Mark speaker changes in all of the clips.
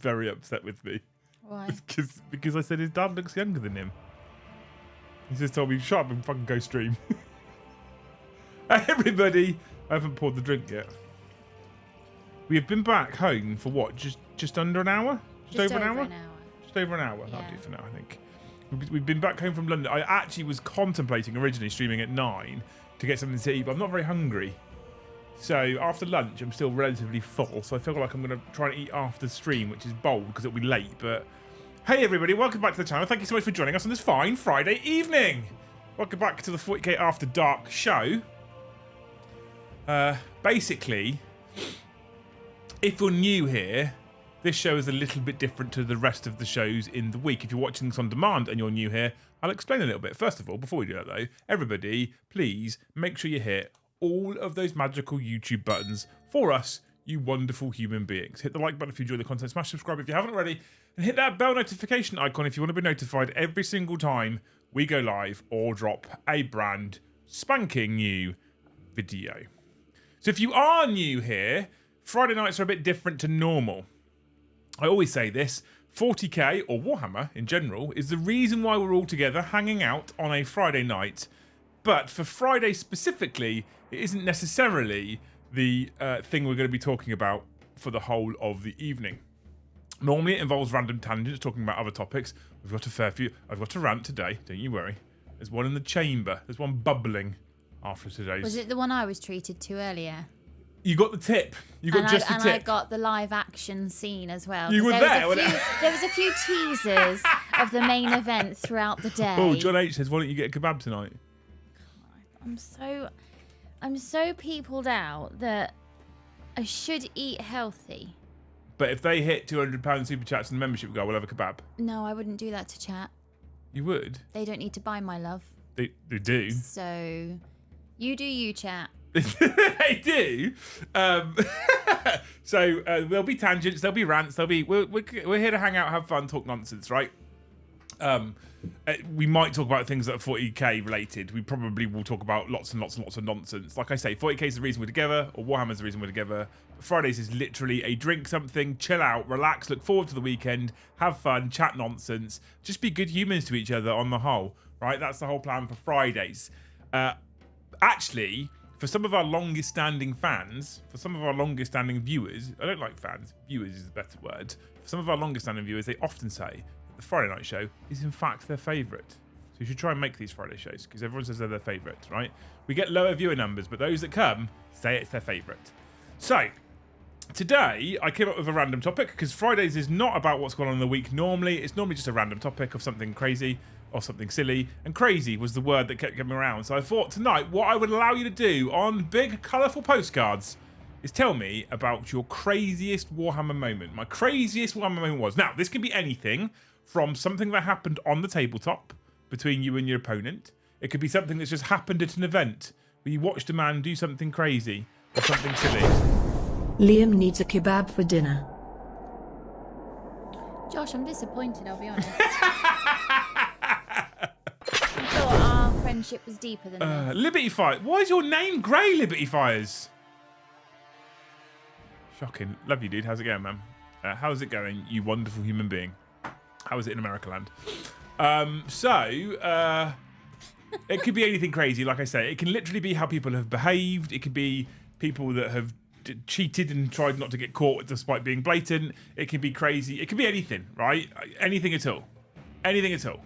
Speaker 1: very upset with me.
Speaker 2: Why?
Speaker 1: Because I said his dad looks younger than him. He just told me, shut up and fucking go stream. Everybody, I haven't poured the drink yet. We have been back home for what? Just under an hour? Just over an hour? Just over an hour.
Speaker 2: Yeah.
Speaker 1: That'll do for now, I think. We've been back home from London. I actually was contemplating originally streaming at 9 to get something to eat, but I'm not very hungry. So after lunch, I'm still relatively full. So I feel like I'm going to try and eat after the stream, which is bold because it'll be late. But hey, everybody, welcome back to the channel. Thank you so much for joining us on this fine Friday evening. Welcome back to the 40k After Dark show. Basically, if you're new here, this show is a little bit different to the rest of the shows in the week. If you're watching this on demand and you're new here, I'll explain a little bit. First of all, before we do that though, everybody, please make sure you hit all of those magical YouTube buttons for us, you wonderful human beings. Hit the like button if you enjoy the content, smash subscribe if you haven't already, and hit that bell notification icon if you want to be notified every single time we go live or drop a brand spanking new video. So if you are new here, Friday nights are a bit different to normal. I always say this, 40k, or Warhammer in general, is the reason why we're all together hanging out on a Friday night. But for Friday specifically, it isn't necessarily the thing we're going to be talking about for the whole of the evening. Normally it involves random tangents talking about other topics. We've got a fair few. I've got a rant today, don't you worry. There's one in the chamber. There's one bubbling after today's.
Speaker 2: Was it the one I was treated to earlier?
Speaker 1: You got the tip. You got just the tip.
Speaker 2: And I got the live action scene as well.
Speaker 1: You were there.
Speaker 2: There was a few teasers of the main event throughout the day.
Speaker 1: Oh, John H says, why don't you get a kebab tonight?
Speaker 2: I'm so peopled out that I should eat healthy.
Speaker 1: But if they hit £200 super chats and the membership go, we'll have a kebab.
Speaker 2: No, I wouldn't do that to chat.
Speaker 1: You would?
Speaker 2: They don't need to buy my love.
Speaker 1: They do.
Speaker 2: So, you do you, chat.
Speaker 1: They do. So there'll be tangents, there'll be rants, we're here to hang out, have fun, talk nonsense, right? We might talk about things that are 40k related. We probably will talk about lots and lots and lots of nonsense. Like I say, 40k is the reason we're together, or Warhammer's the reason we're together. Fridays is literally a drink something, chill out, relax, look forward to the weekend, have fun, chat nonsense, just be good humans to each other on the whole, right? That's the whole plan for Fridays. Actually, for some of our longest standing fans, for some of our longest standing viewers, I don't like fans, viewers is a better word. For some of our longest standing viewers, they often say that the Friday night show is in fact their favourite. So you should try and make these Friday shows because everyone says they're their favourite, right? We get lower viewer numbers, but those that come say it's their favourite. So today I came up with a random topic because Fridays is not about what's going on in the week normally. It's normally just a random topic of something crazy or something silly, and crazy was the word that kept coming around. So I thought tonight what I would allow you to do on big colourful postcards is tell me about your craziest Warhammer moment. My craziest Warhammer moment was, now this can be anything from something that happened on the tabletop between you and your opponent. It could be something that's just happened at an event where you watched a man do something crazy or something silly.
Speaker 3: Liam needs a kebab for dinner.
Speaker 2: Josh, I'm disappointed, I'll be honest. I thought our friendship was deeper than this.
Speaker 1: Liberty Fire. Why is your name Grey, Liberty Fires? Shocking. Love you, dude. How's it going, man? How's it going, you wonderful human being? How is it in America land? It could be anything crazy, like I say. It can literally be how people have behaved. It could be people that have cheated and tried not to get caught despite being blatant. It can be crazy. It could be anything, right? Anything at all. Anything at all.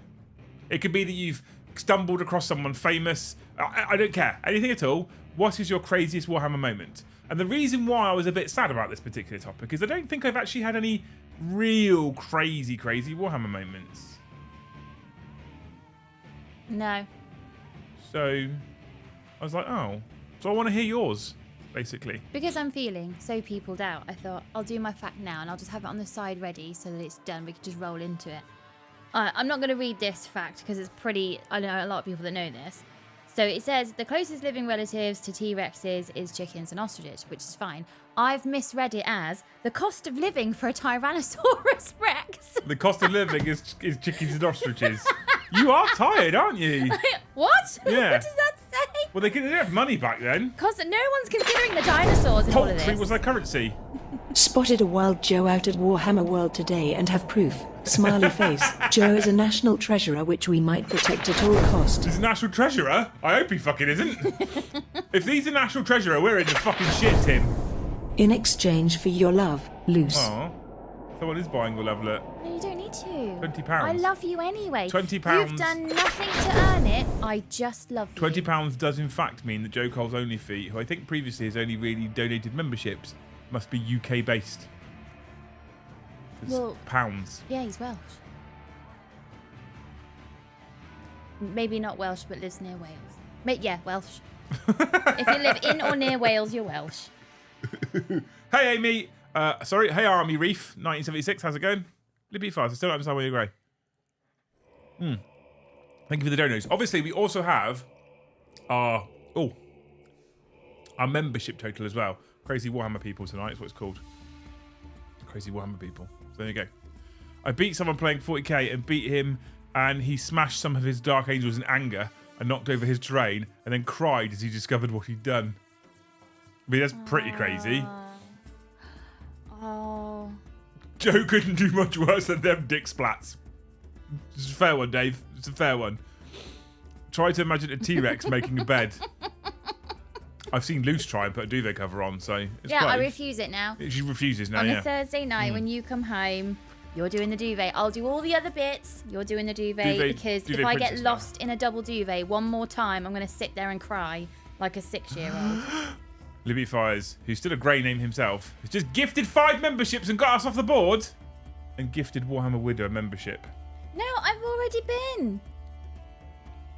Speaker 1: It could be that you've stumbled across someone famous. I don't care. Anything at all. What is your craziest Warhammer moment? And the reason why I was a bit sad about this particular topic is I don't think I've actually had any real crazy Warhammer moments.
Speaker 2: No.
Speaker 1: So I was like, oh. So I want to hear yours, basically.
Speaker 2: Because I'm feeling so peopled out, I thought I'll do my fact now and I'll just have it on the side ready so that it's done. We can just roll into it. I'm not going to read this fact because it's pretty... I know a lot of people that know this. So it says the closest living relatives to T-Rexes is chickens and ostriches, which is fine. I've misread it as the cost of living for a Tyrannosaurus Rex.
Speaker 1: The cost of living is chickens and ostriches. You are tired, aren't you?
Speaker 2: What?
Speaker 1: Yeah.
Speaker 2: What does that say?
Speaker 1: Well, they didn't have money back then.
Speaker 2: Because no one's considering the dinosaurs in all of
Speaker 1: Poultry
Speaker 2: this.
Speaker 1: was their currency.
Speaker 3: Spotted a wild Joe out at Warhammer World today and have proof. Smiley face. Joe is a national treasurer which we might protect at all cost.
Speaker 1: He's a national treasurer? I hope he fucking isn't. If he's a national treasurer, we're in the fucking shit, Tim.
Speaker 3: In exchange for your love, Luce.
Speaker 1: Aw. Someone is buying your love, look.
Speaker 2: No, you don't need to.
Speaker 1: £20.
Speaker 2: I love you anyway.
Speaker 1: £20.
Speaker 2: You've done nothing to earn it. I just love you.
Speaker 1: £20 does in fact mean that Joe Cole's Only Feet, who I think previously has only really donated memberships, must be UK based.
Speaker 2: Well,
Speaker 1: pounds.
Speaker 2: Yeah, he's Welsh. Maybe not Welsh, but lives near Wales. Yeah, Welsh. If you live in or near Wales, you're Welsh.
Speaker 1: Hey, Amy. Hey, Army Reef, 1976. How's it going? Libby fast. I still don't understand why you're grey. Thank you for the donos. Obviously, we also have our membership total as well. Crazy Warhammer people tonight is what it's called. Crazy Warhammer people. So there you go. I beat someone playing 40k and beat him, and he smashed some of his Dark Angels in anger and knocked over his terrain and then cried as he discovered what he'd done. I mean, that's pretty crazy.
Speaker 2: Oh.
Speaker 1: Joe couldn't do much worse than them dick splats. It's a fair one, Dave. It's a fair one. Try to imagine a T-Rex making a bed. I've seen Luce try and put a duvet cover on, so it's
Speaker 2: Yeah,
Speaker 1: quite...
Speaker 2: I refuse it now.
Speaker 1: She refuses now,
Speaker 2: On
Speaker 1: yeah.
Speaker 2: a Thursday night when you come home, you're doing the duvet. I'll do all the other bits. You're doing the duvet because
Speaker 1: duvet
Speaker 2: if I get
Speaker 1: princess
Speaker 2: lost in a double duvet one more time, I'm going to sit there and cry like a 6-year-old.
Speaker 1: Libby Fires, who's still a grey name himself, has just gifted 5 memberships and got us off the board. And gifted Warhammer Widow a membership.
Speaker 2: No, I've already been.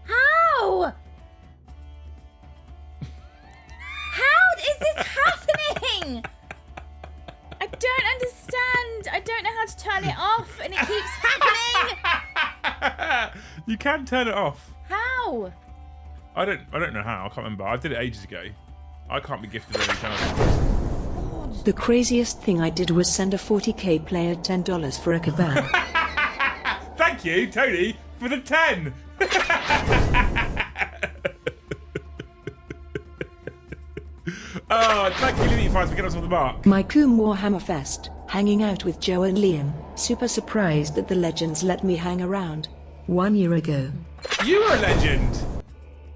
Speaker 2: How? How is this happening? I don't understand. I don't know how to turn it off, and it keeps happening.
Speaker 1: You can turn it off.
Speaker 2: How?
Speaker 1: I don't know how. I can't remember. I did it ages ago. I can't be gifted every time.
Speaker 3: The craziest thing I did was send a 40k player $10 for a kebab.
Speaker 1: Thank you, Tony, for the 10. Oh, thank you, Libby Fires, for getting us off the mark.
Speaker 3: My Coombe Warhammer Fest, hanging out with Joe and Liam. Super surprised that the legends let me hang around. 1 year ago.
Speaker 1: You were a legend.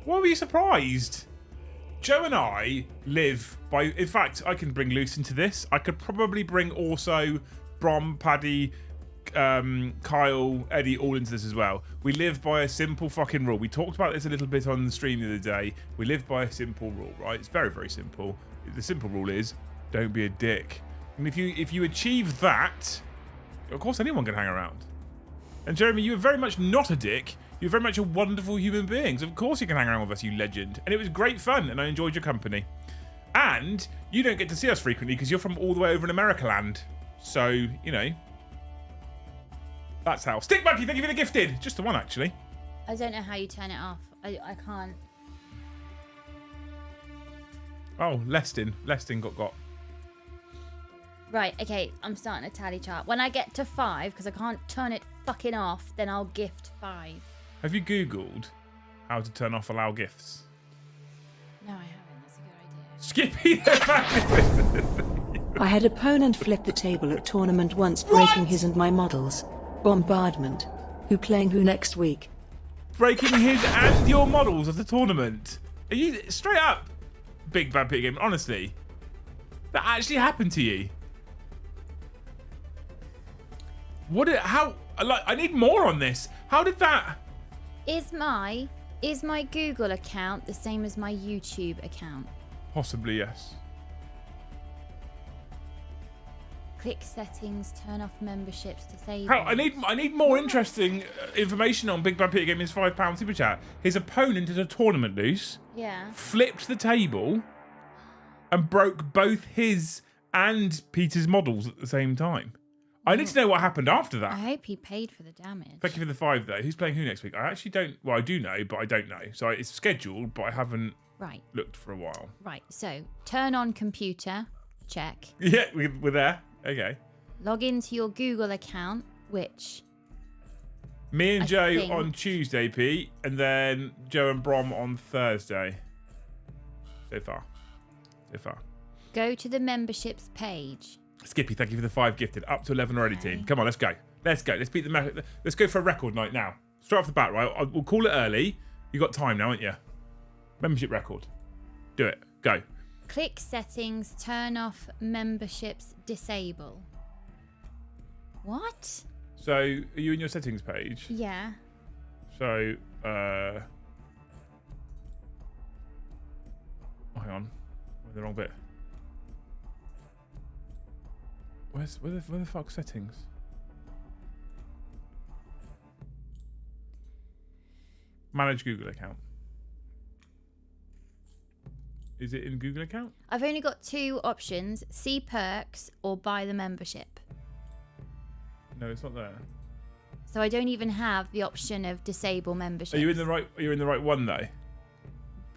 Speaker 1: Why were you surprised? Joe and I live by... In fact, I can bring Luce into this. I could probably bring also Brom, Paddy, Kyle, Eddie all into this as well. We live by a simple fucking rule. We talked about this a little bit on the stream the other day. We live by a simple rule, right? It's very, very simple. The simple rule is don't be a dick. And if you achieve that, of course anyone can hang around. And Jeremy, you are very much not a dick. You're very much a wonderful human being. So of course you can hang around with us, you legend. And it was great fun, and I enjoyed your company. And you don't get to see us frequently because you're from all the way over in America land. So, you know, that's how. Stick Monkey, thank you for the gifted. Just the one, actually.
Speaker 2: I don't know how you turn it off. I can't.
Speaker 1: Oh, Leston got.
Speaker 2: Right, okay, I'm starting a tally chart. When I get to 5, because I can't turn it fucking off, then I'll gift 5.
Speaker 1: Have you Googled how to turn off allow gifts?
Speaker 2: No, I haven't. That's a good idea.
Speaker 1: Skippy the
Speaker 3: I had opponent flip the table at tournament once, breaking his and my models. Bombardment. Who playing who next week?
Speaker 1: Breaking his and your models at the tournament. Are you straight up? Big Bad Pig Game, honestly. That actually happened to you? I need more on this. How did that?
Speaker 2: Is my Google account the same as my YouTube account?
Speaker 1: Possibly, yes.
Speaker 2: Click settings, turn off memberships to save.
Speaker 1: How, I need more interesting information on Big Bad Peter Gaming's £5 super chat. His opponent at a tournament, Luce,
Speaker 2: Yeah.
Speaker 1: flipped the table and broke both his and Peter's models at the same time. I need to know what happened after that.
Speaker 2: I hope he paid for the damage.
Speaker 1: Thank you for the 5 though. Who's playing who next week? I actually don't. Well, I do know, but I don't know. So it's scheduled, but I haven't
Speaker 2: Right.
Speaker 1: looked for a while.
Speaker 2: Right. So turn on computer. Check.
Speaker 1: Yeah, we're there. Okay.
Speaker 2: Log into your Google account, which
Speaker 1: Me and
Speaker 2: I
Speaker 1: Joe
Speaker 2: think-
Speaker 1: on Tuesday, Pete, and then Joe and Brom on Thursday. So far.
Speaker 2: go to the memberships page.
Speaker 1: Skippy, thank you for the 5 gifted. Up to 11 already, team. Come on, let's go. Let's go. Let's beat the. Let's go for a record night now. Straight off the bat, right? We'll call it early. You got time now, haven't you? Membership record. Do it. Go.
Speaker 2: Click settings, turn off memberships, disable. What?
Speaker 1: So, are you in your settings page?
Speaker 2: Yeah.
Speaker 1: So, hang on. I'm in the wrong bit. Where the fuck settings? Manage Google account. Is it in Google account?
Speaker 2: I've only got 2 options: see perks or buy the membership.
Speaker 1: No, it's not there.
Speaker 2: So I don't even have the option of disable membership.
Speaker 1: Are you in the right? You're in the right one though.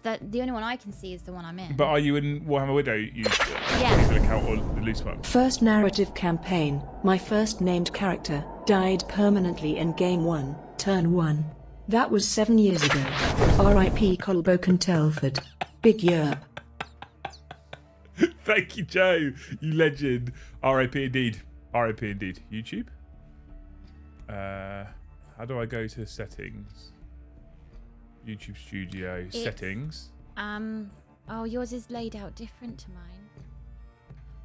Speaker 2: The only one I can see is the one I'm in.
Speaker 1: But are you in Warhammer Widow?
Speaker 2: Yeah.
Speaker 1: Google account or the loose one?
Speaker 3: First narrative campaign. My first named character died permanently in Game 1, Turn 1. That was 7 years ago. R.I.P. Colbocan Telford. Big yerp.
Speaker 1: Thank you, Joe. You legend. R.I.P. indeed. R.I.P. indeed. YouTube. How do I go to settings? YouTube Studio settings.
Speaker 2: Oh, yours is laid out different to mine.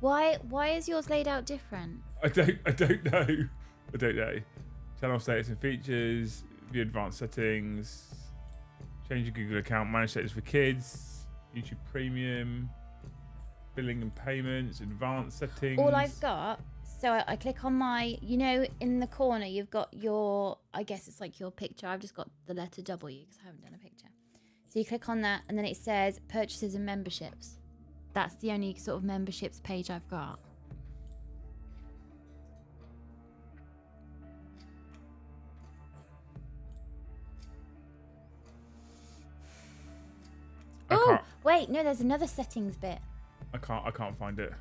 Speaker 2: Why is yours laid out different?
Speaker 1: I don't know. I don't know. Channel status and features. View advanced settings. Change your Google account. Manage status for kids. YouTube Premium. Billing and payments. Advanced settings.
Speaker 2: All I've got. So I click on my, in the corner you've got your, I guess it's like your picture. I've just got the letter W because I haven't done a picture. So you click on that and then it says purchases and memberships. That's the only sort of memberships page I've got. Oh, wait, no, there's another settings bit.
Speaker 1: I can't find it.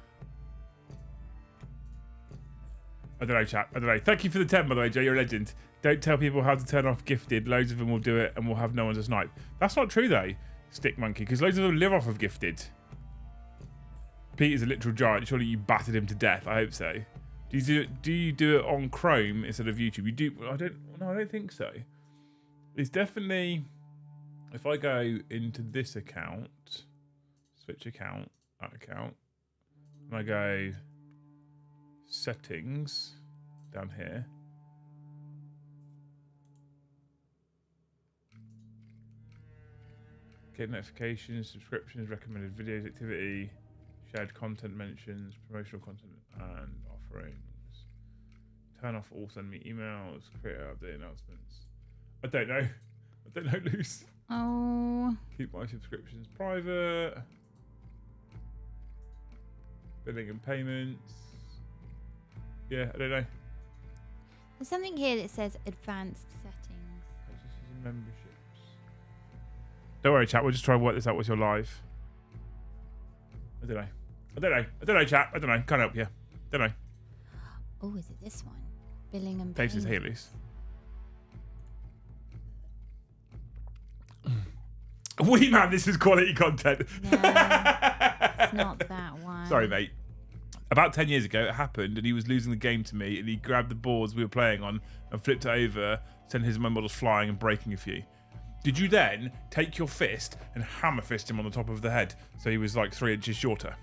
Speaker 1: I don't know, chat. I don't know. Thank you for the 10, by the way, Joe. You're a legend. Don't tell people how to turn off gifted. Loads of them will do it and we'll have no one to snipe. That's not true, though, Stick Monkey, because loads of them live off of gifted. Pete is a literal giant. Surely you battered him to death. I hope so. Do you do it on Chrome instead of YouTube? You do. I don't think so. It's definitely. If I go into this account, switch account, that account, and I go settings down here. Get notifications, subscriptions, recommended videos, activity, shared content mentions, promotional content, and offerings. Turn off all send me emails, create update announcements. I don't know. I don't know, Luce.
Speaker 2: Oh.
Speaker 1: Keep my subscriptions private. Billing and payments. Yeah, I don't know.
Speaker 2: There's something here that says advanced settings.
Speaker 1: Purchases and memberships. Don't worry, chat. We'll just try and work this out with your live. I don't know, chat. I don't know. Can't help you. Don't know.
Speaker 2: Oh, is it this one? Billing and
Speaker 1: Dave
Speaker 2: payments.
Speaker 1: says, hey, Luce. Wee man, this is quality content.
Speaker 2: No, it's not that one.
Speaker 1: Sorry, mate. About 10 years ago, it happened, and he was losing the game to me, and he grabbed the boards we were playing on and flipped it over, sending his models flying and breaking a few. Did you then take your fist and hammer fist him on the top of the head so he was like 3 inches shorter?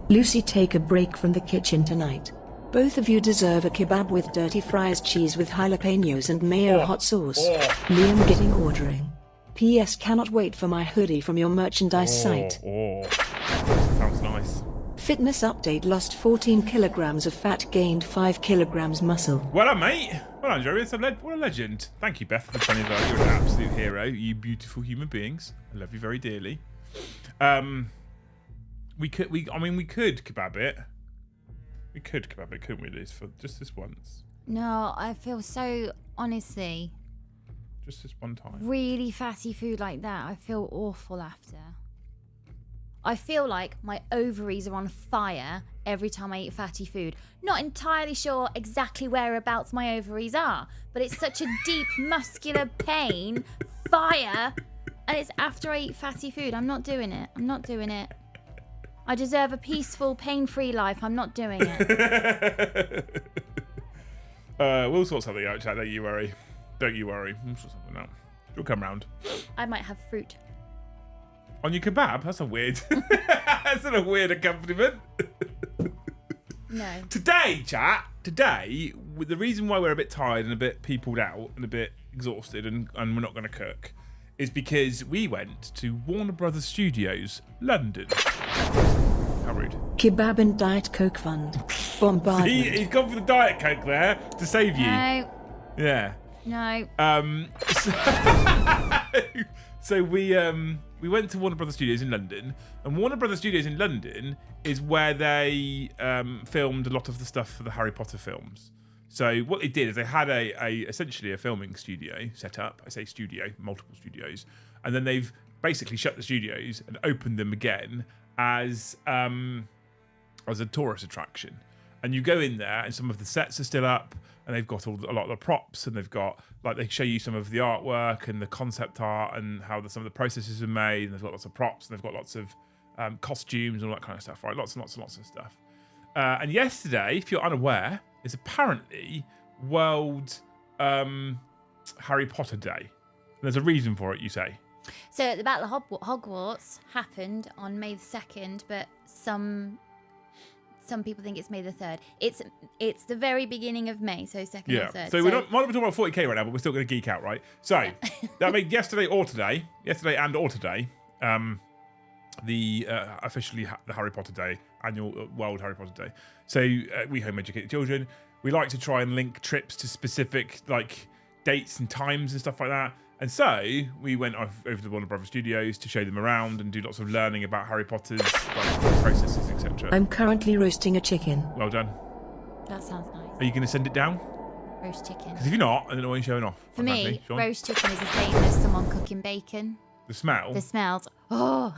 Speaker 3: Lucy, take a break from the kitchen tonight. Both of you deserve a kebab with dirty fries, cheese with jalapenos and mayo hot sauce. Liam getting ordering. P.S. Cannot wait for my hoodie from your merchandise site.
Speaker 1: Sounds nice.
Speaker 3: Fitness update: lost 14 kilograms of fat, gained 5 kilograms muscle.
Speaker 1: Well done, mate. Well done, Joey. What a legend. Thank you, Beth, for the 20 $20. You're an absolute hero. You beautiful human beings. I love you very dearly. We could kebab it. We could kebab it, couldn't we, Liz, for just this once?
Speaker 2: No, I feel so, honestly,
Speaker 1: just this one time.
Speaker 2: Really fatty food like that, I feel awful after. I feel like my ovaries are on fire every time I eat fatty food. Not entirely sure exactly whereabouts my ovaries are, but it's such a deep muscular pain, fire, and it's after I eat fatty food. I'm not doing it. I deserve a peaceful, pain-free life. I'm not doing it.
Speaker 1: We'll sort something out, chat. Don't you worry. Don't you worry. We'll sort something out. You'll come round.
Speaker 2: I might have fruit.
Speaker 1: On your kebab? That's a weird... That's not a weird accompaniment.
Speaker 2: No.
Speaker 1: Today, chat, the reason why we're a bit tired and a bit peopled out and a bit exhausted and we're not going to cook is because we went to Warner Brothers Studios, London. How rude.
Speaker 3: Kebab and Diet Coke Fund. Bombardment.
Speaker 1: He's gone for the Diet Coke there to save you.
Speaker 2: No.
Speaker 1: Yeah.
Speaker 2: No.
Speaker 1: So we went to Warner Brothers Studios in London, and Warner Brothers Studios in London is where they filmed a lot of the stuff for the Harry Potter films. So what they did is they had essentially a filming studio set up. I say studio, multiple studios, and then they've basically shut the studios and opened them again as a tourist attraction. And you go in there, and some of the sets are still up, and they've got a lot of the props, and they've got they show you some of the artwork and the concept art and how some of the processes are made. And they've got lots of props, and they've got lots of costumes and all that kind of stuff, right? Lots and lots and lots of stuff. And yesterday, if you're unaware, is apparently World Harry Potter Day. And there's a reason for it, you say.
Speaker 2: So the Battle of Hogwarts happened on May the 2nd, but some people think it's May the 3rd. It's the very beginning of May, so 2nd or 3rd.
Speaker 1: So we're not talking about 40k right now, but we're still going to geek out, right? So that made yesterday and today, officially the Harry Potter Day, annual World Harry Potter Day. So we home educate the children. We like to try and link trips to specific dates and times and stuff like that. And so we went over to the Warner Brothers Studios to show them around and do lots of learning about Harry Potter's processes, etc.
Speaker 3: I'm currently roasting a chicken.
Speaker 1: Well done.
Speaker 2: That sounds nice.
Speaker 1: Are you going to send it down?
Speaker 2: Roast chicken.
Speaker 1: Because if you're not, I don't know why you're showing off.
Speaker 2: For me, roast chicken is the same as someone cooking bacon.
Speaker 1: The smell?
Speaker 2: The smells. Oh,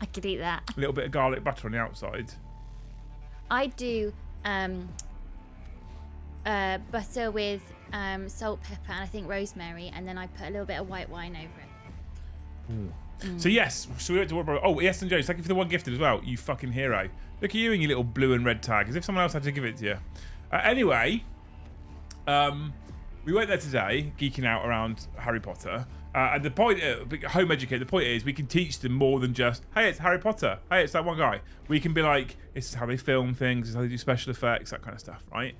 Speaker 2: I could eat that.
Speaker 1: A little bit of garlic butter on the outside.
Speaker 2: I do butter with salt, pepper, and I think rosemary, and then I put a little bit of white wine over it.
Speaker 1: So yes, so we went to Warner Brothers. Oh, yes, and Joe, thank you for the one gifted as well. You fucking hero. Look at you and your little blue and red tag, as if someone else had to give it to you. Anyway, we went there today, geeking out around Harry Potter. And the point, home educate, the point is we can teach them more than just, hey, it's Harry Potter. Hey, it's that one guy. We can be like, this is how they film things, this is how they do special effects, that kind of stuff, right?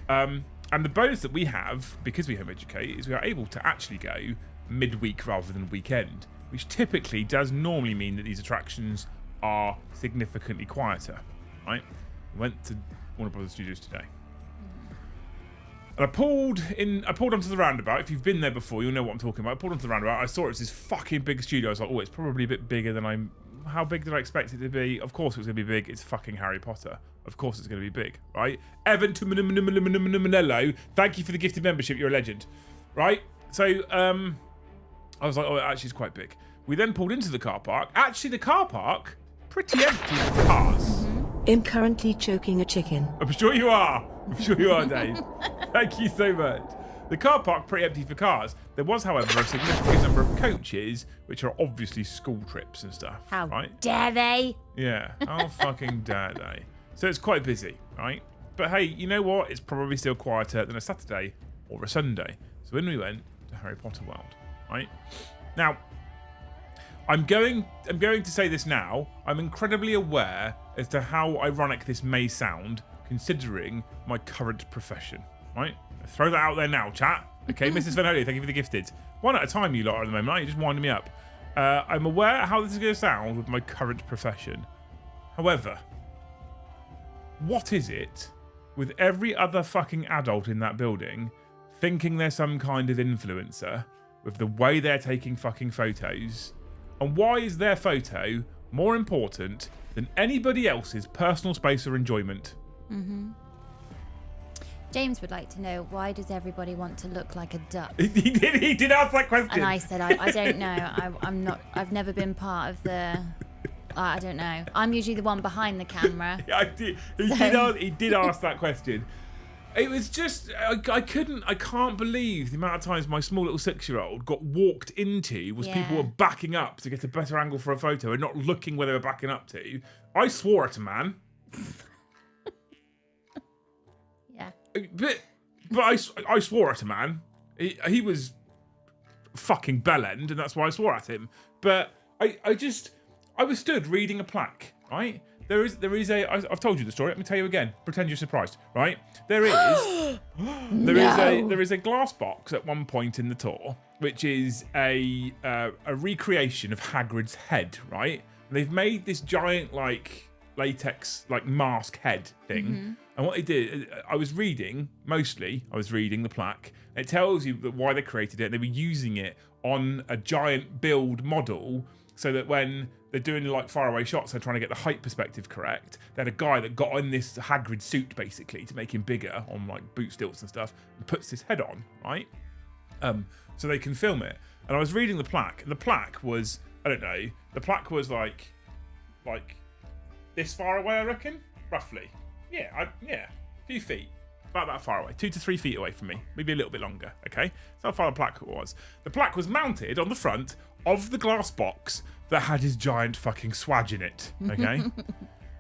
Speaker 1: And the bonus that we have, because we home educate, is we are able to actually go midweek rather than weekend, which typically does normally mean that these attractions are significantly quieter, right? We went to Warner Brothers Studios today. And I pulled onto the roundabout. If you've been there before, you'll know what I'm talking about. I pulled onto the roundabout. I saw it was this fucking big studio. I was like, oh, it's probably a bit bigger than how big did I expect it to be? Of course it was going to be big. It's fucking Harry Potter. Of course it's going to be big, right? Evan Manello, thank you for the gifted membership. You're a legend, right? So I was like, oh, it actually is quite big. We then pulled into the car park. Actually, the car park, pretty empty for cars.
Speaker 3: I'm currently choking a chicken.
Speaker 1: I'm sure you are. I'm sure you are, Dave. Thank you so much. The car park, pretty empty for cars. There was, however, a significant number of coaches, which are obviously school trips and stuff.
Speaker 2: How
Speaker 1: right?
Speaker 2: dare they?
Speaker 1: Yeah, how fucking dare they? So it's quite busy, right? But hey, you know what? It's probably still quieter than a Saturday or a Sunday. So when we went to Harry Potter World, right? Now, I'm going to say this now. I'm incredibly aware as to how ironic this may sound, considering my current profession, right? Throw that out there now, chat. Okay, Mrs. Van Holy, thank you for the gifted. One at a time, you lot are at the moment, aren't you? Just winding me up. I'm aware how this is going to sound with my current profession. However, what is it with every other fucking adult in that building thinking they're some kind of influencer with the way they're taking fucking photos? And why is their photo more important than anybody else's personal space or enjoyment?
Speaker 2: James would like to know, why does everybody want to look like a duck?
Speaker 1: He did ask that question.
Speaker 2: And I said, I don't know. I've never been part of the... I don't know. I'm usually the one behind the camera.
Speaker 1: Yeah, he did ask that question. It was just, I can't believe the amount of times my small little 6-year-old got walked into was people were backing up to get a better angle for a photo and not looking where they were backing up to. I swore at a man.
Speaker 2: Yeah.
Speaker 1: But I swore at a man. He was fucking bellend, and that's why I swore at him. But I was stood reading a plaque, right? There is a. I've told you the story. Let me tell you again. Pretend you're surprised, right? There is a glass box at one point in the tour, which is a recreation of Hagrid's head, right? They've made this giant latex mask head thing, and what they did, I was reading the plaque. It tells you that why they created it. They were using it on a giant build model, so that when they're doing faraway shots, they're trying to get the height perspective correct. They had a guy that got in this Hagrid suit basically to make him bigger on boot stilts and stuff, and puts his head on, right? So they can film it. And I was reading the plaque, and the plaque was, I don't know, like this far away, I reckon, roughly. Yeah, a few feet. About that far away, 2 to 3 feet away from me, maybe a little bit longer, okay? That's how far the plaque was. The plaque was mounted on the front of the glass box that had his giant fucking swag in it, okay?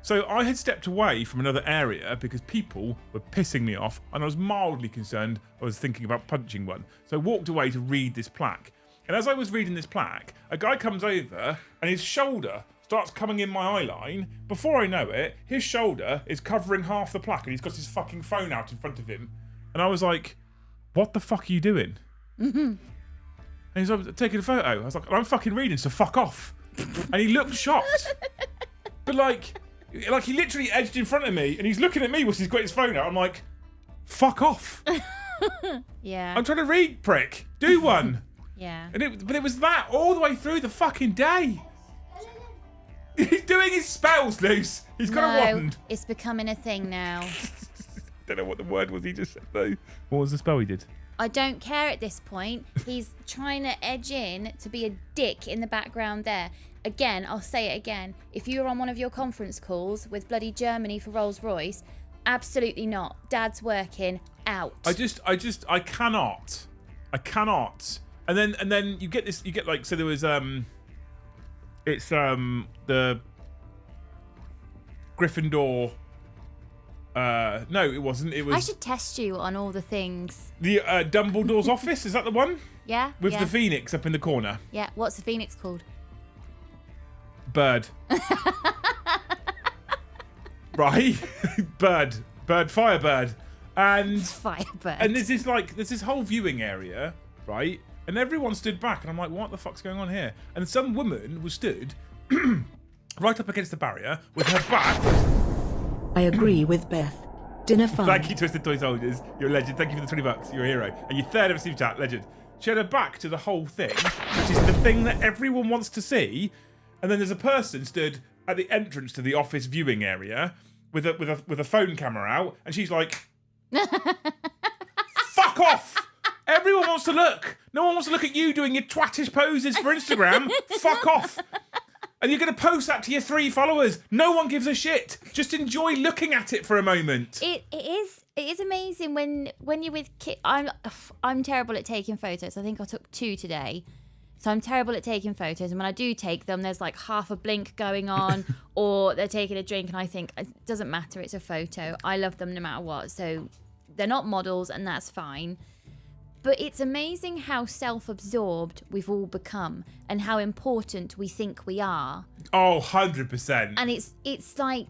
Speaker 1: So I had stepped away from another area because people were pissing me off, and I was mildly concerned. I was thinking about punching one. So I walked away to read this plaque. And as I was reading this plaque, a guy comes over and his shoulder starts coming in my eye line. Before I know it, his shoulder is covering half the plaque and he's got his fucking phone out in front of him. And I was like, what the fuck are you doing? And he's like, taking a photo. I was like, I'm fucking reading, so fuck off. And he looked shocked. But like he literally edged in front of me and he's looking at me whilst he's got his phone out. I'm like, fuck off.
Speaker 2: Yeah.
Speaker 1: I'm trying to read, prick. Do one.
Speaker 2: Yeah.
Speaker 1: But it was that all the way through the fucking day. He's doing his spells, Luce. He's got a wand.
Speaker 2: It's becoming a thing now.
Speaker 1: Don't know what the word was he just said, though. What was the spell he did?
Speaker 2: I don't care at this point. He's trying to edge in to be a dick in the background there. Again, I'll say it again. If you were on one of your conference calls with bloody Germany for Rolls-Royce, absolutely not. Dad's working out.
Speaker 1: I cannot. And then you get this, so there was, it's, the Gryffindor, no, it wasn't, it was...
Speaker 2: I should test you on all the things.
Speaker 1: The, Dumbledore's office, is that the one?
Speaker 2: Yeah.
Speaker 1: With the phoenix up in the corner.
Speaker 2: Yeah, what's the phoenix called?
Speaker 1: Bird. Right? Firebird. And...
Speaker 2: Firebird.
Speaker 1: And there's this whole viewing area, right? And everyone stood back, and I'm like, what the fuck's going on here? And some woman was stood right up against the barrier with her back.
Speaker 3: I agree with Beth. Dinner fun.
Speaker 1: Thank you, Twisted Toy Soldiers. You're a legend. Thank you for the $20. You're a hero. And your third ever super chat, legend. She had her back to the whole thing, which is the thing that everyone wants to see. And then there's a person stood at the entrance to the office viewing area with a phone camera out, and she's like, fuck off! Everyone wants to look. No one wants to look at you doing your twattish poses for Instagram. Fuck off. And you're going to post that to your 3 followers. No one gives a shit. Just enjoy looking at it for a moment.
Speaker 2: It is amazing when you're with kids. I'm terrible at taking photos. I think I took 2 today. So I'm terrible at taking photos. And when I do take them, there's like half a blink going on or they're taking a drink. And I think it doesn't matter. It's a photo. I love them no matter what. So they're not models and that's fine. But it's amazing how self-absorbed we've all become and how important we think we are.
Speaker 1: Oh, 100%.
Speaker 2: And it's like,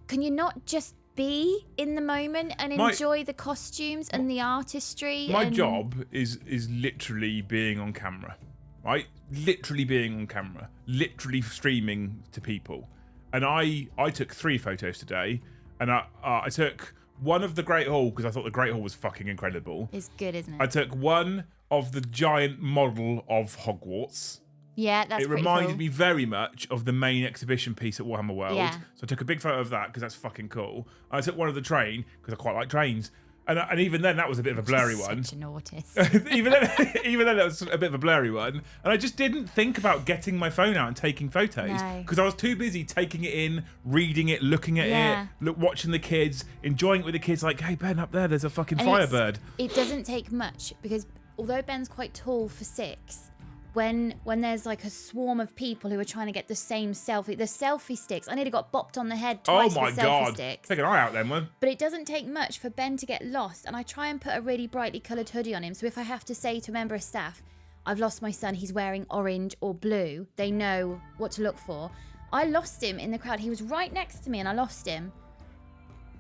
Speaker 2: can you not just be in the moment and enjoy the costumes and the artistry?
Speaker 1: My job is literally being on camera, right? Literally being on camera, literally streaming to people. And I took 3 photos today, and I took one of the Great Hall, because I thought the Great Hall was fucking incredible.
Speaker 2: It's good, isn't it?
Speaker 1: I took one of the giant model of Hogwarts.
Speaker 2: Yeah, that's
Speaker 1: It
Speaker 2: pretty
Speaker 1: reminded
Speaker 2: cool.
Speaker 1: me very much of the main exhibition piece at Warhammer World.
Speaker 2: Yeah.
Speaker 1: So I took a big photo of that because that's fucking cool. I took one of the train, because I quite like trains. And even then, that was a bit of a blurry one.
Speaker 2: Such an autist.
Speaker 1: even then, that was a bit of a blurry one. And I just didn't think about getting my phone out and taking photos because I was too busy taking it in, reading it, looking at it, watching the kids, enjoying it with the kids. Like, hey Ben, up there's a fucking Firebird.
Speaker 2: It doesn't take much because although Ben's quite tall for 6. When there's like a swarm of people who are trying to get the same selfie, the selfie sticks, I nearly got bopped on the head twice with selfie sticks.
Speaker 1: Take an eye out then, one.
Speaker 2: But it doesn't take much for Ben to get lost, and I try and put a really brightly coloured hoodie on him, so if I have to say to a member of staff, I've lost my son, he's wearing orange or blue, they know what to look for. I lost him in the crowd. He was right next to me and I lost him.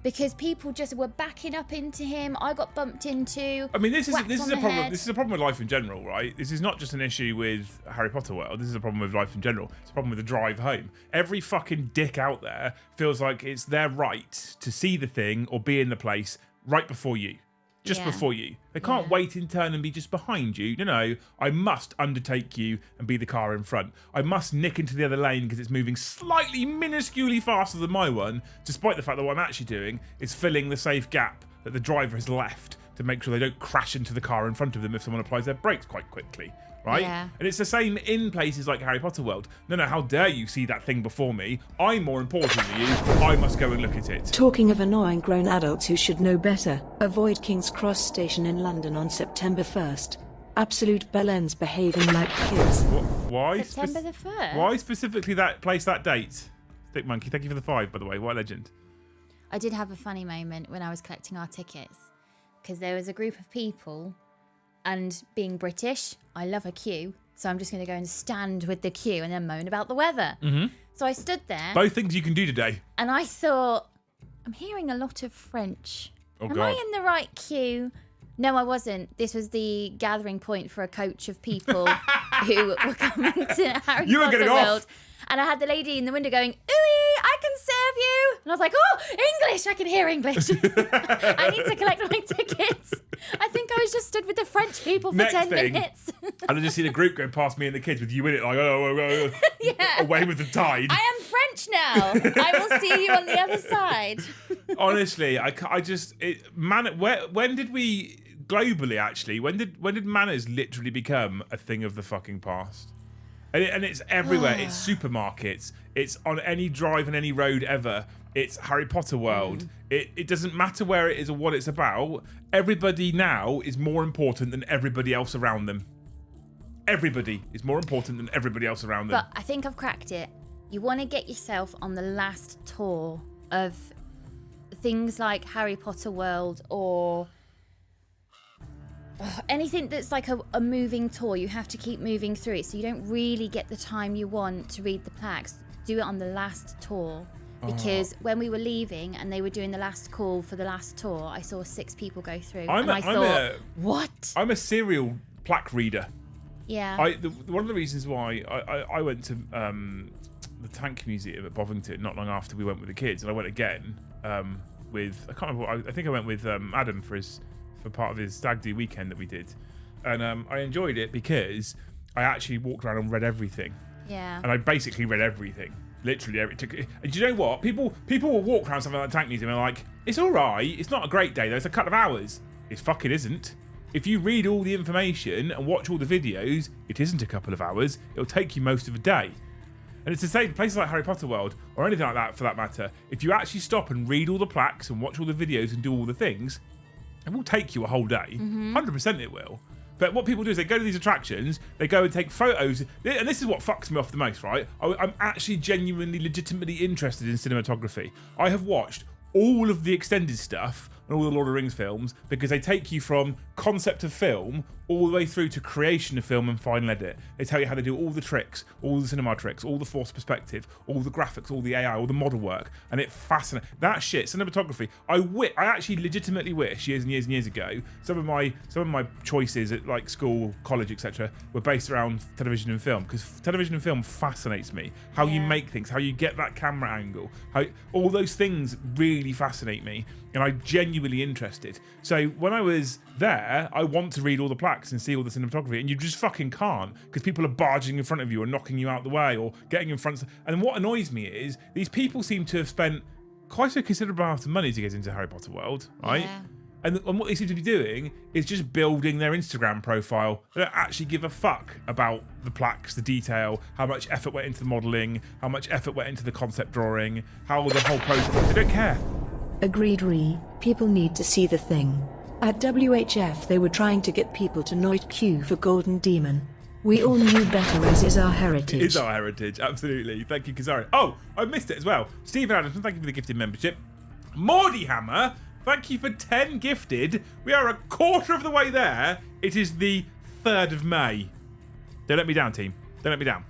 Speaker 2: Because people just were backing up into him. I got bumped into.
Speaker 1: I mean, this is a problem. This is a problem with life in general, right? This is not just an issue with Harry Potter World. This is a problem with life in general. It's a problem with the drive home. Every fucking dick out there feels like it's their right to see the thing or be in the place right before you. Just before you. They can't wait in turn and be just behind you. No, I must undertake you and be the car in front. I must nick into the other lane because it's moving slightly minusculely faster than my one, despite the fact that what I'm actually doing is filling the safe gap that the driver has left to make sure they don't crash into the car in front of them if someone applies their brakes quite quickly. Right?
Speaker 2: Yeah.
Speaker 1: And it's the same in places like Harry Potter World. No, how dare you see that thing before me? I'm more important than you. I must go and look at it.
Speaker 3: Talking of annoying grown adults who should know better, avoid King's Cross Station in London on September 1st. Absolute bellends behaving like kids.
Speaker 1: Why?
Speaker 2: September the 1st?
Speaker 1: Why specifically that place, that date? Stick Monkey, thank you for the 5, by the way. What a legend.
Speaker 2: I did have a funny moment when I was collecting our tickets because there was a group of people. And being British, I love a queue. So I'm just going to go and stand with the queue and then moan about the weather. Mm-hmm. So I stood there.
Speaker 1: Both things you can do today.
Speaker 2: And I thought, I'm hearing a lot of French.
Speaker 1: Oh,
Speaker 2: Am
Speaker 1: God.
Speaker 2: I in the right queue? No, I wasn't. This was the gathering point for a coach of people who were coming to Harry
Speaker 1: You were
Speaker 2: Potter
Speaker 1: getting
Speaker 2: World.
Speaker 1: off.
Speaker 2: And I had the lady in the window going, ooey, I can serve you. And I was like, oh, English, I can hear English. I need to collect my tickets. I think I was just stood with the French people for
Speaker 1: Next
Speaker 2: 10
Speaker 1: thing,
Speaker 2: minutes.
Speaker 1: And I just see the group go past me and the kids with you in it, like,
Speaker 2: Yeah.
Speaker 1: away with the tide.
Speaker 2: I am French now. I will see you on the other side.
Speaker 1: Honestly, when did we, globally actually, when did manners literally become a thing of the fucking past? And it's everywhere. It's supermarkets. It's on any drive and any road ever. It's Harry Potter World. It doesn't matter where it is or what it's about. Everybody now is more important than everybody else around them. Everybody is more important than everybody else around them.
Speaker 2: But I think I've cracked it. You want to get yourself on the last tour of things like Harry Potter World or anything that's like a moving tour. You have to keep moving through it, so you don't really get the time you want to read the plaques. Do it on the last tour. Because when we were leaving and they were doing the last call for the last tour, I saw 6 people go through. I thought, what?
Speaker 1: I'm a serial plaque reader.
Speaker 2: Yeah.
Speaker 1: One of the reasons why I went to the Tank Museum at Bovington not long after we went with the kids, and I went again with, I can't remember, I think I went with Adam for part of his stag do weekend that we did. And I enjoyed it because I actually walked around and read everything.
Speaker 2: Yeah.
Speaker 1: And I basically read everything. Literally everything. And do you know what? People will walk around something like the Tank Museum and are like, it's all right. It's not a great day though. It's a couple of hours. It fucking isn't. If you read all the information and watch all the videos, it isn't a couple of hours. It'll take you most of a day. And it's the same places like Harry Potter World or anything like that for that matter. If you actually stop and read all the plaques and watch all the videos and do all the things, it will take you a whole day. 100% it will. But what people do is they go to these attractions, they go and take photos, and this is what fucks me off the most, right? I'm actually genuinely, legitimately interested in cinematography. I have watched all of the extended stuff and all the Lord of the Rings films because they take you from concept of film all the way through to creation of film and final edit. They tell you how they do all the tricks, all the cinema tricks, all the forced perspective, all the graphics, all the AI, all the model work, and it fascinates. That shit, cinematography. I actually legitimately wish years and years and years ago some of my choices at like school, college, etc. were based around television and film because television and film fascinates me. How you make things, how you get that camera angle, how all those things really fascinate me, and I'm genuinely interested. So when I was there, I want to read all the plaques and see all the cinematography, and you just fucking can't because people are barging in front of you and knocking you out the way or getting in front. And what annoys me is these people seem to have spent quite a considerable amount of money to get into Harry Potter World, right?
Speaker 2: Yeah.
Speaker 1: And what they seem to be doing is just building their Instagram profile. They don't actually give a fuck about the plaques, the detail, how much effort went into the modelling, how much effort went into the concept drawing, how the whole process. They don't care.
Speaker 3: Agreed, people need to see the thing. At WHF they were trying to get people to not queue for Golden Demon. We all knew better, as is our heritage.
Speaker 1: It is our heritage, absolutely. Thank you, Kazari. Oh, I missed it as well. Stephen Anderson, thank you for the gifted membership. Mordy Hammer, thank you for 10 gifted. We are a quarter of the way there. It is the 3rd of May. Don't let me down, team. Don't let me down.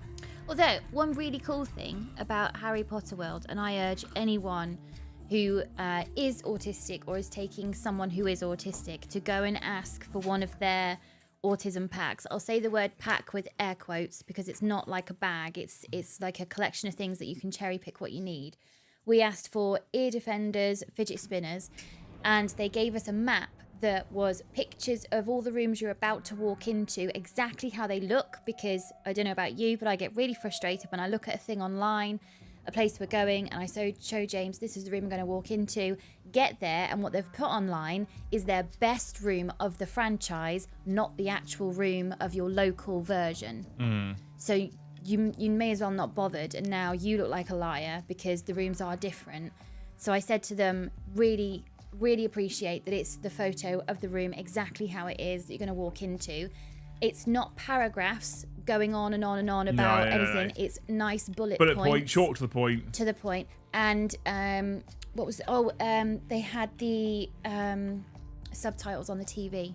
Speaker 2: Although, one really cool thing about Harry Potter World, and I urge anyone who is autistic or is taking someone who is autistic to go and ask for one of their autism packs. I'll say the word pack with air quotes because it's not like a bag. It's like a collection of things that you can cherry pick what you need. We asked for ear defenders, fidget spinners, and they gave us a map that was pictures of all the rooms you're about to walk into, exactly how they look, because I don't know about you, but I get really frustrated when I look at a thing online, a place we're going, and I show James, this is the room I'm going to walk into, get there, and what they've put online is their best room of the franchise, not the actual room of your local version. So you may as well not bothered, and now you look like a liar because the rooms are different. So I said to them, really appreciate that it's the photo of the room exactly how it is that you're going to walk into. It's not paragraphs going on and on and on about anything. No. It's nice bullet points.
Speaker 1: Short to the point.
Speaker 2: To the point. And what was it? They had the subtitles on the TV,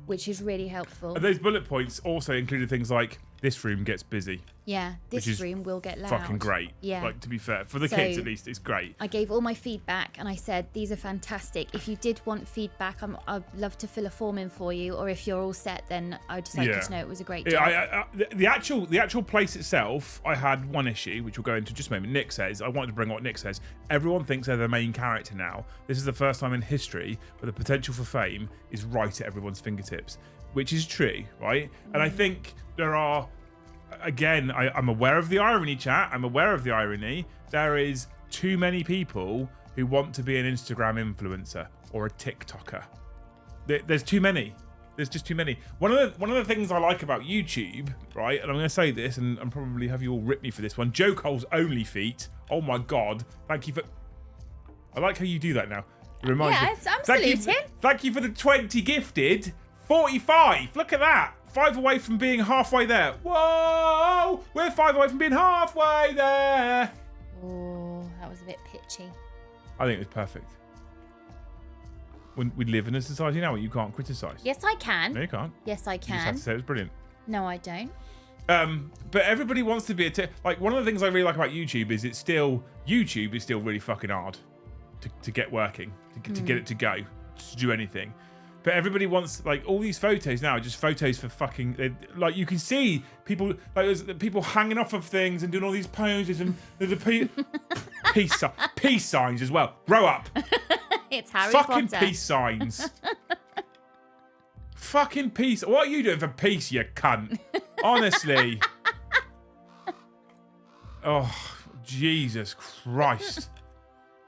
Speaker 2: which is really helpful.
Speaker 1: And those bullet points also included things like, this room gets busy.
Speaker 2: Yeah, this room will get loud.
Speaker 1: Fucking great.
Speaker 2: Yeah.
Speaker 1: Like, to be fair, for the kids at least, it's great.
Speaker 2: I gave all my feedback and I said, these are fantastic. If you did want feedback, I'd love to fill a form in for you. Or if you're all set, then I'd just like you to know it was a great job.
Speaker 1: The actual place itself, I had one issue, which we'll go into just a moment. Nick says, I wanted to bring what Nick says. Everyone thinks they're the main character now. This is the first time in history where the potential for fame is right at everyone's fingertips, which is true, right? And I think there are, again, I'm aware of the irony, chat. I'm aware of the irony. There is too many people who want to be an Instagram influencer or a TikToker. There's too many. There's just too many. One of the things I like about YouTube, right, and I'm going to say this, and I'm probably have you all rip me for this one. Joe Cole's only feet. Oh my God. Thank you for... I like how you do that now. It reminds me.
Speaker 2: I'm saluting.
Speaker 1: Thank you for the 20 gifted. 45. Look at that. 5 away from being halfway there. Whoa! We're 5 away from being halfway there.
Speaker 2: Oh, that was a bit pitchy.
Speaker 1: I think it was perfect. We live in a society now where you can't criticise.
Speaker 2: Yes, I can.
Speaker 1: No, you can't.
Speaker 2: Yes, I
Speaker 1: You just
Speaker 2: can.
Speaker 1: have to say it was brilliant.
Speaker 2: No, I don't.
Speaker 1: But everybody wants to be like, one of the things I really like about YouTube is YouTube is still really fucking hard to get working, to get it to go, to do anything. But everybody wants, like, all these photos now are just photos for fucking, like, you can see people, like, there's people hanging off of things and doing all these poses, and there's a peace signs as well. Grow up.
Speaker 2: It's Harry
Speaker 1: fucking
Speaker 2: Potter.
Speaker 1: Peace signs. Fucking peace. What are you doing for peace, you cunt? Honestly. Oh, Jesus Christ.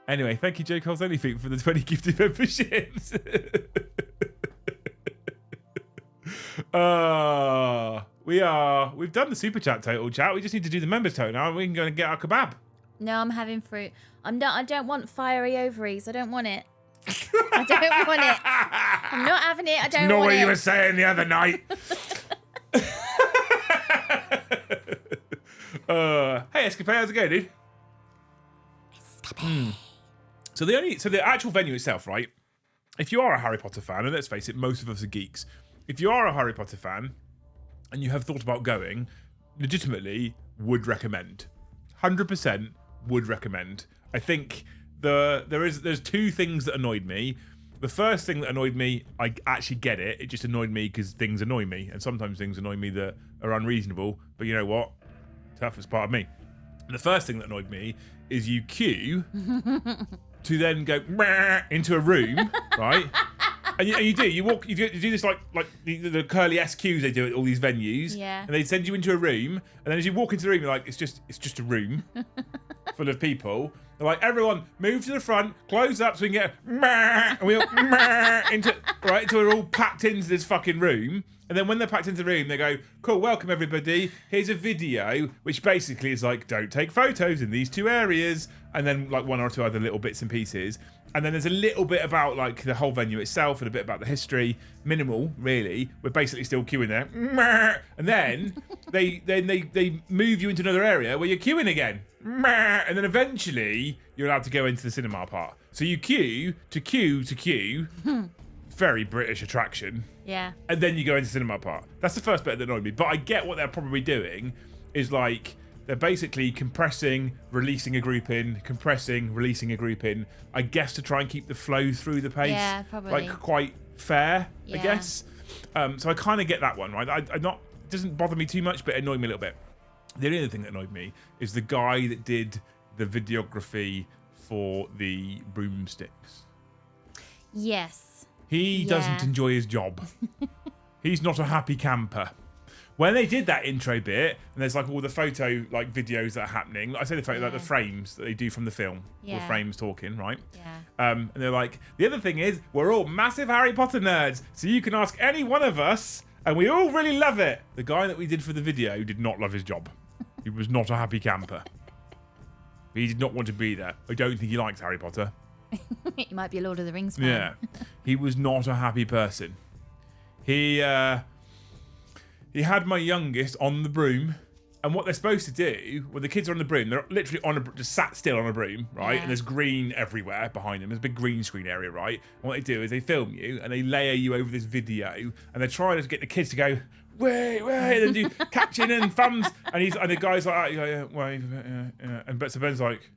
Speaker 1: Anyway, thank you, Joe Cole's Only Feet, for the 20 gifted memberships. We've done the super chat total, chat. We just need to do the members total now, and we can go and get our kebab.
Speaker 2: No, I'm having fruit. I don't want fiery ovaries. I don't want it. I don't want it. I'm not having it. I don't
Speaker 1: Know
Speaker 2: want
Speaker 1: what
Speaker 2: it.
Speaker 1: you were saying the other night. Hey, Escapade, how's it going, dude? So the actual venue itself, right? If you are a Harry Potter fan, and let's face it, most of us are geeks. If you are a Harry Potter fan and you have thought about going, legitimately would recommend. 100% would recommend. I think there's 2 things that annoyed me. The first thing that annoyed me, I actually get it. It just annoyed me because things annoy me, and sometimes things annoy me that are unreasonable. But you know what? Tough as part of me. The first thing that annoyed me is you queue to then go into a room, right? And you do this like the curly SQs they do at all these venues.
Speaker 2: Yeah.
Speaker 1: And they send you into a room, and then as you walk into the room, you're like, it's just a room full of people. They're like, everyone, move to the front, close up so we can get and we all into right until we're all packed into this fucking room. And then when they're packed into the room, they go, cool, welcome everybody. Here's a video, which basically is like, don't take photos in these 2 areas. And then like 1 or 2 other little bits and pieces. And then there's a little bit about like the whole venue itself and a bit about the history. Minimal, really. We're basically still queuing there. And then they move you into another area where you're queuing again. And then eventually you're allowed to go into the cinema part. So you queue to queue. Very British attraction.
Speaker 2: Yeah.
Speaker 1: And then you go into cinema part. That's the first bit that annoyed me. But I get what they're probably doing is like they're basically compressing, releasing a group in, compressing, releasing a group in. I guess to try and keep the flow through the pace.
Speaker 2: Yeah, probably.
Speaker 1: Like quite fair,
Speaker 2: Yeah.
Speaker 1: I guess. So I kind of get that one, right? It doesn't bother me too much, but it annoyed me a little bit. The only other thing that annoyed me is the guy that did the videography for the broomsticks.
Speaker 2: Yes.
Speaker 1: He doesn't enjoy his job. He's not a happy camper. When they did that intro bit, and there's like all the photo like videos that are happening, I say the photo, like the frames that they do from the film, all the frames talking, right?
Speaker 2: Yeah.
Speaker 1: And they're like, the other thing is, we're all massive Harry Potter nerds, so you can ask any one of us, and we all really love it. The guy that we did for the video did not love his job. He was not a happy camper. He did not want to be there. I don't think he likes Harry Potter.
Speaker 2: He might be a Lord of the Rings fan.
Speaker 1: Yeah, he was not a happy person. He had my youngest on the broom, and what they're supposed to do when the kids are on the broom, they're literally just sat still on a broom, right?
Speaker 2: Yeah.
Speaker 1: And there's green everywhere behind them. There's a big green screen area, right? And what they do is they film you and they layer you over this video, and they're trying to get the kids to go, wait, and do catching and thumbs, and the guy's like, yeah, wave, yeah. And so Ben's like,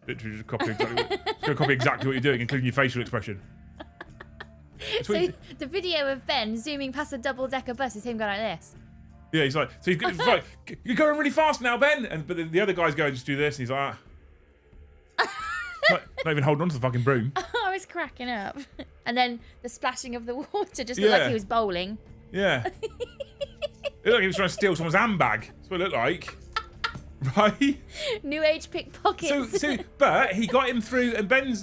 Speaker 1: literally just copy exactly what you're doing, including your facial expression.
Speaker 2: So the video of Ben zooming past a double-decker bus is him going like this.
Speaker 1: Yeah, he's like, so he's like, you're going really fast now, Ben. But the other guy's going, just do this, and he's like, not even holding on to the fucking broom.
Speaker 2: I was cracking up. And then the splashing of the water just looked like he was bowling.
Speaker 1: Yeah. It looked like he was trying to steal someone's handbag. That's what it looked like. Right?
Speaker 2: New age pickpockets.
Speaker 1: But he got him through, and Ben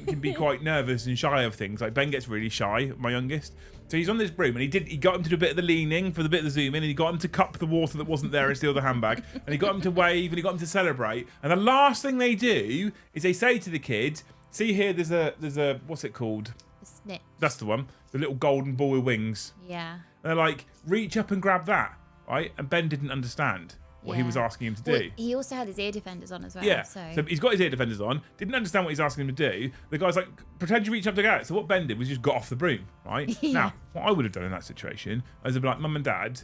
Speaker 1: can be quite nervous and shy of things. Like Ben gets really shy, my youngest. So he's on this broom, and he got him to do a bit of the leaning for the bit of the zoom in, and he got him to cup the water that wasn't there and steal the handbag, and he got him to wave, and he got him to celebrate. And the last thing they do is they say to the kid, "See here, there's a what's it called?
Speaker 2: A snitch.
Speaker 1: That's the one, the little golden ball with wings."
Speaker 2: Yeah.
Speaker 1: And they're like, "Reach up and grab that," right? And Ben didn't understand what he was asking him to do.
Speaker 2: Well, he also had his ear defenders on as well.
Speaker 1: Yeah,
Speaker 2: So
Speaker 1: he's got his ear defenders on, didn't understand what he's asking him to do. The guy's like, pretend you reach up to get it. So what Ben did was just got off the broom, right?
Speaker 2: Yeah.
Speaker 1: Now, what I would have done in that situation is I'd be like, Mum and Dad,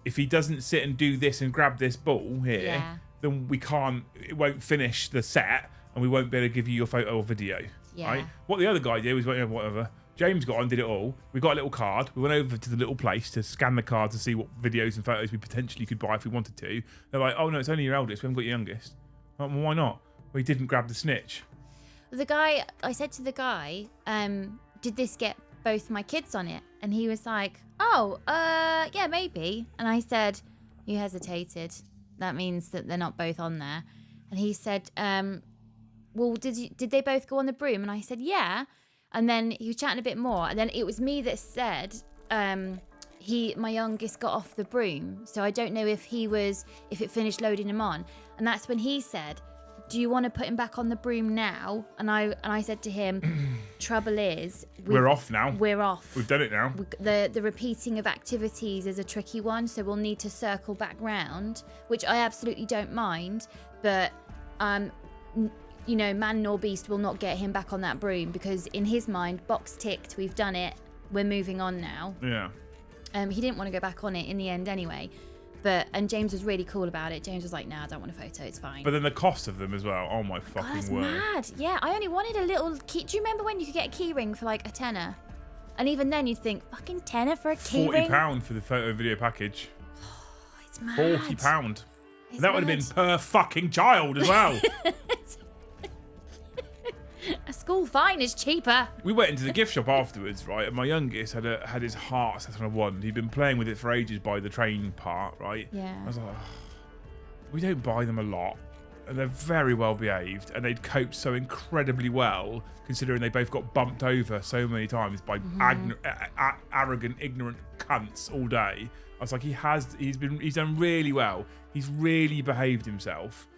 Speaker 1: if he doesn't sit and do this and grab this ball here, then it won't finish the set, and we won't be able to give you your photo or video, right? What the other guy did was, whatever. James got on, did it all. We got a little card. We went over to the little place to scan the card to see what videos and photos we potentially could buy if we wanted to. They're like, oh no, it's only your eldest. We haven't got your youngest. I'm like, well, why not? Well, he didn't grab the snitch.
Speaker 2: I said to the guy, did this get both my kids on it? And he was like, yeah, maybe. And I said, you hesitated. That means that they're not both on there. And he said, well, did they both go on the broom? And I said, yeah. And then he was chatting a bit more. And then it was me that said, my youngest got off the broom. So I don't know if it finished loading him on. And that's when he said, do you want to put him back on the broom now? And I said to him, trouble is...
Speaker 1: We're off now.
Speaker 2: We're off.
Speaker 1: We've done it now.
Speaker 2: The repeating of activities is a tricky one. So we'll need to circle back round, which I absolutely don't mind. But... man nor beast will not get him back on that broom because in his mind, box ticked, we've done it, we're moving on now.
Speaker 1: Yeah.
Speaker 2: He didn't want to go back on it in the end anyway. And James was really cool about it. James was like, nah, I don't want a photo, it's fine.
Speaker 1: But then the cost of them as well. Oh my fucking
Speaker 2: that's
Speaker 1: word.
Speaker 2: mad. Yeah, I only wanted a little key. Do you remember when you could get a key ring for like a tenner? And even then you'd think, fucking tenner for a key ring?
Speaker 1: £40 for the photo and video package.
Speaker 2: It's mad.
Speaker 1: £40. That would have been per fucking child as well.
Speaker 2: A school fine is cheaper.
Speaker 1: We went into the gift shop afterwards, right? And my youngest had his heart set on a wand. He'd been playing with it for ages by the train part, right?
Speaker 2: Yeah.
Speaker 1: I was like, we don't buy them a lot. and they're very well behaved, and they'd coped so incredibly well, considering they both got bumped over so many times by arrogant, ignorant cunts all day. I was like, he's done really well. He's really behaved himself.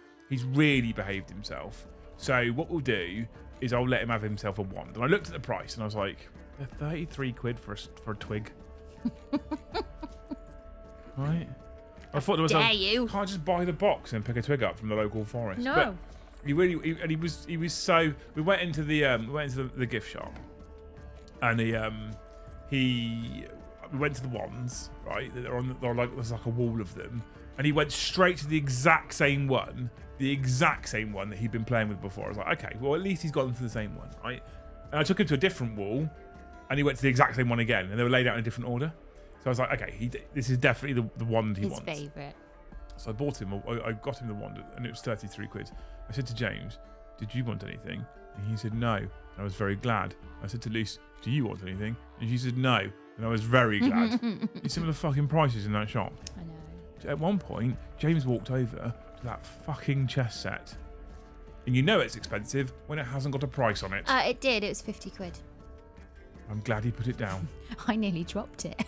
Speaker 1: So what we'll do is I'll let him have himself a wand. And I looked at the price and I was like, they're 33 quid for a twig. Right? I thought there was
Speaker 2: you
Speaker 1: can't just buy the box and pick a twig up from the local forest.
Speaker 2: No.
Speaker 1: But he was so. We went into the gift shop, and we went to the wands, right? There's like a wall of them, and he went straight to the exact same one that he'd been playing with before. I was like, okay, well at least he's got them to the same one, right? And I took him to a different wall, and he went to the exact same one again, and they were laid out in a different order. So I was like, okay, this is definitely the wand he wants.
Speaker 2: His favourite.
Speaker 1: So I bought him, I got him the wand, and it was 33 quid. I said to James, did you want anything? And he said no, and I was very glad. I said to Luce, do you want anything? And she said no, and I was very glad. You see some of the fucking prices in that shop.
Speaker 2: I know.
Speaker 1: At one point, James walked over to that fucking chess set. And you know it's expensive when it hasn't got a price on it.
Speaker 2: It did, it was 50 quid.
Speaker 1: I'm glad he put it down.
Speaker 2: I nearly dropped it.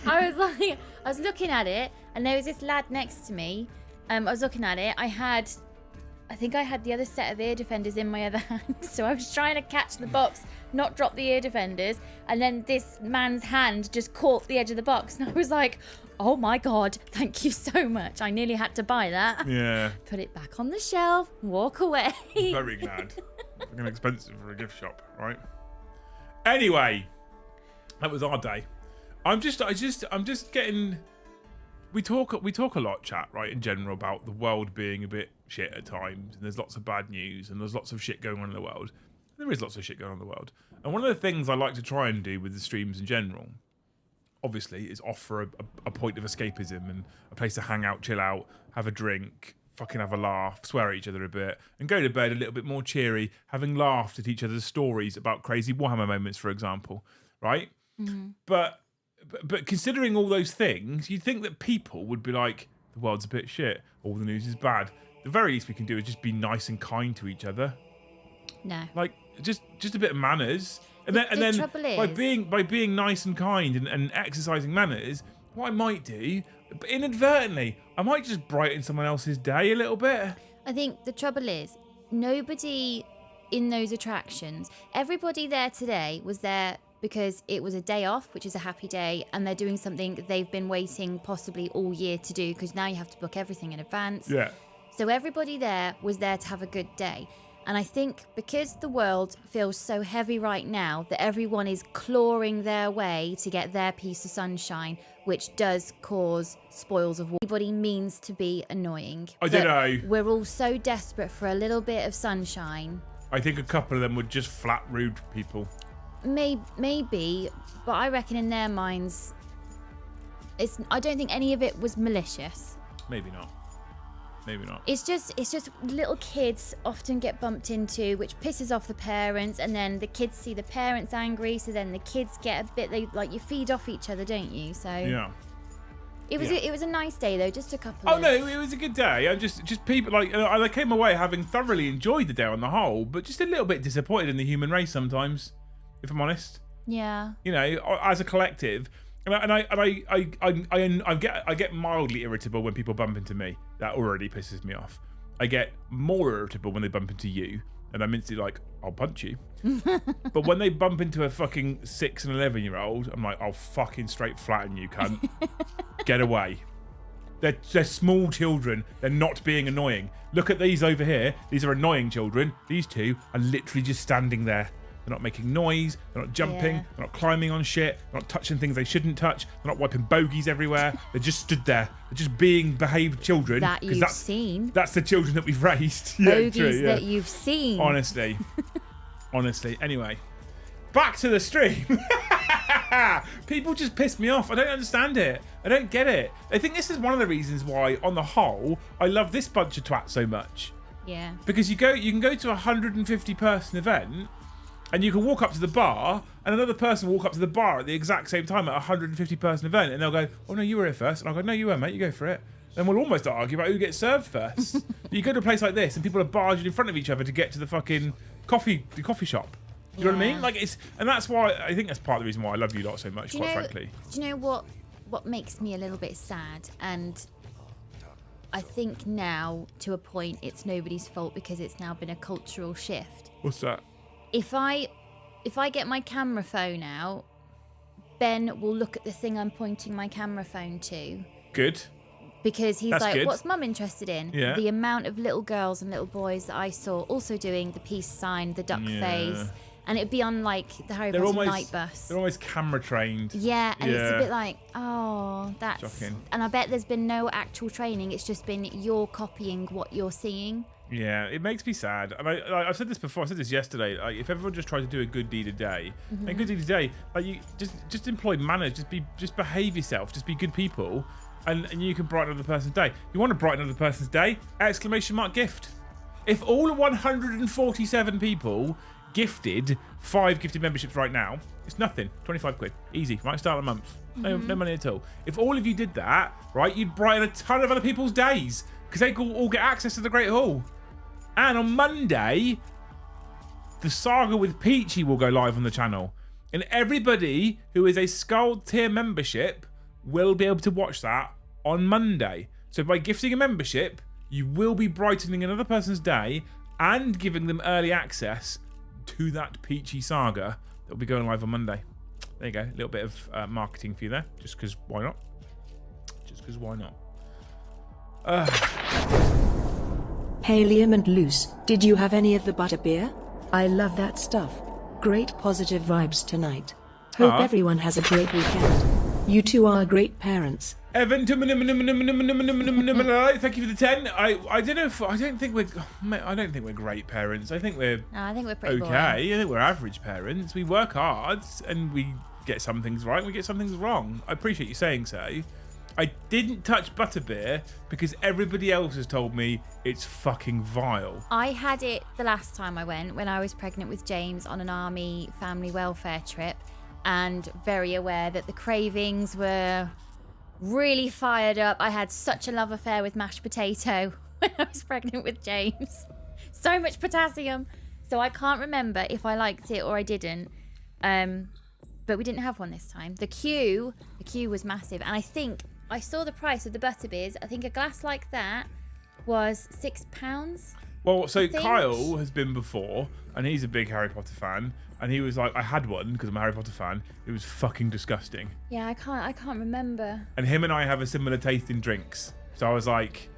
Speaker 2: I was looking at it, and there was this lad next to me. I was looking at it. I think I had the other set of ear defenders in my other hand, so I was trying to catch the box, not drop the ear defenders, and then this man's hand just caught the edge of the box, and I was like, oh my god, thank you so much. I nearly had to buy that.
Speaker 1: Yeah.
Speaker 2: Put it back on the shelf, walk away.
Speaker 1: Very glad. Fucking expensive for a gift shop, right? Anyway, that was our day. I'm just getting. We talk a lot, chat, right, in general, about the world being a bit shit at times, and there's lots of bad news, and there's lots of shit going on in the world. There is lots of shit going on in the world, and one of the things I like to try and do with the streams in general, obviously, is offer a point of escapism and a place to hang out, chill out, have a drink, fucking have a laugh, swear at each other a bit, and go to bed a little bit more cheery, having laughed at each other's stories about crazy Warhammer moments, for example, right? Mm-hmm. But considering all those things, you'd think that people would be like, the world's a bit shit, all the news is bad. The very least we can do is just be nice and kind to each other.
Speaker 2: No.
Speaker 1: Like, just a bit of manners. And then by being nice and kind and exercising manners, what I might do, inadvertently, I might just brighten someone else's day a little bit.
Speaker 2: I think the trouble is, nobody in those attractions, everybody there today was there because it was a day off, which is a happy day, and they're doing something they've been waiting possibly all year to do, because now you have to book everything in advance.
Speaker 1: Yeah.
Speaker 2: So everybody there was there to have a good day. And I think because the world feels so heavy right now that everyone is clawing their way to get their piece of sunshine, which does cause spoils of war. Everybody means to be annoying.
Speaker 1: I don't know.
Speaker 2: We're all so desperate for a little bit of sunshine.
Speaker 1: I think a couple of them were just flat rude people.
Speaker 2: Maybe, but I reckon in their minds, I don't think any of it was malicious.
Speaker 1: Maybe not.
Speaker 2: It's just little kids often get bumped into, which pisses off the parents, and then the kids see the parents angry, so then the kids get a bit, you feed off each other, don't you? So
Speaker 1: yeah.
Speaker 2: It was a nice day though, just a couple.
Speaker 1: Oh no, it was a good day. I'm just people I came away having thoroughly enjoyed the day on the whole, but just a little bit disappointed in the human race sometimes, if I'm honest.
Speaker 2: Yeah.
Speaker 1: You know, as a collective. I get mildly irritable when people bump into me. That already pisses me off. I get more irritable when they bump into you, and I'm instantly like, I'll punch you. But when they bump into a fucking 6 and 11-year-old, I'm like, I'll fucking straight flatten you, cunt. Get away. They're small children. They're not being annoying. Look at these over here. These are annoying children. These two are literally just standing there. They're not making noise, they're not jumping, They're not climbing on shit, they're not touching things they shouldn't touch, they're not wiping bogies everywhere, they just stood there. They're just being behaved children.
Speaker 2: That you've seen.
Speaker 1: That's the children that we've raised.
Speaker 2: Bogies that you've seen.
Speaker 1: Honestly. Anyway, back to the stream. People just piss me off. I don't understand it. I don't get it. I think this is one of the reasons why, on the whole, I love this bunch of twats so much.
Speaker 2: Yeah.
Speaker 1: Because you can go to a 150-person event, and you can walk up to the bar, and another person will walk up to the bar at the exact same time at a 150-person event, and they'll go, oh no, you were here first. And I'll go, no, you were, mate, you go for it. then we'll almost argue about who gets served first. You go to a place like this and people are barging in front of each other to get to the fucking coffee shop. Do you know what I mean? Like and that's why I think that's part of the reason why I love you lot so much, quite frankly.
Speaker 2: Do you know what makes me a little bit sad? And I think now, to a point, it's nobody's fault because it's now been a cultural shift.
Speaker 1: What's that?
Speaker 2: If I get my camera phone out, Ben will look at the thing I'm pointing my camera phone to.
Speaker 1: Good.
Speaker 2: Because he's
Speaker 1: That's
Speaker 2: like,
Speaker 1: good.
Speaker 2: what's Mum interested in?
Speaker 1: Yeah.
Speaker 2: The amount of little girls and little boys that I saw also doing the peace sign, the duck face. And it'd be on, like, the Harry Potter night bus.
Speaker 1: They're almost camera trained.
Speaker 2: Yeah, and it's a bit like, oh, that's...
Speaker 1: Shocking.
Speaker 2: And I bet there's been no actual training. It's just been you're copying what you're seeing.
Speaker 1: Yeah, it makes me sad. And I've said this before. I said this yesterday. Like, if everyone just tried to do a good deed a day, a good deed a day, like you just employ manners. Just behave yourself. Just be good people, and you can brighten another person's day. You want to brighten another person's day? ! Gift. If all 147 people gifted 5 gifted memberships right now, it's nothing. 25 quid, easy. Might start a month. No money at all. If all of you did that, right, you'd brighten a ton of other people's days because they could all get access to the Great Hall. And on Monday, the saga with Peachy will go live on the channel. And everybody who is a Skald tier membership will be able to watch that on Monday. So by gifting a membership, you will be brightening another person's day and giving them early access to that Peachy saga that will be going live on Monday. There you go. A little bit of marketing for you there. Just because why not? Just because why not?
Speaker 3: Hey Liam and Luce, did you have any of the butterbeer? I love that stuff. Great positive vibes tonight. Hope everyone has a great weekend. You two are great parents.
Speaker 1: Evan, thank you for the 10. I don't know if I don't think we're great parents. I think we're
Speaker 2: No, I think we're pretty
Speaker 1: okay.
Speaker 2: boring.
Speaker 1: I think we're average parents. We work hard and we get some things right and we get some things wrong. I appreciate you saying so. I didn't touch butterbeer because everybody else has told me it's fucking vile.
Speaker 2: I had it the last time I went when I was pregnant with James on an army family welfare trip, and very aware that the cravings were really fired up. I had such a love affair with mashed potato when I was pregnant with James. So much potassium. So I can't remember if I liked it or I didn't. But we didn't have one this time. The queue was massive. And I think I saw the price of the butterbeers. I think a glass like that was £6.
Speaker 1: Well, so Kyle has been before, and he's a big Harry Potter fan, and he was like, I had one because I'm a Harry Potter fan. It was fucking disgusting.
Speaker 2: Yeah, I can't remember.
Speaker 1: And him and I have a similar taste in drinks. So I was like,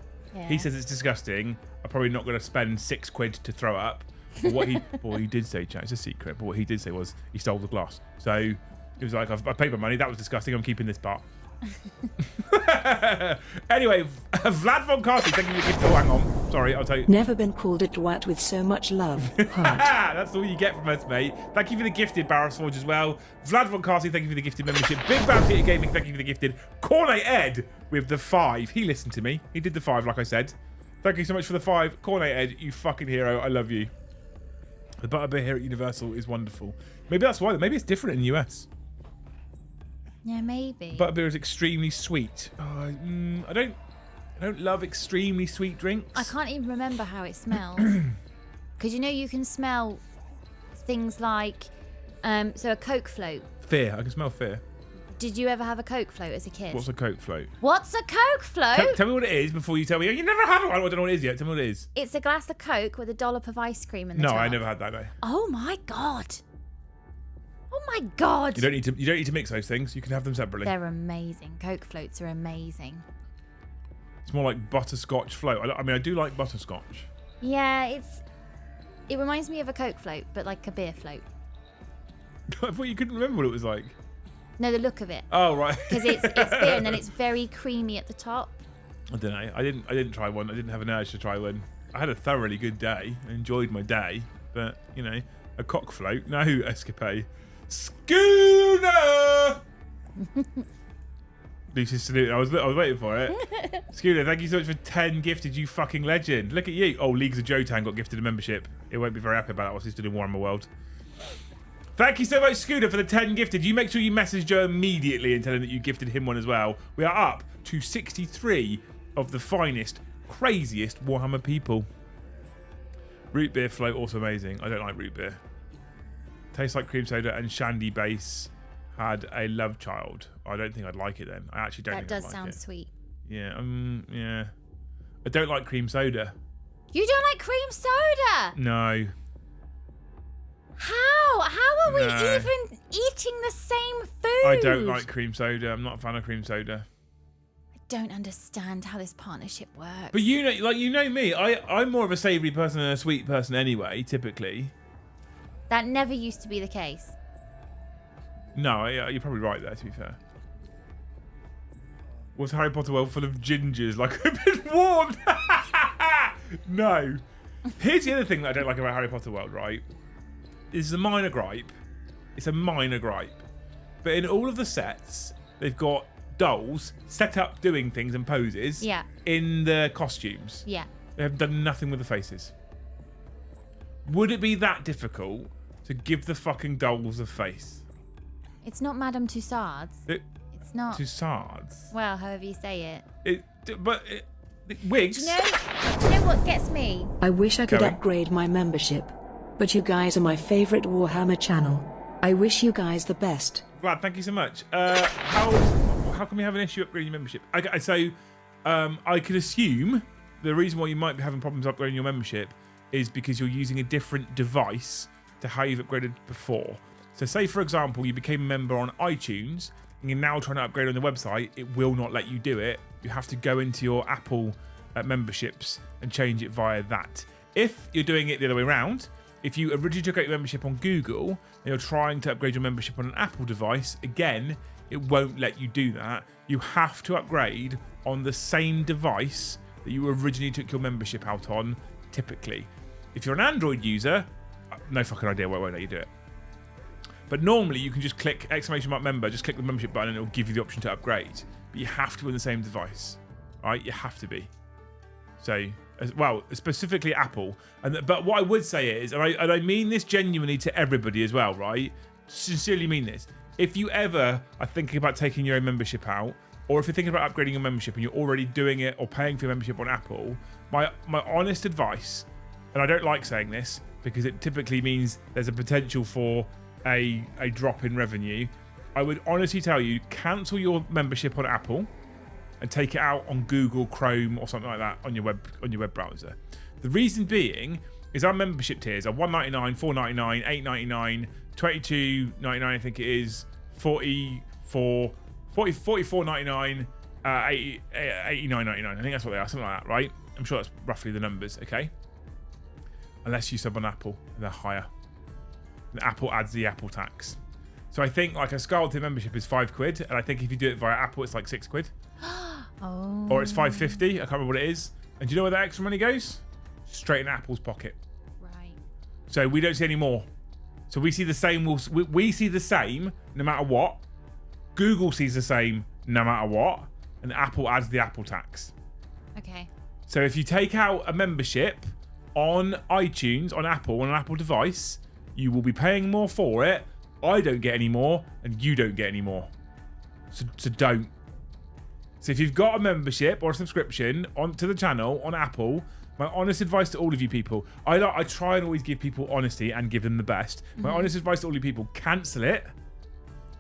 Speaker 1: he says it's disgusting. I'm probably not going to spend £6 to throw up. But what he did say, chat, it's a secret, but what he did say was he stole the glass. So he was like, I paid my money. That was disgusting. I'm keeping this part. Anyway, Vlad von Carty, thank you for the gift. Oh, hang on. Sorry, I'll tell you.
Speaker 3: Never been called a twat with so much love. Heart.
Speaker 1: That's all you get from us, mate. Thank you for the gifted Barrows Forge as well. Vlad von Carty, thank you for the gifted membership. Big Bam Theatre Gaming, thank you for the gifted. Cornet Ed with the 5. He listened to me. He did the 5, like I said. Thank you so much for the 5. Cornet Ed, you fucking hero. I love you. The butterbeer here at Universal is wonderful. Maybe that's why. Maybe it's different in the US.
Speaker 2: Yeah, maybe.
Speaker 1: Butterbeer is extremely sweet. Oh, I don't love extremely sweet drinks.
Speaker 2: I can't even remember how it smells. Because you can smell things like, so a Coke float.
Speaker 1: Fear. I can smell fear.
Speaker 2: Did you ever have a Coke float as a kid?
Speaker 1: What's a Coke float?
Speaker 2: What's a Coke float?
Speaker 1: Tell me what it is before you tell me. You never had one. I don't know what it is yet. Tell me what it is.
Speaker 2: It's a glass of Coke with a dollop of ice cream in the top.
Speaker 1: No, I never had that. No.
Speaker 2: Oh my god. Oh my god.
Speaker 1: You don't need to mix those things. You can have them separately.
Speaker 2: They're amazing. Coke floats are amazing.
Speaker 1: It's more like butterscotch float. I mean, I do like butterscotch.
Speaker 2: Yeah, it reminds me of a Coke float, but like a beer float.
Speaker 1: I thought you couldn't remember what it was like.
Speaker 2: No, the look of it.
Speaker 1: Oh right.
Speaker 2: Because it's beer and then it's very creamy at the top.
Speaker 1: I don't know. I didn't try one. I didn't have an urge to try one. I had a thoroughly good day. I enjoyed my day, but a cock float. No, escapade. Schooner. Lucy's salute. I was waiting for it. Schooner, thank you so much for 10 gifted. You fucking legend. Look at you. Oh, Leagues of Jotan got gifted a membership. It won't be very happy about that whilst he's still in Warhammer World. Thank you so much, Scooter, for the 10 gifted. You make sure you message Joe immediately and tell him that you gifted him one as well. We are up to 63 of the finest, craziest Warhammer people. Root beer float, also amazing. I don't like root beer. Tastes like cream soda, and Shandy Base had a love child. I don't think I'd like it then. I actually don't think I'd like it.
Speaker 2: That does sound sweet.
Speaker 1: Yeah, yeah. I don't like cream soda.
Speaker 2: You don't like cream soda?
Speaker 1: No.
Speaker 2: How? How are we even eating the same food?
Speaker 1: I don't like cream soda. I'm not a fan of cream soda.
Speaker 2: I don't understand how this partnership works.
Speaker 1: But you know me. I'm more of a savoury person than a sweet person anyway, typically.
Speaker 2: That never used to be the case.
Speaker 1: No, you're probably right there, to be fair. Was Harry Potter world full of gingers like I've been warned? No. Here's the other thing that I don't like about Harry Potter world, right? This is a minor gripe. It's a minor gripe. But in all of the sets, they've got dolls set up doing things and poses in the costumes.
Speaker 2: Yeah.
Speaker 1: They have done nothing with the faces. Would it be that difficult to give the fucking dolls a face?
Speaker 2: It's not Madame Tussauds. It's not.
Speaker 1: Tussauds.
Speaker 2: Well, however you say it.
Speaker 1: Wigs.
Speaker 2: Do you know what gets me?
Speaker 3: I wish I could upgrade my membership, but you guys are my favorite Warhammer channel. I wish you guys the best.
Speaker 1: Vlad, thank you so much. How can we have an issue upgrading your membership? I could assume the reason why you might be having problems upgrading your membership is because you're using a different device to how you've upgraded before. So say, for example, you became a member on iTunes and you're now trying to upgrade on the website. It will not let you do it. You have to go into your Apple memberships and change it via that. If you're doing it the other way around, if you originally took out your membership on Google and you're trying to upgrade your membership on an Apple device, again, it won't let you do that. You have to upgrade on the same device that you originally took your membership out on, typically. If you're an Android user, no fucking idea why it won't let you do it. But normally you can just click !member, just click the membership button and it'll give you the option to upgrade. But you have to be on the same device, right? You have to be. So, specifically Apple. But what I would say is, and I mean this genuinely to everybody as well, right? Sincerely mean this. If you ever are thinking about taking your own membership out, or if you're thinking about upgrading your membership and you're already doing it or paying for your membership on Apple, my honest advice, and I don't like saying this because it typically means there's a potential for a drop in revenue, I would honestly tell you, cancel your membership on Apple and take it out on Google Chrome or something like that on your web browser. The reason being is our membership tiers are $1.99, $4.99, $8.99, $22.99, I think it is, $44.99, $89.99. I think that's what they are, something like that, right? I'm sure that's roughly the numbers, okay? Unless you sub on Apple, they're higher. And Apple adds the Apple tax. So I think like a Scarleton membership is £5, and I think if you do it via Apple, it's like £6.
Speaker 2: Oh.
Speaker 1: Or it's $5.50. I can't remember what it is. And do you know where that extra money goes? Straight in Apple's pocket.
Speaker 2: Right.
Speaker 1: So we don't see any more. So we see the same. We see the same no matter what. Google sees the same no matter what, and Apple adds the Apple tax.
Speaker 2: Okay.
Speaker 1: So if you take out a membership on iTunes, on Apple, on an Apple device, you will be paying more for it. I don't get any more, and you don't get any more. So don't. So if you've got a membership or a subscription onto the channel on Apple, my honest advice to all of you people, I try and always give people honesty and give them the best. My honest advice to all you people, cancel it.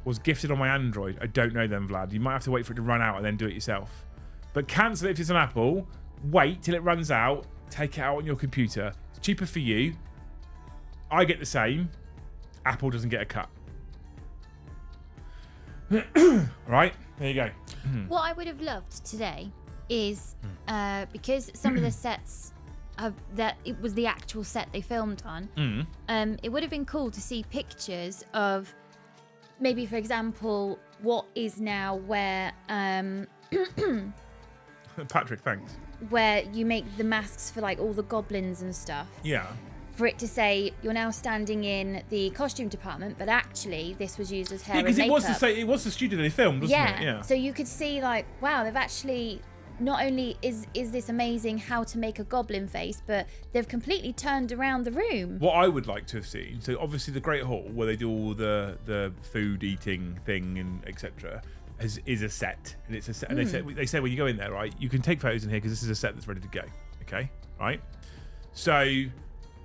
Speaker 1: Was gifted on my Android. I don't know them, Vlad. You might have to wait for it to run out and then do it yourself. But cancel it if it's on Apple. Wait till it runs out. Take it out on your computer. It's cheaper for you. I get the same. Apple doesn't get a cut. Right, there you go.
Speaker 2: What I would have loved today is because some of the sets it was the actual set they filmed on. It would have been cool to see pictures of maybe, for example, what is now where
Speaker 1: Patrick, thanks.
Speaker 2: Where you make the masks for like all the goblins and stuff.
Speaker 1: Yeah.
Speaker 2: For it to say you're now standing in the costume department, but actually this was used as hair and makeup.
Speaker 1: Because it was the studio they filmed, wasn't it? Yeah.
Speaker 2: So you could see like, wow, they've actually not only is this amazing how to make a goblin face, but they've completely turned around the room.
Speaker 1: What I would like to have seen, so obviously the Great Hall where they do all the food eating thing and etc. is a set, and it's a set. And they say when you go in there, right, you can take photos in here because this is a set that's ready to go. Okay, right. So,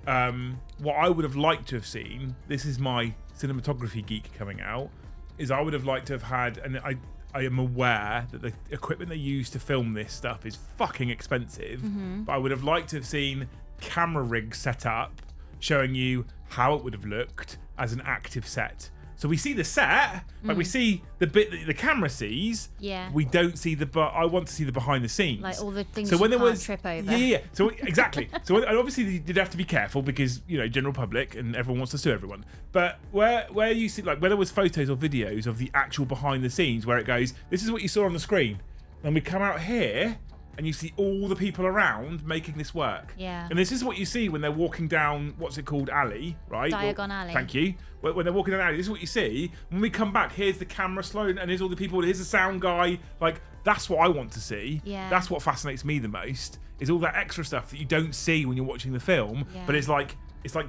Speaker 1: what I would have liked to have seen, this is my cinematography geek coming out, is I would have liked to have had, and I am aware that the equipment they use to film this stuff is fucking expensive, but I would have liked to have seen camera rigs set up showing you how it would have looked as an active set. So we see the set, like we see the bit that the camera sees.
Speaker 2: Yeah.
Speaker 1: We don't see I want to see the behind the scenes.
Speaker 2: Like all the things
Speaker 1: so when
Speaker 2: you
Speaker 1: there
Speaker 2: can't
Speaker 1: was,
Speaker 2: trip over.
Speaker 1: Yeah. So exactly. So and obviously you did have to be careful because, you know, general public and everyone wants to sue everyone. But where you see, like, where there was photos or videos of the actual behind the scenes where it goes, this is what you saw on the screen. And we come out here and you see all the people around making this work.
Speaker 2: Yeah.
Speaker 1: And this is what you see when they're walking down, what's it called, alley, right?
Speaker 2: Diagon alley.
Speaker 1: Thank you. When they're walking down alley, this is what you see. When we come back, here's the camera slow, and here's all the people, here's the sound guy. Like, that's what I want to see.
Speaker 2: Yeah.
Speaker 1: That's what fascinates me the most, is all that extra stuff that you don't see when you're watching the film,
Speaker 2: Yeah.
Speaker 1: but it's like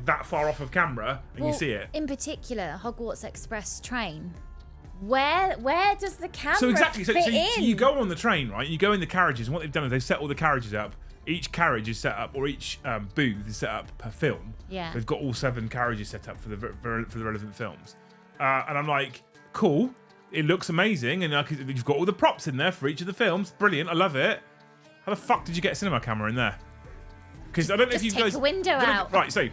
Speaker 1: that far off of camera, and you see it.
Speaker 2: In particular, Hogwarts Express train. Where does the camera
Speaker 1: So exactly, so
Speaker 2: fit in?
Speaker 1: you go on the train, right? You go in the carriages, and what they've done is they've set all the carriages up. Each carriage is set up, or each booth is set up per film.
Speaker 2: Yeah.
Speaker 1: They've got all 7 carriages set up for the relevant films, and I'm like, cool. It looks amazing, and like, you've got all the props in there for each of the films. Brilliant, I love it. How the fuck did you get a cinema camera in there? Because I don't know if you
Speaker 2: take
Speaker 1: guys
Speaker 2: a window out.
Speaker 1: Right, so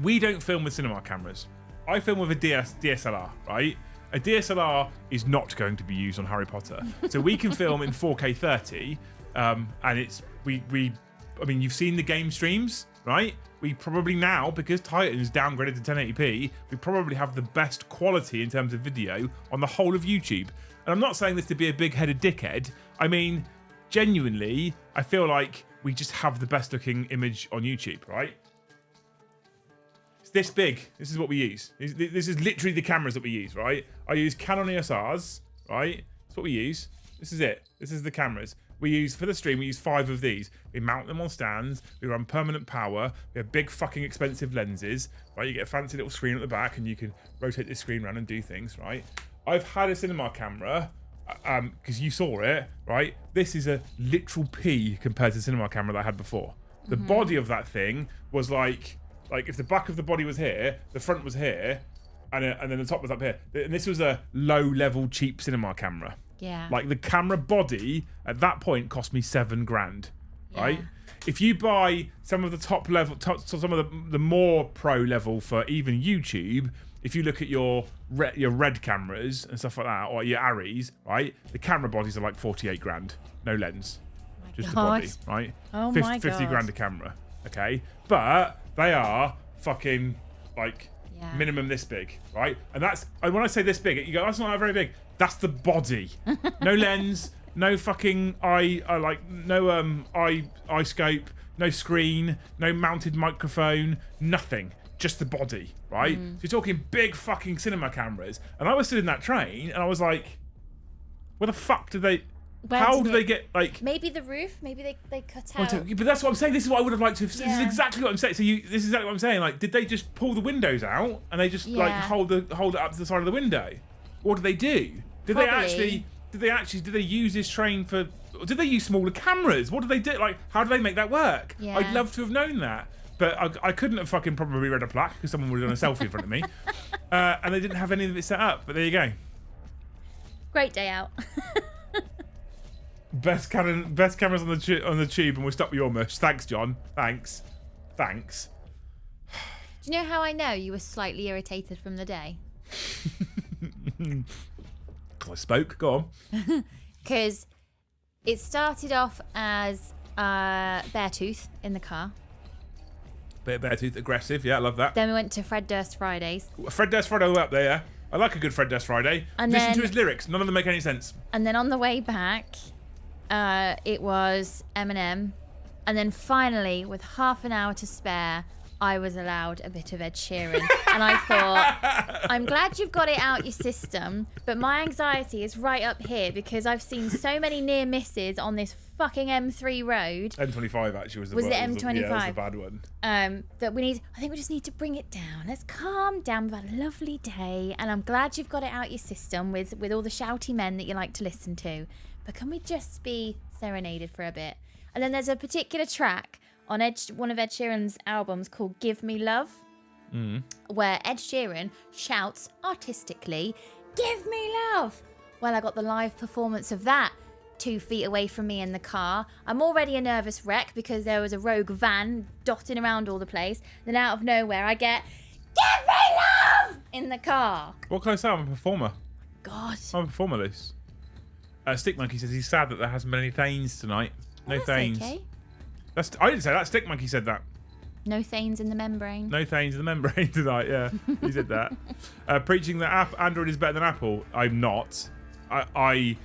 Speaker 1: we don't film with cinema cameras. I film with a DSLR, right? A DSLR is not going to be used on Harry Potter, so we can film in 4K 30, and it's I mean, you've seen the game streams, right? We probably now, because Titan's downgraded to 1080p, we probably have the best quality in terms of video on the whole of YouTube. And I'm not saying this to be a big-headed dickhead. I mean, genuinely, I feel like we just have the best looking image on YouTube, right? It's this big. This is what we use. This is literally the cameras that we use, right? I use Canon EOS Rs, right? That's what we use. This is it. This is the cameras. We use, for the stream, we use 5 of these. We mount them on stands. We run permanent power. We have big fucking expensive lenses, right? You get a fancy little screen at the back and you can rotate this screen around and do things, right? I've had a cinema camera, because you saw it, right? This is a literal pea compared to the cinema camera that I had before. The body of that thing was like if the back of the body was here, the front was here, and then the top was up here. And this was a low-level, cheap cinema camera.
Speaker 2: Yeah.
Speaker 1: Like, the camera body at that point cost me $7,000, right?
Speaker 2: Yeah.
Speaker 1: If you buy some of the top level, some of the more pro level for even YouTube, if you look at your red cameras and stuff like that, or your Arris, right? The camera bodies are like $48,000, no lens, just the body, right?
Speaker 2: Oh
Speaker 1: 50,
Speaker 2: my God.
Speaker 1: $50,000 a camera, okay? But they are fucking like minimum this big, right? And when I say this big, you go, that's not very big. That's the body, no lens, no fucking eye scope, no screen, no mounted microphone, nothing. Just the body, right? So you're talking big fucking cinema cameras. And I was stood in that train and I was like, where the fuck do they... How do they get, like...
Speaker 2: Maybe the roof? Maybe they cut out...
Speaker 1: But that's what I'm saying. This is what I would have liked to have...
Speaker 2: Yeah.
Speaker 1: This is exactly what I'm saying. This is exactly what I'm saying. Like, did they just pull the windows out and they just, like, hold it up to the side of the window? What did they do? Did they use this train for... Did they use smaller cameras? What did they do? Like, how do they make that work?
Speaker 2: Yeah.
Speaker 1: I'd love to have known that. But I couldn't have fucking probably read a plaque because someone would have done a selfie in front of me. And they didn't have any of it set up. But there you go.
Speaker 2: Great day out.
Speaker 1: Best cameras on the tube, and we'll stop your mush. Thanks, John. Thanks.
Speaker 2: Do you know how I know you were slightly irritated from the day?
Speaker 1: Because I spoke. Go on.
Speaker 2: Because it started off as Beartooth in the car.
Speaker 1: Bit of Beartooth, aggressive. Yeah, I love that.
Speaker 2: Then we went to Fred Durst Fridays.
Speaker 1: Fred Durst Friday up there, yeah. I like a good Fred Durst Friday.
Speaker 2: And
Speaker 1: Listen
Speaker 2: then,
Speaker 1: to his lyrics. None of them make any sense.
Speaker 2: And then on the way back, it was Eminem. And then finally, with half an hour to spare, I was allowed a bit of Ed Sheeran. And I thought, I'm glad you've got it out your system, but my anxiety is right up here because I've seen so many near misses on this fucking M3 road.
Speaker 1: M25 actually was the
Speaker 2: Was it M25?
Speaker 1: Yeah, was the bad one.
Speaker 2: That I think we just need to bring it down. Let's calm down. We've had a lovely day, and I'm glad you've got it out your system with all the shouty men that you like to listen to. But can we just be serenaded for a bit? And then there's a particular track on one of Ed Sheeran's albums called Give Me Love, where Ed Sheeran shouts artistically, "Give me love!" Well, I got the live performance of that 2 feet away from me in the car. I'm already a nervous wreck because there was a rogue van dotting around all the place. Then out of nowhere, I get, "Give me love!" in the car.
Speaker 1: What can I say? I'm a performer.
Speaker 2: God.
Speaker 1: I'm a performer, Luce. Stick Monkey says he's sad that there hasn't been any Thanes tonight. No
Speaker 2: That's
Speaker 1: Thanes.
Speaker 2: okay.
Speaker 1: I didn't say that. Stick Monkey said that.
Speaker 2: No Thanes in the membrane.
Speaker 1: No Thanes in the membrane tonight. Yeah, he said that. Preaching that Android is better than Apple. I'm not. I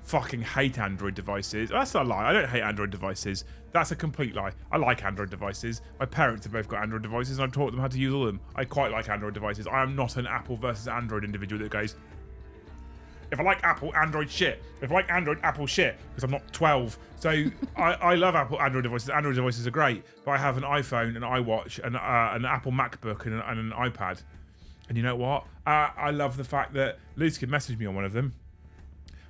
Speaker 1: fucking hate Android devices. That's not a lie. I don't hate Android devices. That's a complete lie. I like Android devices. My parents have both got Android devices, and I've taught them how to use all of them. I quite like Android devices. I am not an Apple versus Android individual that goes, if I like Apple, Android shit. If I like Android, Apple shit. Because I'm not 12. So I love Android devices. Android devices are great. But I have an iPhone, an iWatch, an Apple MacBook, and an iPad. And you know what? I love the fact that Lucy can message me on one of them.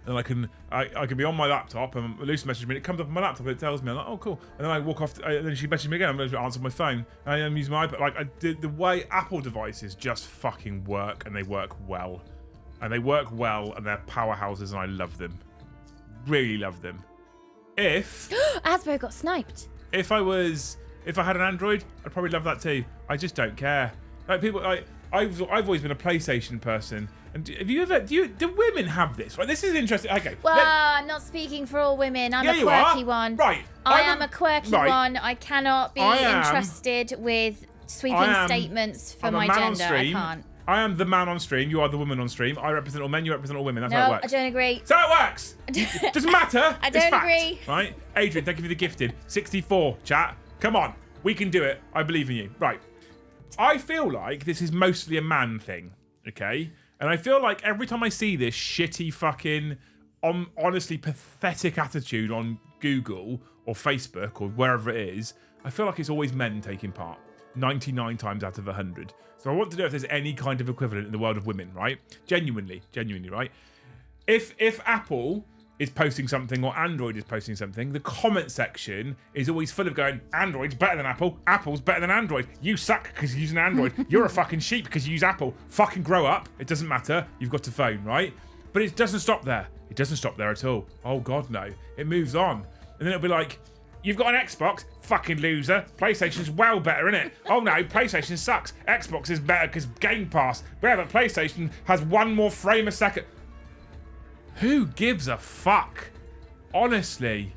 Speaker 1: And I can be on my laptop, and Lucy messages me, and it comes up on my laptop, and it tells me, I'm like, oh, cool. And then I walk off, and then she messages me again, I'm going to answer my phone, and I'm using my iPad. Like, the way Apple devices just fucking work, and they work well. And they work well, and they're powerhouses, and I love them. Really love them.
Speaker 2: Asbo got sniped.
Speaker 1: If I had an Android, I'd probably love that too. I just don't care. Like people, I've always been a PlayStation person. And do women have this? Right, this is interesting. Okay.
Speaker 2: Well, I'm not speaking for all women. I'm a quirky one.
Speaker 1: Right.
Speaker 2: I am a quirky one. I cannot be entrusted with sweeping statements for my gender. I can't.
Speaker 1: I am the man on stream. You are the woman on stream. I represent all men. You represent all women. That's how it works.
Speaker 2: I don't agree.
Speaker 1: So it works. Doesn't matter.
Speaker 2: I don't agree.
Speaker 1: Right? Adrian, thank you for the gifted. 64, chat. Come on. We can do it. I believe in you. Right. I feel like this is mostly a man thing. Okay? And I feel like every time I see this shitty fucking, honestly pathetic attitude on Google or Facebook or wherever it is, I feel like it's always men taking part. 99 times out of 100. So I want to know if there's any kind of equivalent in the world of women, right? Genuinely, right? If Apple is posting something or Android is posting something, the comment section is always full of going, Android's better than Apple, Apple's better than Android. You suck because you use an Android. You're a fucking sheep because you use Apple. Fucking grow up. It doesn't matter. You've got a phone, right? But it doesn't stop there. It doesn't stop there at all. Oh God, no. It moves on. And then it'll be like, you've got an Xbox, fucking loser. PlayStation's well better, innit? Oh no, PlayStation sucks. Xbox is better because Game Pass. Yeah, but PlayStation has one more frame a second. Who gives a fuck? Honestly.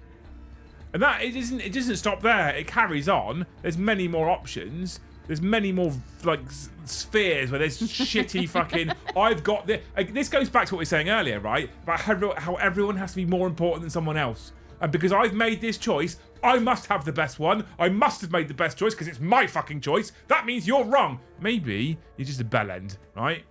Speaker 1: And that it doesn't stop there. It carries on. There's many more options. There's many more like spheres where there's shitty fucking. I've got this. This goes back to what we were saying earlier, right? About how everyone has to be more important than someone else. And because I've made this choice, I must have the best one. I must have made the best choice because it's my fucking choice. That means you're wrong. Maybe you're just a bellend, right?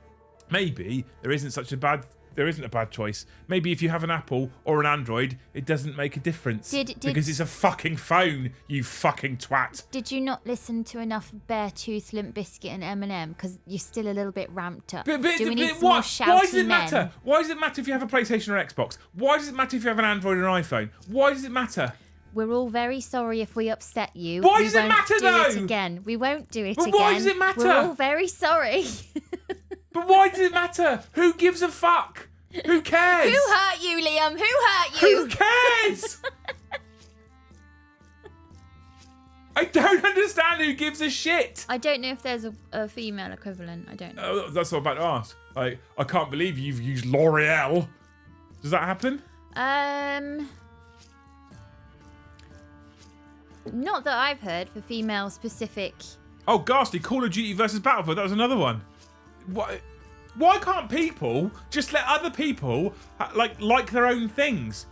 Speaker 1: Maybe there isn't a bad choice. Maybe if you have an Apple or an Android, it doesn't make a difference. Because it's a fucking phone, you fucking twat.
Speaker 2: Did you not listen to enough Beartooth, Limp Bizkit and Eminem? Because you're still a little bit ramped up. Do we need some more shouty
Speaker 1: why does it
Speaker 2: men?
Speaker 1: matter? Why does it matter if you have a PlayStation or Xbox? Why does it matter if you have an Android or an iPhone? Why does it matter?
Speaker 2: We're all very sorry if we upset you.
Speaker 1: Why does it matter though?
Speaker 2: We won't do it again. We won't do it again.
Speaker 1: Why does it matter?
Speaker 2: We're all very sorry.
Speaker 1: But why does it matter? Who gives a fuck? Who cares?
Speaker 2: Who hurt you, Liam? Who hurt you?
Speaker 1: Who cares? I don't understand who gives a shit.
Speaker 2: I don't know if there's a female equivalent. I don't know.
Speaker 1: That's what I'm about to ask. I can't believe you've used L'Oreal. Does that happen?
Speaker 2: Not that I've heard for female specific.
Speaker 1: Oh, ghastly! Call of Duty versus Battlefield. That was another one. Why can't people just let other people like their own things?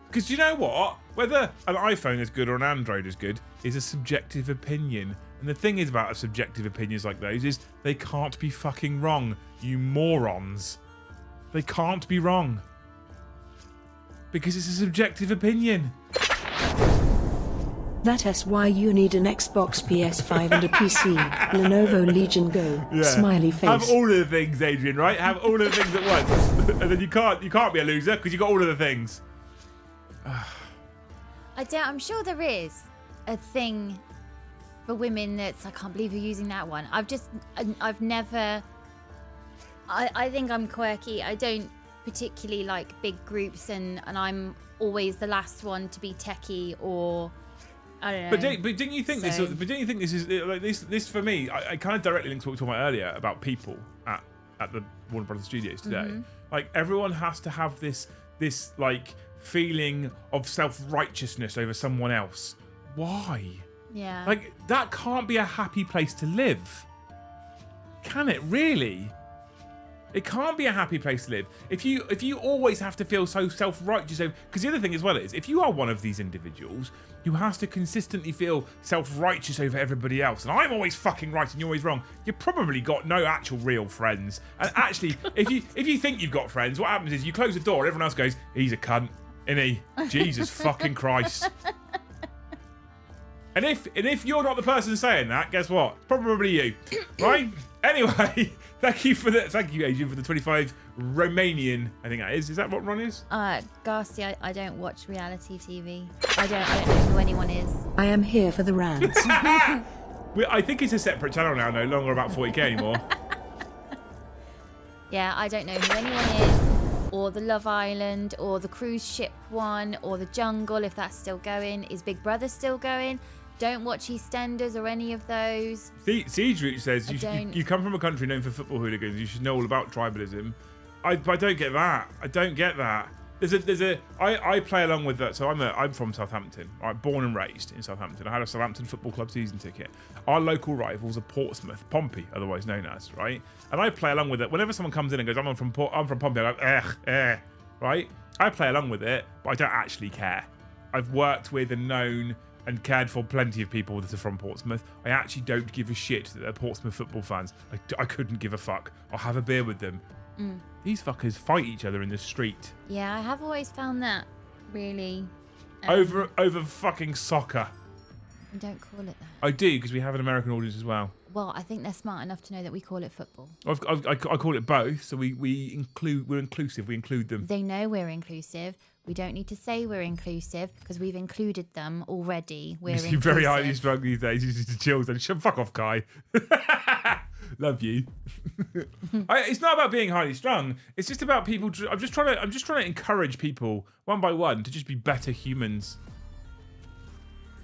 Speaker 1: Because you know what? Whether an iPhone is good or an Android is good is a subjective opinion. And the thing is about subjective opinions like those is they can't be fucking wrong, you morons. They can't be wrong. Because it's a subjective opinion.
Speaker 3: That's why you need an Xbox, PS5 and a PC. Lenovo Legion Go.
Speaker 1: Yeah.
Speaker 3: Smiley face.
Speaker 1: Have all of the things, Adrian, right? Have all of the things at once. And then you can't be a loser because you got all of the things.
Speaker 2: I'm sure there is a thing for women that's, I can't believe you're using that one. I've never, I think I'm quirky. I don't particularly like big groups and I'm always the last one to be techie or, I don't know.
Speaker 1: But didn't you think this? But didn't you think this is like this for me? I kind of directly links to what we were talking about earlier about people at the Warner Brothers Studios today.
Speaker 2: Mm-hmm.
Speaker 1: Like everyone has to have this like feeling of self-righteousness over someone else. Why?
Speaker 2: Yeah.
Speaker 1: Like that can't be a happy place to live. Can it really? It can't be a happy place to live. If you always have to feel so self-righteous over, because the other thing as well is, if you are one of these individuals who has to consistently feel self-righteous over everybody else, and I'm always fucking right and you're always wrong, you've probably got no actual real friends. And actually, if you think you've got friends, what happens is you close the door, everyone else goes, he's a cunt, isn't he? Jesus fucking Christ. And if you're not the person saying that, guess what? Probably you, right? Anyway, thank you, Adrian, for the 25 Romanian. I think that is. Is that what Ron is?
Speaker 2: Garcia, I don't watch reality TV. I don't know who anyone is.
Speaker 3: I am here for the rants.
Speaker 1: I think it's a separate channel now, no longer about 40k anymore.
Speaker 2: Yeah, I don't know who anyone is, or the Love Island, or the cruise ship one, or the Jungle, if that's still going. Is Big Brother still going? Don't watch EastEnders or any of those.
Speaker 1: Siege Root says you come from a country known for football hooligans. You should know all about tribalism. I don't get that. I don't get that. I play along with that. So I'm from Southampton. Right, born and raised in Southampton. I had a Southampton Football Club season ticket. Our local rivals are Portsmouth, Pompey, otherwise known as, right? And I play along with it. Whenever someone comes in and goes, I'm from Pompey, I go, right? I play along with it, but I don't actually care. I've worked with and known and cared for plenty of people that are from Portsmouth. I actually don't give a shit that they're Portsmouth football fans. I couldn't give a fuck. I'll have a beer with them. These fuckers fight each other in the street.
Speaker 2: Yeah, I have always found that really...
Speaker 1: over fucking soccer.
Speaker 2: We don't call it that.
Speaker 1: I do, because we have an American audience as well.
Speaker 2: Well, I think they're smart enough to know that we call it football.
Speaker 1: I call it both, so we're inclusive, we include them.
Speaker 2: They know we're inclusive. We don't need to say we're inclusive because we've included them already. We're inclusive.
Speaker 1: You're very highly strung these days. You just chill and fuck off, Kai. Love you. It's not about being highly strung. It's just about people. I'm just trying to encourage people one by one to just be better humans.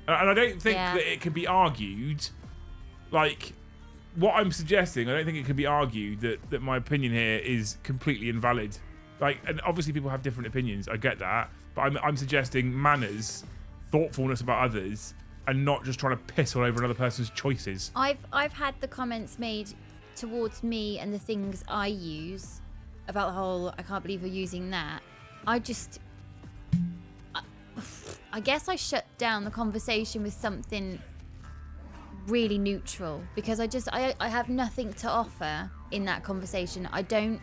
Speaker 1: And I don't think that it can be argued. Like what I'm suggesting, I don't think it can be argued that my opinion here is completely invalid. Like, and obviously people have different opinions. I get that, but I'm suggesting manners, thoughtfulness about others, and not just trying to piss all over another person's choices.
Speaker 2: I've had the comments made towards me and the things I use about the whole I can't believe you're using that. I guess I shut down the conversation with something really neutral because I have nothing to offer in that conversation. I don't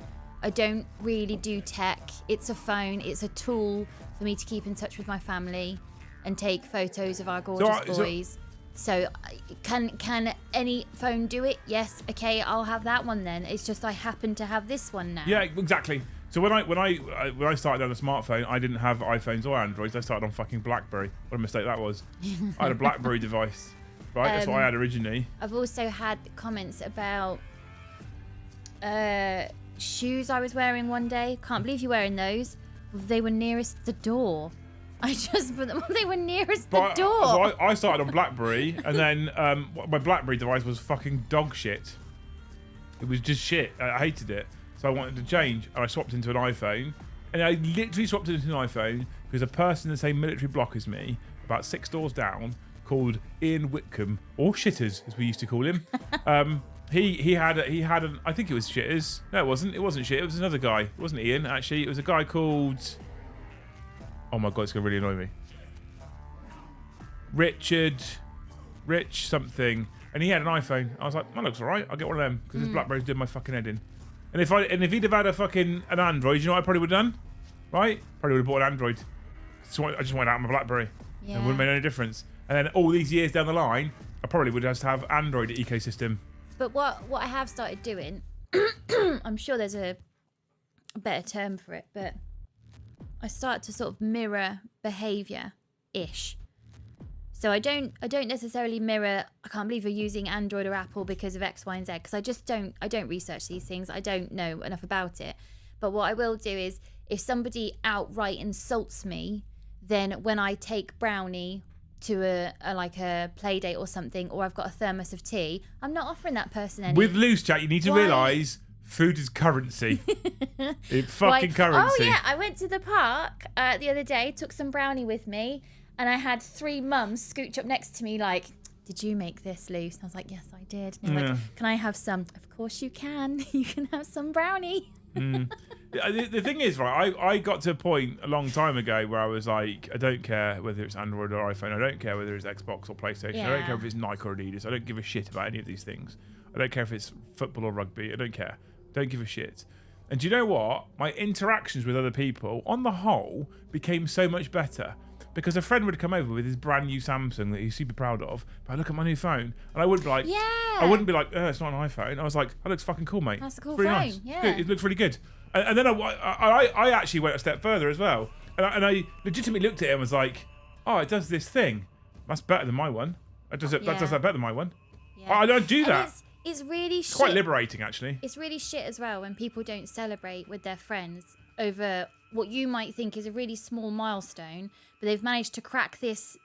Speaker 2: really do tech. It's a phone. It's a tool for me to keep in touch with my family and take photos of our gorgeous boys. So can any phone do it? Yes. Okay, I'll have that one then. It's just I happen to have this one now.
Speaker 1: Yeah, exactly. So when I started on a smartphone, I didn't have iPhones or Androids. I started on fucking BlackBerry. What a mistake that was. I had a BlackBerry device. Right, that's what I had originally.
Speaker 2: I've also had comments about shoes I was wearing one day. Can't believe you're wearing those. They were nearest the door. I just put them on. They were nearest the door.
Speaker 1: So I started on BlackBerry, and then my BlackBerry device was fucking dog shit. It was just shit. I hated it. So I wanted to change, and I swapped into an iPhone. And I literally swapped into an iPhone because a person in the same military block as me, about 6 doors down, called Ian Whitcomb, or Shitters as we used to call him. He had an, I think it was Shitters. No, it wasn't Shit. It was another guy. It wasn't Ian actually. It was a guy called. Oh my god, it's gonna really annoy me. Rich something, and he had an iPhone. I was like, that looks alright. I'll get one of them because his BlackBerry's doing my fucking head in. And if he'd have had an Android, you know what I probably would have done? Right? Probably would have bought an Android. So I just went out on my BlackBerry.
Speaker 2: Yeah.
Speaker 1: It wouldn't have made any difference. And then all these years down the line, I probably would just have Android ecosystem.
Speaker 2: But what I have started doing, I'm sure there's a better term for it, but I start to sort of mirror behavior-ish. So I don't necessarily mirror, I can't believe you're using Android or Apple because of X, Y, and Z, because I don't research these things. I don't know enough about it. But what I will do is, if somebody outright insults me, then when I take Brownie to a play date or something, or I've got a thermos of tea, I'm not offering that person any.
Speaker 1: With loose chat, you need to realise food is currency. It's fucking currency.
Speaker 2: Oh yeah, I went to the park the other day, took some Brownie with me, and I had 3 mums scooch up next to me like, did you make this, Luce? And I was like, yes, I did. And they're like, can I have some? Of course you can. You can have some Brownie.
Speaker 1: The thing is, right, I got to a point a long time ago where I was like, I don't care whether it's Android or iPhone. I don't care whether it's Xbox or PlayStation.
Speaker 2: Yeah.
Speaker 1: I don't care if it's Nike or Adidas. I don't give a shit about any of these things. I don't care if it's football or rugby. I don't care. Don't give a shit. And do you know what? My interactions with other people, on the whole, became so much better. Because a friend would come over with his brand new Samsung that he's super proud of. But I look at my new phone, and I wouldn't be like, I wouldn't be like, it's not an iPhone. I was like, that looks fucking cool, mate.
Speaker 2: That's a cool
Speaker 1: really
Speaker 2: phone.
Speaker 1: nice.
Speaker 2: Yeah.
Speaker 1: Good. It looks really good. And then I actually went a step further as well. And I legitimately looked at it and was like, oh, it does this thing. That's better than my one. That does that better than my one.
Speaker 2: Yeah.
Speaker 1: I don't do that.
Speaker 2: It's really shit.
Speaker 1: Quite liberating, actually.
Speaker 2: It's really shit as well when people don't celebrate with their friends over what you might think is a really small milestone, but they've managed to crack this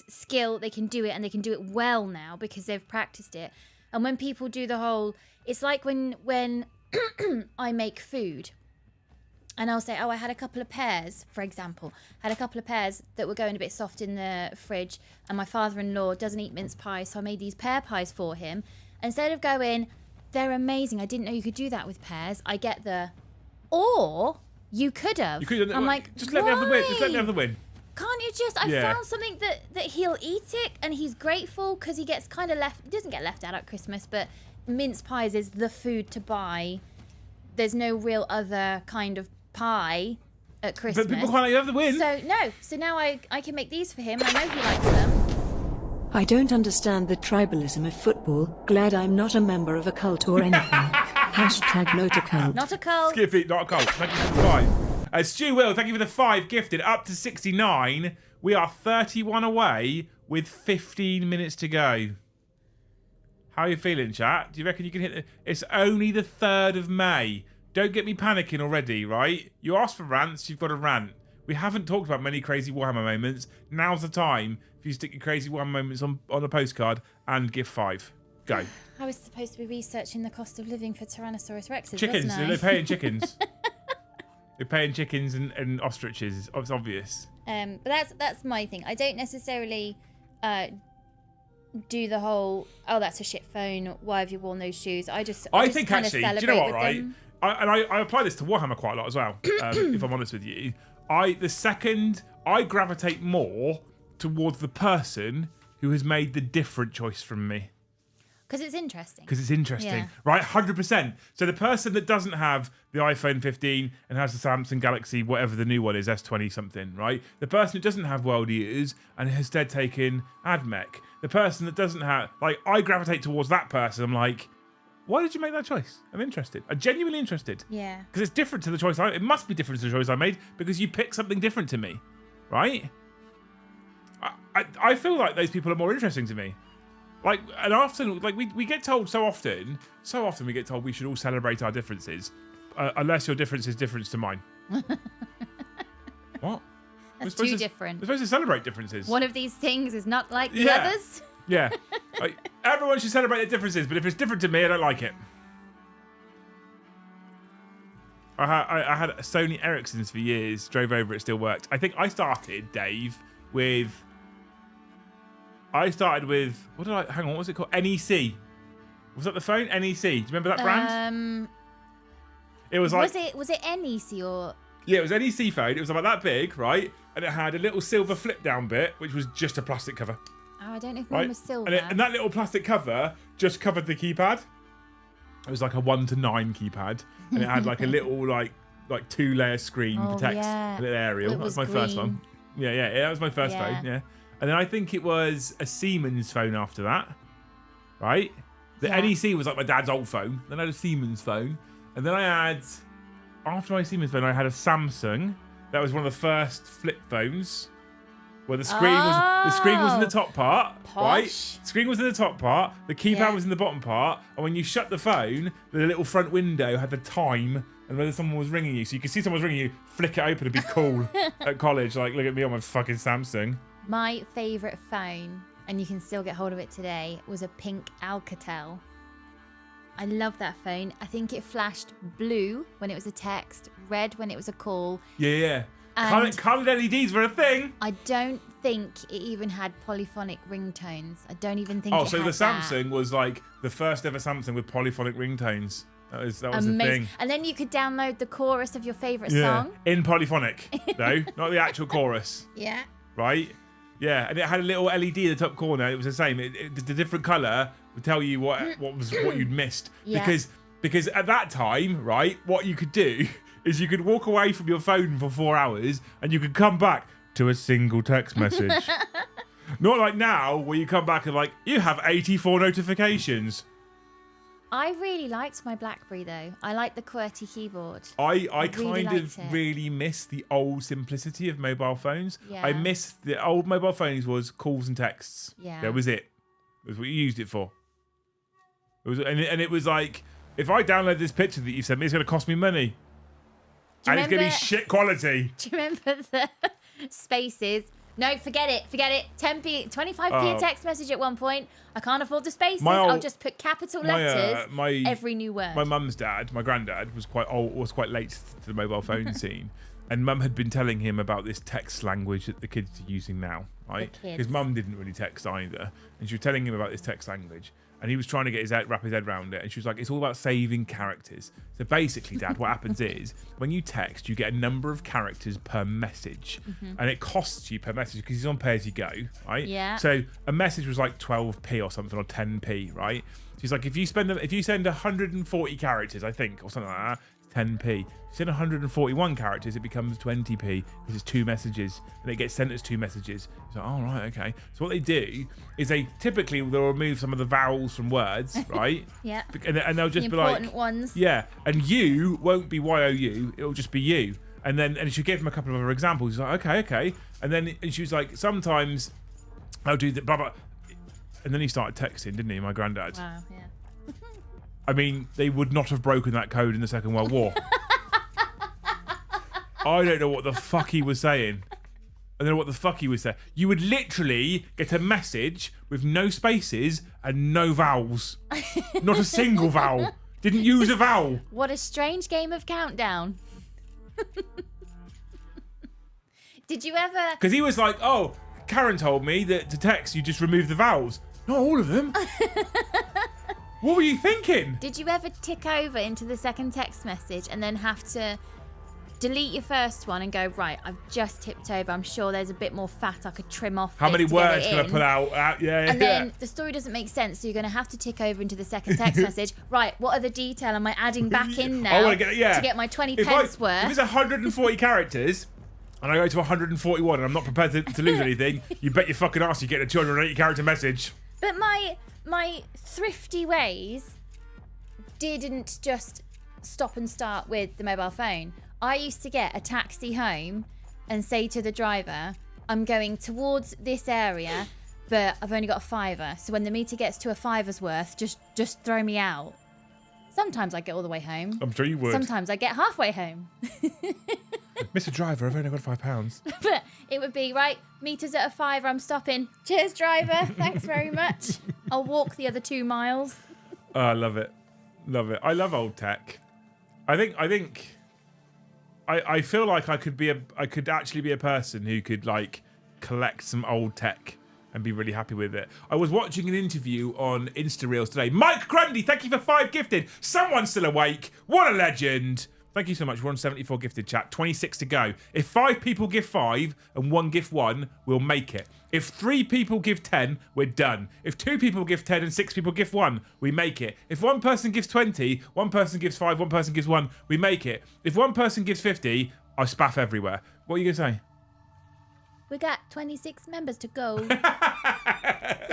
Speaker 2: skill. They can do it, and they can do it well now because they've practiced it. And when people do the whole, it's like when I make food, and I'll say, oh, I had a couple of pears, for example. Had a couple of pears that were going a bit soft in the fridge, and my father-in-law doesn't eat mince pies, so I made these pear pies for him. Instead of going, they're amazing, I didn't know you could do that with pears, I get or you could have. I'm like,
Speaker 1: just let me have the win. Just let me have the win.
Speaker 2: Can't you just? I found something that he'll eat it, and he's grateful because he gets kind of left. He doesn't get left out at Christmas, but mince pies is the food to buy. There's no real other kind of pie at Christmas.
Speaker 1: But people can't have the win.
Speaker 2: So now I can make these for him. I know he likes them.
Speaker 3: I don't understand the tribalism of football. Glad I'm not a member of a cult or anything. Hashtag not a cult.
Speaker 2: Not a cult.
Speaker 1: Skippy, not a cult. Thank you for the 5. Stu Will, thank you for the 5 gifted. Up to 69. We are 31 away with 15 minutes to go. How are you feeling, chat? Do you reckon you can hit the... It's only the 3rd of May. Don't get me panicking already, right? You asked for rants, you've got a rant. We haven't talked about many crazy Warhammer moments. Now's the time for you to stick your crazy Warhammer moments on a postcard and give 5. Go.
Speaker 2: I was supposed to be researching the cost of living for Tyrannosaurus Rexes,
Speaker 1: Chickens.
Speaker 2: wasn't I?
Speaker 1: They're paying chickens. They're paying chickens and ostriches. It's obvious.
Speaker 2: But that's my thing. I don't necessarily do the whole, oh, that's a shit phone. Why have you worn those shoes? I think
Speaker 1: actually, do you know what, right? I apply this to Warhammer quite a lot as well, if I'm honest with you. The second I gravitate more towards the person who has made the different choice from me.
Speaker 2: Because it's interesting.
Speaker 1: Yeah. Right? 100%. So the person that doesn't have the iPhone 15 and has the Samsung Galaxy, whatever the new one is, S20 something, right? The person who doesn't have World Eaters and has instead taken AdMech. The person that doesn't have... I gravitate towards that person. I'm like, why did you make that choice? I'm interested. I'm genuinely interested.
Speaker 2: Yeah.
Speaker 1: Because it's different to the choice it must be different to the choice I made because you picked something different to me, right? I feel like those people are more interesting to me. And often, we get told so often we get told we should all celebrate our differences, unless your difference is different to mine. What?
Speaker 2: That's too different.
Speaker 1: We're supposed to celebrate differences.
Speaker 2: One of these things is not like the others.
Speaker 1: Yeah. Everyone should celebrate their differences, but if it's different to me, I don't like it. I had Sony Ericssons for years, drove over, it still worked. I think I started, Dave, with... what was it called? NEC. Was that the phone? NEC. Do you remember that brand? It was like...
Speaker 2: Was it NEC or...
Speaker 1: Yeah, it was NEC phone. It was about that big, right? And it had a little silver flip down bit, which was just a plastic cover.
Speaker 2: Oh, I don't know if
Speaker 1: Right?
Speaker 2: mine was silver.
Speaker 1: And that little plastic cover just covered the keypad. It was like a 1 to 9 keypad, and it had like a little like 2-layer screen for text,
Speaker 2: yeah.
Speaker 1: a little aerial.
Speaker 2: It
Speaker 1: That was
Speaker 2: was
Speaker 1: my first
Speaker 2: green.
Speaker 1: one. Yeah, that was my first phone. Yeah, and then I think it was a Siemens phone after that, right? The
Speaker 2: Yeah.
Speaker 1: NEC was like my dad's old phone. Then I had a Siemens phone, and then after my Siemens phone, I had a Samsung. That was one of the first flip phones. Where the screen was in the top part, right?
Speaker 2: Posh.
Speaker 1: The screen was in the top part, the keypad was in the bottom part, and when you shut the phone, the little front window had the time and whether someone was ringing you. So you could see someone was ringing you, flick it open and be cool at college. Like, look at me on my fucking Samsung.
Speaker 2: My favourite phone, and you can still get hold of it today, was a pink Alcatel. I love that phone. I think it flashed blue when it was a text, red when it was a call.
Speaker 1: Yeah.
Speaker 2: And
Speaker 1: Coloured LEDs were a thing.
Speaker 2: I don't think it even had polyphonic ringtones. I don't even think it
Speaker 1: So
Speaker 2: had
Speaker 1: the
Speaker 2: that.
Speaker 1: Samsung was like the first ever Samsung with polyphonic ringtones. That was the
Speaker 2: Amazing.
Speaker 1: thing.
Speaker 2: And then you could download the chorus of your favourite
Speaker 1: Yeah.
Speaker 2: song.
Speaker 1: In polyphonic, though, not the actual chorus.
Speaker 2: Yeah.
Speaker 1: Right? Yeah, and it had a little LED in the top corner. It was the same. The different colour would tell you what you'd missed.
Speaker 2: Yeah.
Speaker 1: Because at that time, right, what you could do is you could walk away from your phone for 4 hours and you could come back to a single text message. Not like now, where you come back and like, you have 84 notifications.
Speaker 2: I really liked my BlackBerry though. I like the QWERTY keyboard.
Speaker 1: I
Speaker 2: really
Speaker 1: kind of
Speaker 2: liked it.
Speaker 1: really miss the old simplicity of mobile phones.
Speaker 2: Yeah.
Speaker 1: I miss the old mobile phones was calls and texts.
Speaker 2: Yeah.
Speaker 1: That was it. It was what you used it for. It was, and it was like, if I download this picture that you sent me, it's going to cost me money.
Speaker 2: Do you
Speaker 1: And it's going to be
Speaker 2: remember-
Speaker 1: shit quality.
Speaker 2: Do you remember the spaces? No, forget it. 10p, 25p
Speaker 1: Oh.
Speaker 2: a text message at one point. I can't afford the spaces.
Speaker 1: My
Speaker 2: I'll
Speaker 1: old-
Speaker 2: just put capital
Speaker 1: my,
Speaker 2: letters
Speaker 1: my-
Speaker 2: every new word.
Speaker 1: My mum's dad, my granddad, was quite old, was quite late to the mobile phone scene. And mum had been telling him about this text language that the kids are using now, right?
Speaker 2: The kids.
Speaker 1: Because mum didn't really text either. And she was telling him about this text language. And he was trying to get wrap his head around it. And she was like, it's all about saving characters. So basically, Dad, what happens is when you text, you get a number of characters per message. And it costs you per message because it's on pay as you go, right?
Speaker 2: Yeah.
Speaker 1: So a message was like 12p or something, or 10p, right? She's like, if you send 140 characters, I think, or something like that, 10p. If you send 141 characters, it becomes 20p because it's 2 messages, and it gets sent as 2 messages. It's like, oh, right, okay. So what they do is they'll remove some of the vowels from words, right?
Speaker 2: Yeah.
Speaker 1: And they'll just
Speaker 2: The
Speaker 1: be like,
Speaker 2: important ones.
Speaker 1: yeah, and you won't be YOU, it'll just be you. And she gave him a couple of other examples. He's like, okay. And she was like, sometimes I'll do the blah blah. And then he started texting, didn't he, my granddad?
Speaker 2: Wow, yeah.
Speaker 1: I mean, they would not have broken that code in the Second World War. I don't know what the fuck he was saying. I don't know what the fuck he was saying. You would literally get a message with no spaces and no vowels. Not a single vowel. Didn't use a vowel.
Speaker 2: What a strange game of countdown. Did you ever...
Speaker 1: Because he was like, oh, Karen told me that to text you just remove the vowels. Not all of them. What were you thinking?
Speaker 2: Did you ever tick over into the second text message and then have to delete your first one and go, right, I've just tipped over. I'm sure there's a bit more fat I could trim off.
Speaker 1: How many words
Speaker 2: can
Speaker 1: can I put out? Yeah.
Speaker 2: And then the story doesn't make sense, so you're going to have to tick over into the second text message. Right, what other detail am I adding back in now
Speaker 1: to get
Speaker 2: my 20
Speaker 1: if
Speaker 2: pence
Speaker 1: If
Speaker 2: worth?
Speaker 1: it's 140 characters and I go to 141 and I'm not prepared to lose anything, you bet your fucking ass you get a 280 character message.
Speaker 2: But my thrifty ways didn't just stop and start with the mobile phone. I used to get a taxi home and say to the driver, I'm going towards this area, but I've only got a £5. So when the meter gets to a £5's worth, just throw me out. Sometimes I get all the way home.
Speaker 1: I'm sure you would.
Speaker 2: Sometimes I get halfway home.
Speaker 1: Mr. Driver, I've only got £5.
Speaker 2: But it would be, right, meters at a £5, I'm stopping. Cheers, driver. Thanks very much. I'll walk the other 2 miles.
Speaker 1: Oh, I love it. Love it. I love old tech. I feel like I could actually be a person who could like collect some old tech and be really happy with it. I was watching an interview on Insta Reels today. Mike Grundy, thank you for 5 gifted. Someone's still awake. What a legend. Thank you so much. We're on 74 gifted chat. 26 to go. If 5 people give 5 and 1 gift 1, we'll make it. If 3 people give 10, we're done. If 2 people give 10 and 6 people give 1, we make it. If 1 person gives 20, 1 person gives 5, 1 person gives 1, we make it. If 1 person gives 50, I spaff everywhere. What are you going to say?
Speaker 2: We got 26 members to go. We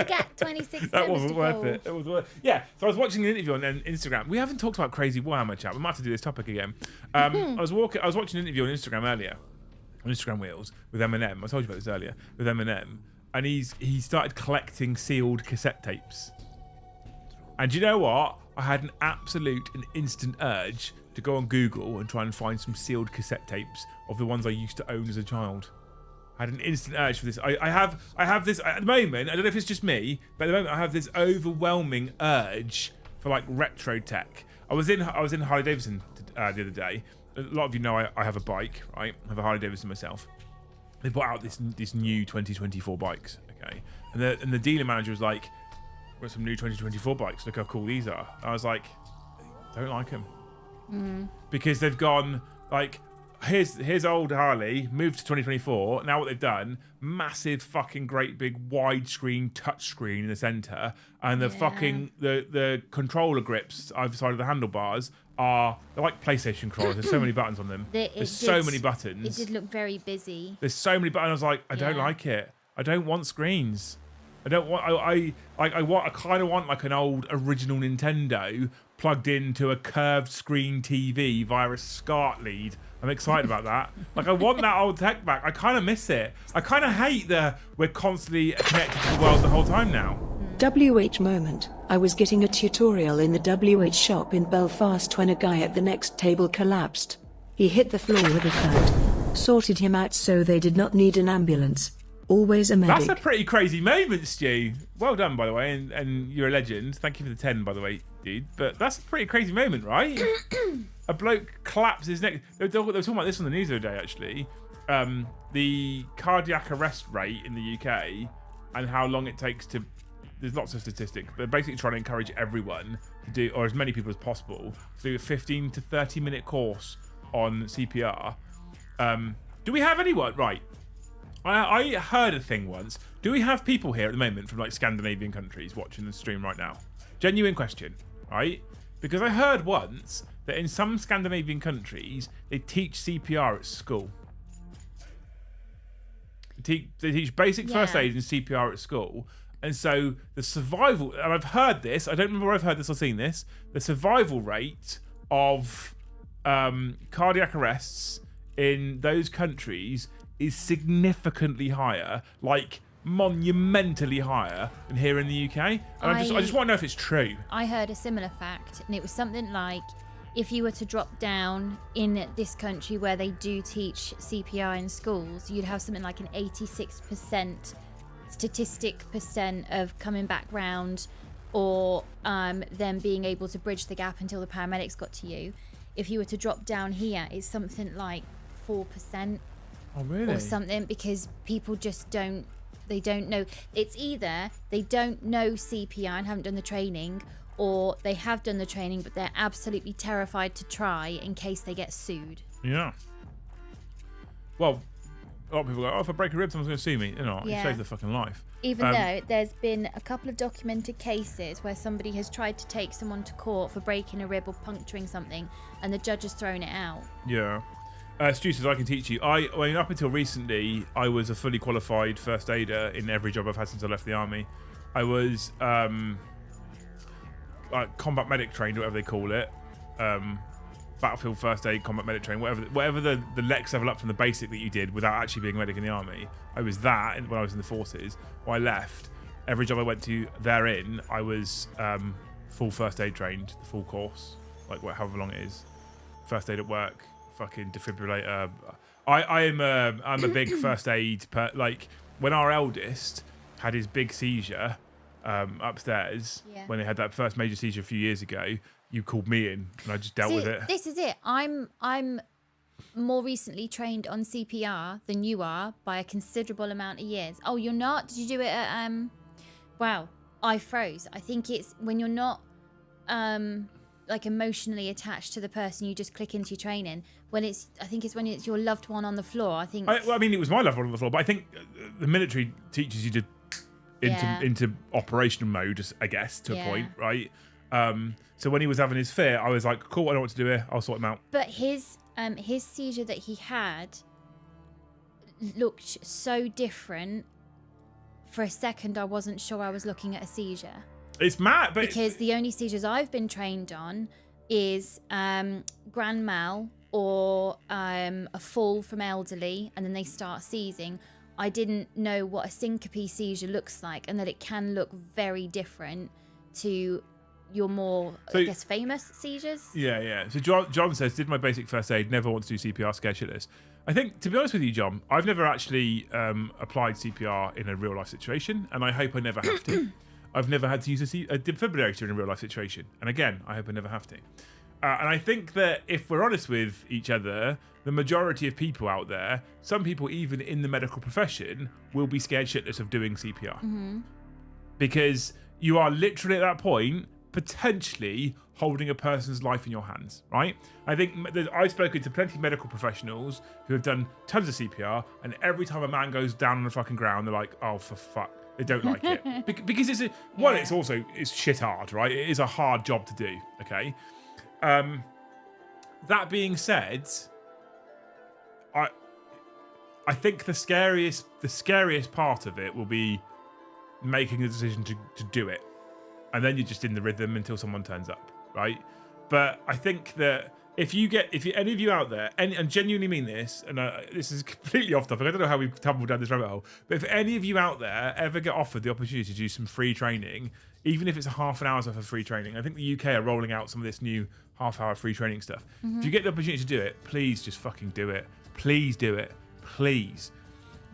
Speaker 2: got 26
Speaker 1: That
Speaker 2: members
Speaker 1: wasn't
Speaker 2: to
Speaker 1: worth
Speaker 2: go.
Speaker 1: it. It was worth. Yeah. So I was watching an interview on Instagram. We haven't talked about crazy Warhammer chat. We might have to do this topic again. I was watching an interview on Instagram earlier, on Instagram Wheels with Eminem. I told you about this earlier with Eminem, and he started collecting sealed cassette tapes. And do you know what? I had an absolute and instant urge to go on Google and try and find some sealed cassette tapes of the ones I used to own as a child. I had an instant urge for this. I have this at the moment. I don't know if it's just me, but at the moment I have this overwhelming urge for like retro tech. I was in Harley Davidson the other day. A lot of you know I have a bike, right? I have a Harley Davidson myself. They brought out this new 2024 bikes, okay? And the dealer manager was like, "We've got some new 2024 bikes. Look how cool these are." I was like, "Don't like them," because they've gone like. Here's old Harley, moved to 2024. Now what they've done, massive fucking great big widescreen touchscreen in the center, and the fucking the controller grips either side of the handlebars they're like PlayStation controllers. There's so many buttons on them. There's so many buttons.
Speaker 2: It did look very busy.
Speaker 1: There's so many buttons. I was like, I don't like it. I don't want screens. I don't want. I kind of want like an old original Nintendo plugged into a curved screen TV via a SCART lead. I'm excited about that. Like, I want that old tech back. I kind of miss it. I kind of hate we're constantly connected to the world the whole time now.
Speaker 3: WH moment. I was getting a tutorial in the WH shop in Belfast when a guy at the next table collapsed. He hit the floor with a thud. Sorted him out so they did not need an ambulance. Always a medic.
Speaker 1: That's a pretty crazy moment, Stu. Well done, by the way, and you're a legend. Thank you for the 10, by the way, dude. But that's a pretty crazy moment, right? A bloke collapses his neck. They were talking about this on the news the other day, actually. The cardiac arrest rate in the UK and how long it takes to... There's lots of statistics, but basically trying to encourage everyone to do, or as many people as possible, to do a 15 to 30-minute course on CPR. Do we have anyone? Right. I heard a thing once. Do we have people here at the moment from like Scandinavian countries watching the stream right now? Genuine question, right? Because I heard once that in some Scandinavian countries they teach CPR at school. They teach basic first aid and CPR at school, and so the survival. And I've heard this. I don't remember where I've heard this or seen this. The survival rate of cardiac arrests in those countries is significantly higher, like monumentally higher than here in the UK. And I just want to know if it's true.
Speaker 2: I heard a similar fact, and it was something like, if you were to drop down in this country where they do teach CPR in schools, you'd have something like an 86% statistic percent of coming back round, or them being able to bridge the gap until the paramedics got to you. If you were to drop down here, it's something like 4%.
Speaker 1: Oh, really?
Speaker 2: Or something, because people just don't know. It's either they don't know CPR and haven't done the training, or they have done the training but they're absolutely terrified to try in case they get sued.
Speaker 1: Yeah. Well, a lot of people go, "Oh, if I break a rib, someone's going to sue me." You know, it saves their fucking life.
Speaker 2: Even though there's been a couple of documented cases where somebody has tried to take someone to court for breaking a rib or puncturing something, and the judge has thrown it out.
Speaker 1: Yeah. Stu says, I can teach you. I mean, up until recently, I was a fully qualified first aider in every job I've had since I left the army. I was like combat medic trained, whatever they call it. Battlefield first aid, combat medic trained, whatever the next level up from the basic that you did without actually being a medic in the army. I was that when I was in the forces. When I left, every job I went to therein, I was full first aid trained, the full course, like however long it is. First aid at work. Fucking defibrillator. I'm a big first aid like when our eldest had his big seizure upstairs, when they had that first major seizure a few years ago, you called me in and I just dealt with it.
Speaker 2: This is it. I'm more recently trained on CPR than you are by a considerable amount of years. Oh, you're not? Did you do it at wow, I froze. I think it's when you're not like emotionally attached to the person you just click into your training. When I think it's when it's your loved one on the floor. I think.
Speaker 1: I mean, it was my loved one on the floor, but I think the military teaches you to into operational mode, I guess, to a point, right? So when he was having his fit, I was like, cool, I know what to do here. I'll sort him out.
Speaker 2: But his seizure that he had looked so different. For a second, I wasn't sure I was looking at a seizure.
Speaker 1: It's mad, but
Speaker 2: because the only seizures I've been trained on is grand mal or a fall from elderly, and then they start seizing. I didn't know what a syncope seizure looks like, and that it can look very different to your more, I guess, famous seizures.
Speaker 1: Yeah. So John says, did my basic first aid, never want to do CPR, scared shitless. I think, to be honest with you, John, I've never actually applied CPR in a real life situation, and I hope I never have to. I've never had to use a defibrillator in a real life situation, and again, I hope I never have to. And I think that if we're honest with each other, the majority of people out there, some people even in the medical profession, will be scared shitless of doing CPR.
Speaker 2: Mm-hmm.
Speaker 1: Because you are literally at that point potentially holding a person's life in your hands, right? I think I've spoken to plenty of medical professionals who have done tons of CPR, and every time a man goes down on the fucking ground, they're like, oh, for fuck. They don't like it. Because it's shit hard, right? It is a hard job to do, okay? That being said, I think the scariest part of it will be making the decision to do it. And then you're just in the rhythm until someone turns up, right? But I think that if any of you out there, and genuinely mean this, and this is completely off topic, I don't know how we tumbled down this rabbit hole, but if any of you out there ever get offered the opportunity to do some free training, even if it's a half an hour's worth of free training, I think the UK are rolling out some of this new half-hour free training stuff. Mm-hmm. If you get the opportunity to do it, please just fucking do it. Please do it. Please.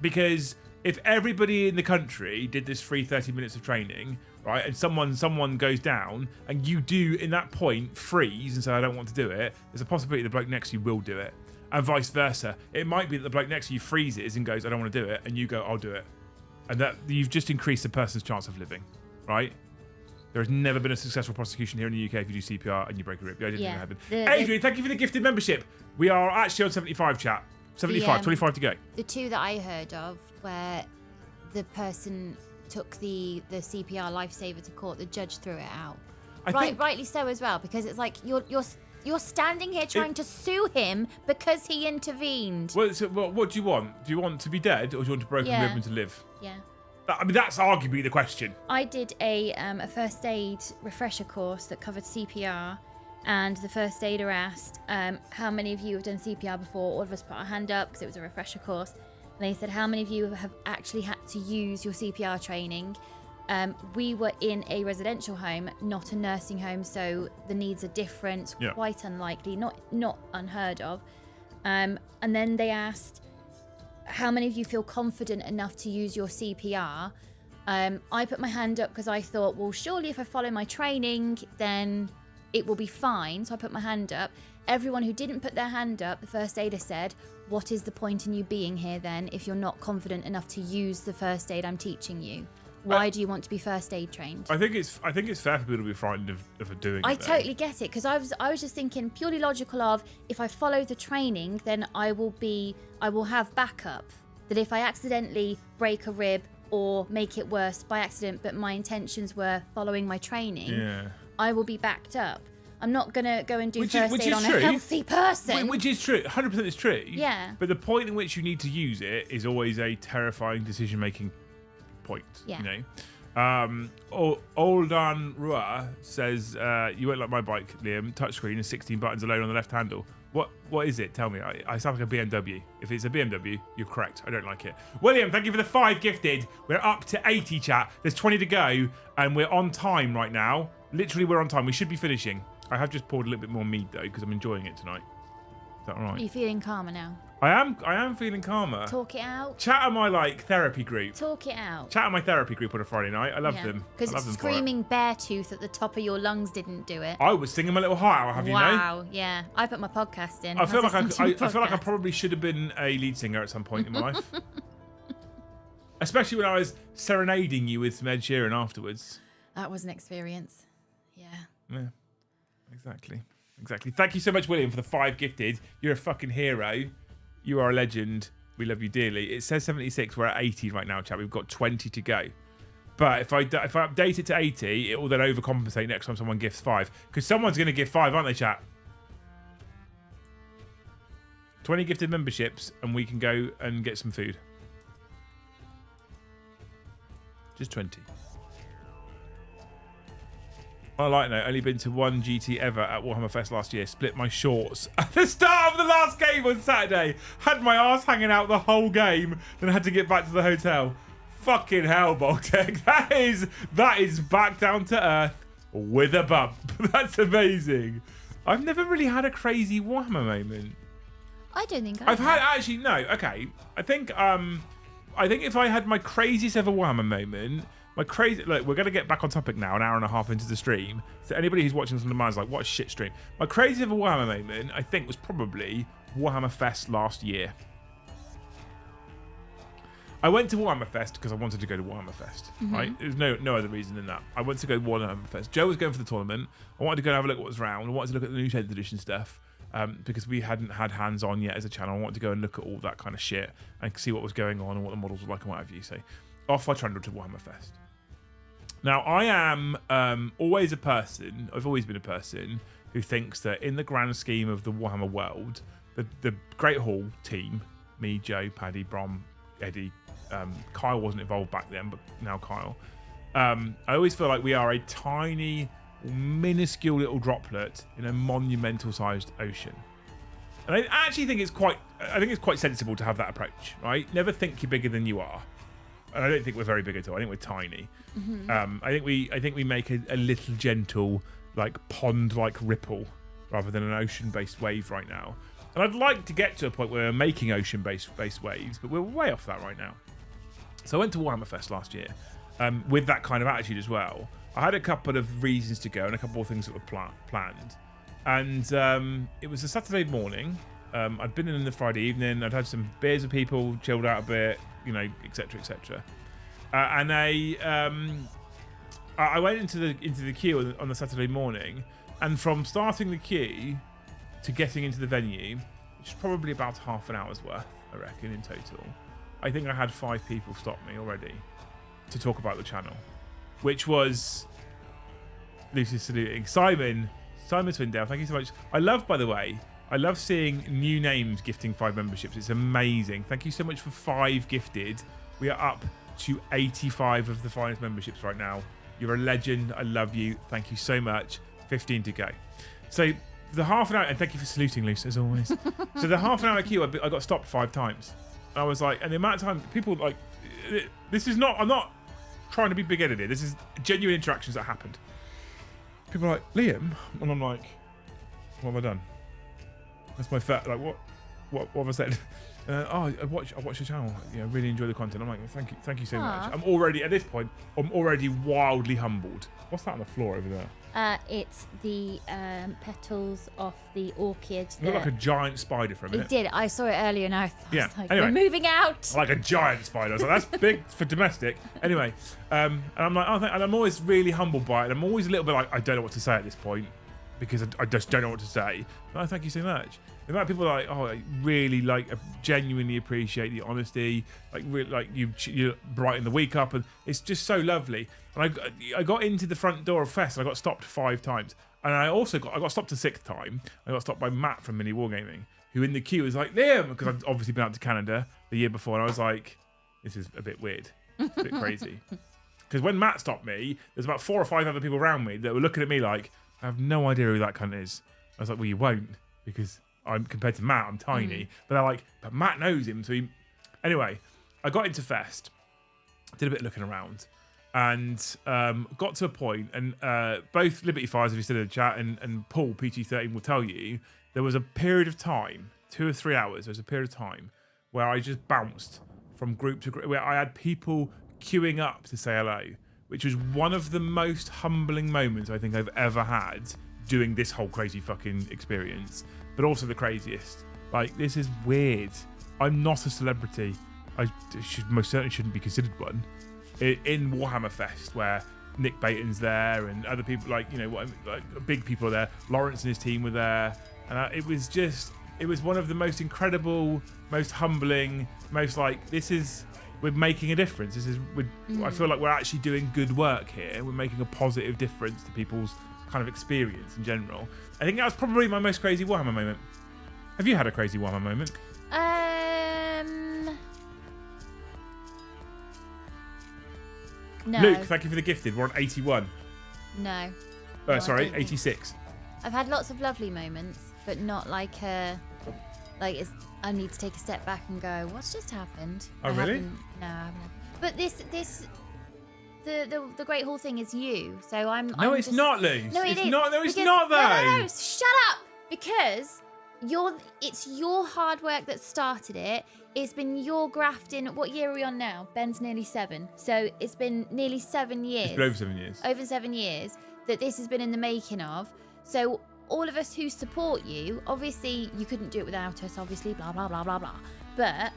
Speaker 1: Because if everybody in the country did this free 30 minutes of training, right, and someone goes down, and you do, in that point, freeze and say, I don't want to do it, there's a possibility the bloke next to you will do it. And vice versa. It might be that the bloke next to you freezes and goes, I don't want to do it, and you go, I'll do it. And that you've just increased the person's chance of living, right? There has never been a successful prosecution here in the UK if you do CPR and you break a rib. I didn't think it happened. Adrian, thank you for the gifted membership. We are actually on 75, chat. 75, 25 to go.
Speaker 2: The two that I heard of where the person took the CPR lifesaver to court, the judge threw it out. Rightly so as well, because it's like you're standing here trying to sue him because he intervened.
Speaker 1: Well, so, what do you want? Do you want to be dead, or do you want to break a rib and to live?
Speaker 2: Yeah.
Speaker 1: I mean, that's arguably the question.
Speaker 2: I did a first aid refresher course that covered CPR, and the first aider asked, how many of you have done CPR before? All of us put our hand up because it was a refresher course. And they said, how many of you have actually had to use your CPR training? We were in a residential home, not a nursing home, so the needs are different, quite unlikely, not unheard of. And then they asked, how many of you feel confident enough to use your CPR? I put my hand up because I thought, well, surely if I follow my training, then it will be fine. So I put my hand up. Everyone who didn't put their hand up, the first aider said, what is the point in you being here then if you're not confident enough to use the first aid I'm teaching you? Why do you want to be first aid trained? I think it's
Speaker 1: fair for people to be frightened of doing it.
Speaker 2: I totally get it, because I was just thinking purely logical of, if I follow the training, then I will have backup. That if I accidentally break a rib or make it worse by accident, but my intentions were following my training, I will be backed up. I'm not going to go and do first aid on a healthy person.
Speaker 1: Which is true. 100% is true.
Speaker 2: Yeah.
Speaker 1: But the point in which you need to use it is always a terrifying decision-making point.
Speaker 2: Yeah.
Speaker 1: You know? Oldan Rua says, you won't like my bike, Liam. Touchscreen and 16 buttons alone on the left handle. What is it? Tell me. I sound like a BMW. If it's a BMW, you're correct. I don't like it. William, thank you for the 5 gifted. We're up to 80, chat. There's 20 to go, and we're on time right now. Literally, we're on time. We should be finishing. I have just poured a little bit more mead, though, because I'm enjoying it tonight. Is that all right?
Speaker 2: Are you feeling calmer now?
Speaker 1: I am feeling calmer.
Speaker 2: Talk it out.
Speaker 1: Chat at my therapy group.
Speaker 2: Talk it out.
Speaker 1: Chat at my therapy group on a Friday night. I love them.
Speaker 2: Because screaming bear tooth at the top of your lungs didn't do it.
Speaker 1: I was singing a little higher, have you know?
Speaker 2: Wow, yeah. I put my podcast in.
Speaker 1: I feel like I probably should have been a lead singer at some point in my life. Especially when I was serenading you with some Ed Sheeran afterwards.
Speaker 2: That was an experience. Yeah.
Speaker 1: Exactly. Thank you so much, William, for the 5 gifted. You're a fucking hero. You are a legend. We love you dearly. It says 76. We're at 80 right now, chat. We've got 20 to go. But if I update it to 80, it will then overcompensate next time someone gifts 5. Because someone's going to give 5, aren't they, chat? 20 gifted memberships, and we can go and get some food. Just 20. I like that. Only been to 1 GT ever at Warhammer Fest last year. Split my shorts at the start of the last game on Saturday. Had my ass hanging out the whole game. Then had to get back to the hotel. Fucking hell, Baltic. That is back down to earth with a bump. That's amazing. I've never really had a crazy Warhammer moment.
Speaker 2: I don't think
Speaker 1: I've had actually no. Okay, I think if I had my craziest ever Warhammer moment, look, we're gonna get back on topic now. An hour and a half into the stream, so anybody who's watching this on demand is like, what a shit stream. My craziest ever Warhammer moment, I think, was probably Warhammer Fest last year. I went to Warhammer Fest because I wanted to go to Warhammer Fest. Right? There's no other reason than that. I went to go to Warhammer Fest. Joe was going for the tournament. I wanted to go and have a look at what was around. I wanted to look at the new 10th edition stuff. Because we hadn't had hands on yet as a channel. I wanted to go and look at all that kind of shit and see what was going on and what the models were like and what have you. So off I trundled to Warhammer Fest. Now I am always a person, I've always been a person who thinks that in the grand scheme of the Warhammer world, the Great Hall team, me, Joe, Paddy, Brom, Eddie, Kyle wasn't involved back then, but now Kyle. I always feel like we are a tiny, minuscule little droplet in a monumental sized ocean, and I actually think it's quite sensible to have that approach, right? Never think you're bigger than you are, and I don't think we're very big at all. I think we're tiny. I think we make a little gentle, like pond like ripple rather than an ocean based wave right now, and I'd like to get to a point where we're making ocean based waves, but we're way off that right now. So I went to Warhammer Fest last year with that kind of attitude as well. I had a couple of reasons to go and a couple of things that were planned. And it was a Saturday morning. I'd been in the Friday evening. I'd had some beers with people, chilled out a bit, etc., etc. And I went into the queue on the Saturday morning. And from starting the queue to getting into the venue, which is probably about half an hour's worth, I reckon, in total, I think I had 5 people stop me already to talk about the channel. Which was Lucy saluting Simon Swindale. Thank you so much. By the way, I love seeing new names gifting 5 memberships. It's amazing. Thank you so much for 5 gifted. We are up to 85 of the finest memberships right now. You're a legend. I love you. Thank you so much. 15 to go. So the half an hour, and thank you for saluting, Lucy, as always. So the half an hour queue, I got stopped 5 times. And I was like, and the amount of time people like, I'm not trying to be big-headed here. This is genuine interactions that happened. People are like, Liam, and I'm like, what have I done? That's my like, what have I said? I watch your channel. I really enjoy the content. I'm like, thank you so much. I'm already wildly humbled. What's that on the floor over there?
Speaker 2: It's the petals off the orchid.
Speaker 1: It looked like a giant spider for a minute.
Speaker 2: It did. I saw it earlier and I was like,
Speaker 1: anyway,
Speaker 2: we're moving out.
Speaker 1: Like a giant spider. I was like, that's big for domestic. Anyway, and I'm like, and I'm always really humbled by it. I'm always a little bit like, I don't know what to say at this point because I just don't know what to say. But thank you so much. The amount of people are like, I really genuinely appreciate the honesty. You brighten the week up, and it's just so lovely. And I got into the front door of Fest, and I got stopped 5 times, and I got stopped a 6th time. I got stopped by Matt from Mini Wargaming, who in the queue was like, Liam, because I'd obviously been out to Canada the year before, and I was like, this is a bit weird, it's a bit crazy. Because when Matt stopped me, there's about 4 or 5 other people around me that were looking at me like, I have no idea who that cunt is. I was like, well, you won't, because compared to Matt, I'm tiny. But they're like, but Matt knows him. So anyway, I got into Fest, did a bit of looking around, and got to a point, and both Liberty Fires, if you still in the chat, and Paul, PG13, will tell you, there was a period of time, 2 or 3 hours, there was a period of time where I just bounced from group to group, where I had people queuing up to say hello, which was one of the most humbling moments I think I've ever had doing this whole crazy fucking experience. But also the craziest. Like, this is weird. I'm not a celebrity. I most certainly shouldn't be considered one. In Warhammer Fest, where Nick Baton's there, and other people like big people are there. Lawrence and his team were there, and it was one of the most incredible, most humbling, most like we're making a difference. I feel like we're actually doing good work here. We're making a positive difference to people's kind of experience in general. I think that was probably my most crazy Warhammer moment. Have you had a crazy Warhammer moment?
Speaker 2: No.
Speaker 1: Luke, thank you for the gifted. We're on 81.
Speaker 2: No.
Speaker 1: Oh,
Speaker 2: No,
Speaker 1: sorry,
Speaker 2: I don't think-
Speaker 1: 86.
Speaker 2: I've had lots of lovely moments, but not like I need to take a step back and go, what's just happened?
Speaker 1: Oh, really?
Speaker 2: No, I haven't. But the Great Hall thing is you. So I'm.
Speaker 1: No,
Speaker 2: I'm
Speaker 1: it's
Speaker 2: just,
Speaker 1: not, Luke.
Speaker 2: No,
Speaker 1: it's
Speaker 2: is.
Speaker 1: not. No, it's
Speaker 2: Because-
Speaker 1: not though.
Speaker 2: No, shut up. Because it's your hard work that started it. It's been your grafting. What year are we on now? Ben's nearly 7. So it's been nearly 7 years.
Speaker 1: It's been over 7 years.
Speaker 2: Over 7 years that this has been in the making of. So all of us who support you, obviously you couldn't do it without us, obviously, blah, blah, blah, blah, blah. But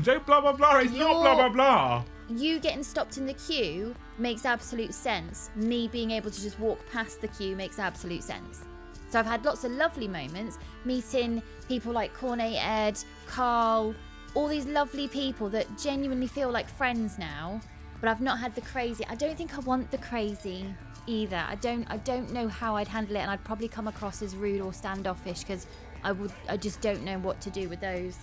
Speaker 1: Don't blah, blah, blah. It's not blah, blah, blah.
Speaker 2: you getting stopped in the queue makes absolute sense. Me being able to just walk past the queue makes absolute sense. So I've had lots of lovely moments, meeting people like Cornet Ed, Carl, all these lovely people that genuinely feel like friends now. But I've not had the crazy. I don't think I want the crazy either. I don't know how I'd handle it, and I'd probably come across as rude or standoffish because I just don't know what to do with those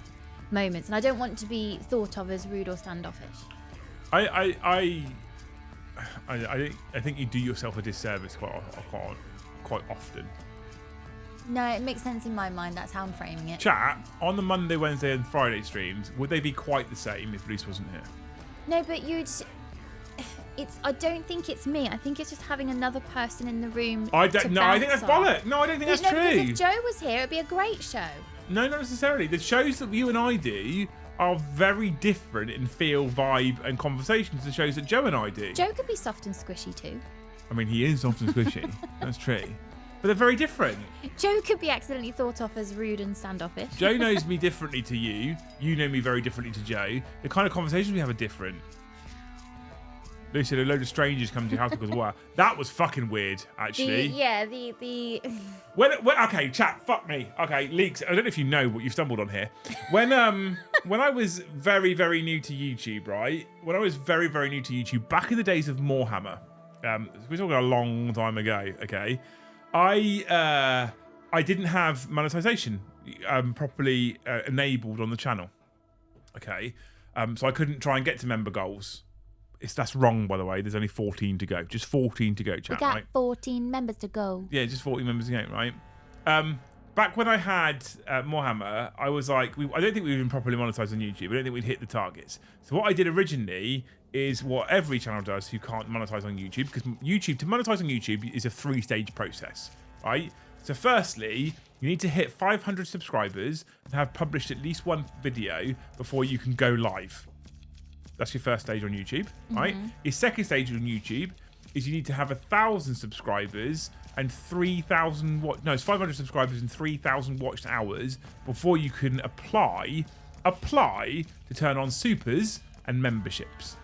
Speaker 2: moments, and I don't want to be thought of as rude or standoffish.
Speaker 1: I think you do yourself a disservice quite often.
Speaker 2: No, it makes sense in my mind. That's how I'm framing it.
Speaker 1: Chat, on the Monday, Wednesday and Friday streams, would they be quite the same if Reese wasn't here?
Speaker 2: No, but I don't think it's me. I think it's just having another person in the room.
Speaker 1: I think that's bollock. No, I don't think that's true.
Speaker 2: Because if Joe was here, it'd be a great show.
Speaker 1: No, not necessarily. The shows that you and I do are very different in feel, vibe, and conversation to the shows that Joe and I do.
Speaker 2: Joe could be soft and squishy too.
Speaker 1: I mean, he is soft and squishy. That's true. But they're very different.
Speaker 2: Joe could be accidentally thought of as rude and standoffish.
Speaker 1: Joe knows me differently to you. You know me very differently to Joe. The kind of conversations we have are different. Lucy, a load of strangers come to your house because of what? That was fucking weird, actually.
Speaker 2: The
Speaker 1: Okay, chat, fuck me. Okay, leaks. I don't know if you know what you've stumbled on here. When I was very, very new to YouTube, right? When I was very, very new to YouTube, back in the days of Warhammer, we're talking a long time ago, okay? I didn't have monetization properly enabled on the channel, okay? So I couldn't try and get to member goals. That's wrong, by the way. There's only 14 to go. Just 14 to go, chat,
Speaker 2: we got
Speaker 1: right?
Speaker 2: 14 members to go.
Speaker 1: Yeah, just 14 members to go, right? Back when I had Warhammer, I was like, I don't think we even properly monetized on YouTube. I don't think we'd hit the targets. So what I did originally is what every channel does who can't monetize on YouTube, because to monetize on YouTube is a 3-stage process, right? So firstly, you need to hit 500 subscribers and have published at least one video before you can go live. That's your first stage on YouTube, right? Your second stage on YouTube is you need to have 1,000 subscribers and 3,000 it's 500 subscribers and 3,000 watched hours before you can apply to turn on supers and memberships.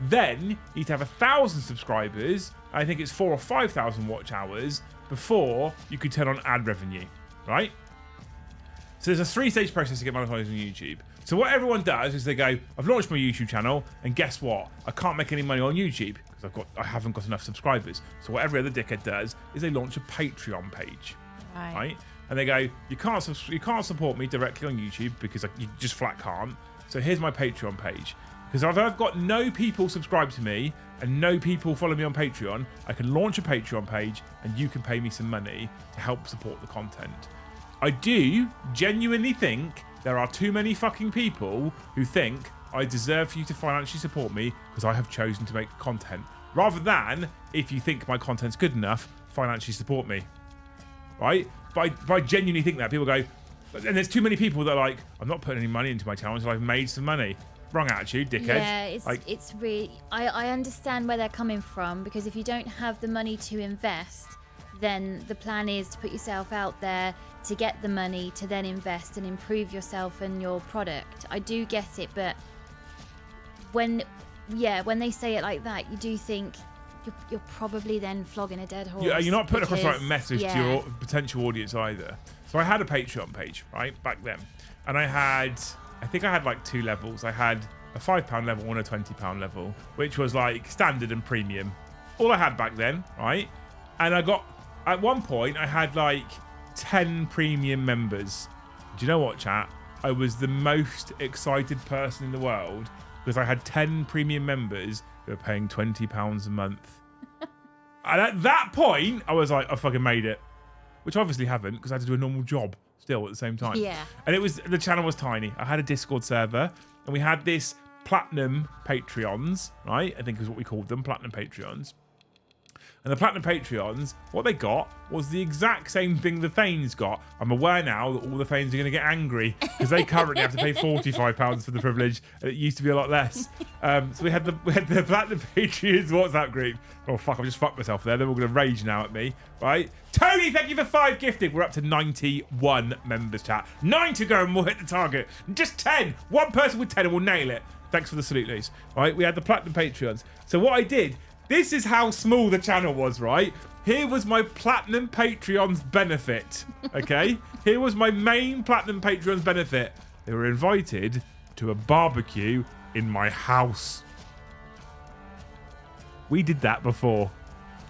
Speaker 1: Then you need to have 1,000 subscribers. I think it's 4,000 or 5,000 watch hours before you could turn on ad revenue, right? So there's a 3-stage process to get monetized on YouTube. So what everyone does is they go, I've launched my YouTube channel, and guess what? I can't make any money on YouTube because I haven't got enough subscribers. So what every other dickhead does is they launch a Patreon page, right? And they go, you can't support me directly on YouTube because you just flat can't. So here's my Patreon page. Because if I've got no people subscribe to me and no people follow me on Patreon, I can launch a Patreon page and you can pay me some money to help support the content. I do genuinely think there are too many fucking people who think I deserve for you to financially support me because I have chosen to make content. Rather than, if you think my content's good enough, financially support me. Right? But I genuinely think that. People go, and there's too many people that are like, I'm not putting any money into my channel until I've made some money. Wrong attitude, dickhead.
Speaker 2: Yeah, it's really... I understand where they're coming from, because if you don't have the money to invest, then the plan is to put yourself out there to get the money to then invest and improve yourself and your product. I do get it, but when they say it like that, you do think you're probably then flogging a dead horse.
Speaker 1: You're not putting across the right message to
Speaker 2: yeah.
Speaker 1: your potential audience either. So I had a Patreon page, right, back then. And I think I had like 2 levels. I had a £5 level and a £20 level, which was like standard and premium. All I had back then, right? And at one point, I had like 10 premium members. Do you know what, chat? I was the most excited person in the world because I had 10 premium members who were paying £20 a month. And at that point, I was like, I fucking made it. Which I obviously haven't because I had to do a normal job still at the same time.
Speaker 2: Yeah.
Speaker 1: And the channel was tiny. I had a Discord server and we had this Platinum Patreons, right? I think is what we called them, Platinum Patreons. And the Platinum Patreons, what they got was the exact same thing the Thanes got. I'm aware now that all the Thanes are going to get angry because they currently have to pay £45 for the privilege. And it used to be a lot less. So we had the Platinum Patreons WhatsApp group. Oh, fuck, I've just fucked myself there. They're all going to rage now at me, right? Tony, thank you for 5 gifted. We're up to 91 members, chat. 9 to go and we'll hit the target. Just 10. One person with 10 and we'll nail it. Thanks for the salute, Lise. Right, we had the Platinum Patreons. So what I did... This is how small the channel was, right? Here was my Platinum Patreon's benefit, okay? Here was my main Platinum Patreon's benefit. They were invited to a barbecue in my house. We did that before.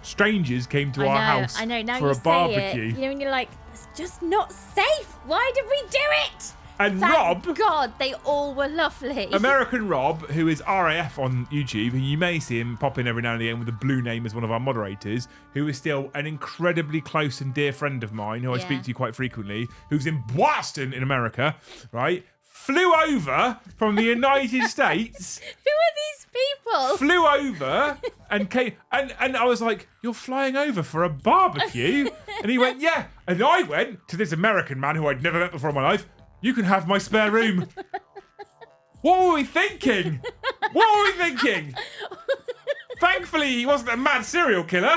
Speaker 1: Strangers came to our house
Speaker 2: I know. Now
Speaker 1: for
Speaker 2: you
Speaker 1: a barbecue.
Speaker 2: say it, you know, when you're like, it's just not safe. Why did we do it?
Speaker 1: And
Speaker 2: Thank
Speaker 1: Rob,
Speaker 2: God, they all were lovely.
Speaker 1: American Rob, who is RAF on YouTube, and you may see him pop in every now and again with a blue name as one of our moderators, who is still an incredibly close and dear friend of mine, who I speak to quite frequently, who's in Boston in America, right? Flew over from the United States.
Speaker 2: Who are these people?
Speaker 1: Flew over and came, and I was like, "You're flying over for a barbecue?" And he went, "Yeah." And I went to this American man who I'd never met before in my life. You can have my spare room. What were we thinking? What were we thinking? Thankfully, he wasn't a mad serial killer.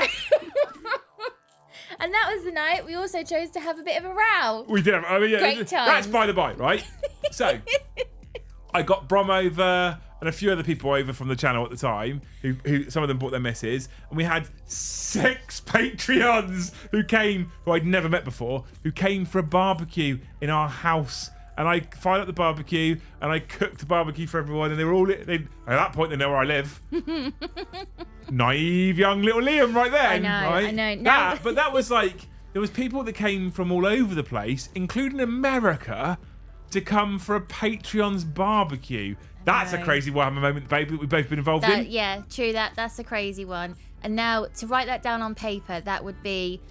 Speaker 2: And that was the night we also chose to have a bit of a row.
Speaker 1: We did. I mean, yeah,
Speaker 2: Great times.
Speaker 1: That's by the by, right? So, I got Brom over and a few other people over from the channel at the time, who some of them brought their misses, and we had 6 Patreons who came, who I'd never met before, who came for a barbecue in our house. And I fired up the barbecue, and I cooked the barbecue for everyone, and they were all... at that point, they know where I live. Naive young little Liam right there.
Speaker 2: I know. Now...
Speaker 1: But that was like... There was people that came from all over the place, including America, to come for a Patreon's barbecue. That's a crazy Warhammer moment, babe, that we've both been involved in.
Speaker 2: Yeah, true. That's a crazy one. And now, to write that down on paper, that would be...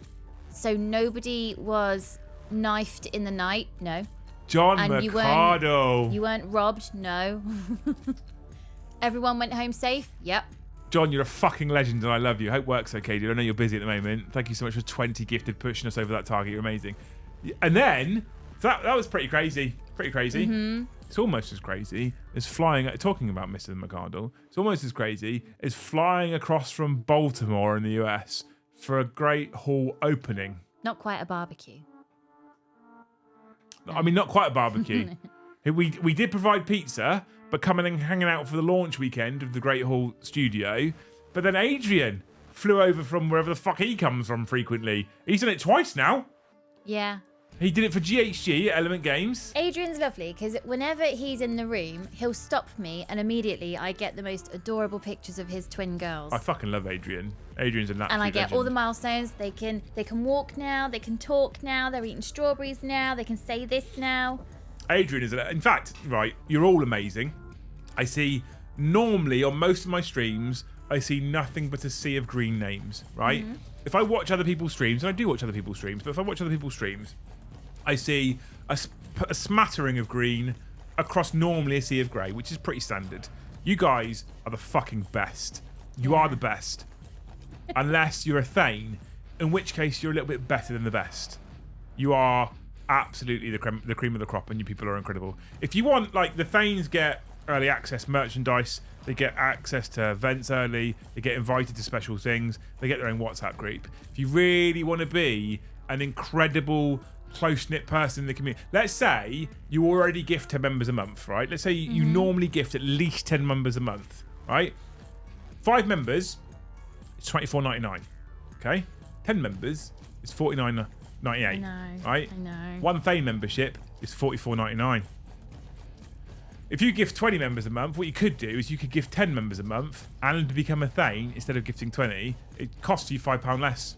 Speaker 2: So nobody was knifed in the night? No.
Speaker 1: John
Speaker 2: and
Speaker 1: Mercado.
Speaker 2: You weren't robbed? No. Everyone went home safe? Yep.
Speaker 1: John, you're a fucking legend and I love you. Hope work's okay, dude. I know you're busy at the moment. Thank you so much for 20 gifted pushing us over that target. You're amazing. And then, that was pretty crazy. Pretty crazy.
Speaker 2: Mm-hmm.
Speaker 1: It's almost as crazy as flying, talking about Mr. McArdle, it's almost as crazy as flying across from Baltimore in the US for a Great Hall opening.
Speaker 2: Not quite a barbecue.
Speaker 1: I mean, not quite a barbecue. we did provide pizza, but coming and hanging out for the launch weekend of the Great Hall studio. But then Adrian flew over from wherever the fuck he comes from frequently. He's done it twice now.
Speaker 2: Yeah.
Speaker 1: He did it for GHG at Element Games.
Speaker 2: Adrian's lovely because whenever he's in the room, he'll stop me and immediately I get the most adorable pictures of his twin girls.
Speaker 1: I fucking love Adrian. Adrian's an absolute
Speaker 2: And I get
Speaker 1: legend.
Speaker 2: all the milestones. They can walk now. They can talk now. They're eating strawberries now. They can say this now.
Speaker 1: Adrian is, in fact, right, you're all amazing. I see, normally on most of my streams, I see nothing but a sea of green names, right? Mm-hmm. If I watch other people's streams, and I do watch other people's streams, but if I watch other people's streams, I see a smattering of green across normally a sea of grey, which is pretty standard. You guys are the fucking best. You are the best. Unless you're a Thane, in which case you're a little bit better than the best. You are absolutely the cream of the crop, and you people are incredible. If you want, like, the Thanes get early access merchandise, they get access to events early, they get invited to special things, they get their own WhatsApp group. If you really want to be an incredible, close-knit person in the community, let's say you already gift 10 members a month, right? Let's say you normally gift at least 10 members a month, right? 5 members, it's $24.99. Okay, 10 members is $49.98.
Speaker 2: I know.
Speaker 1: Right?
Speaker 2: I know.
Speaker 1: One Thane membership is $44.99. If you gift 20 members a month, what you could do is you could gift 10 members a month and become a Thane instead of gifting 20. It costs you £5 less.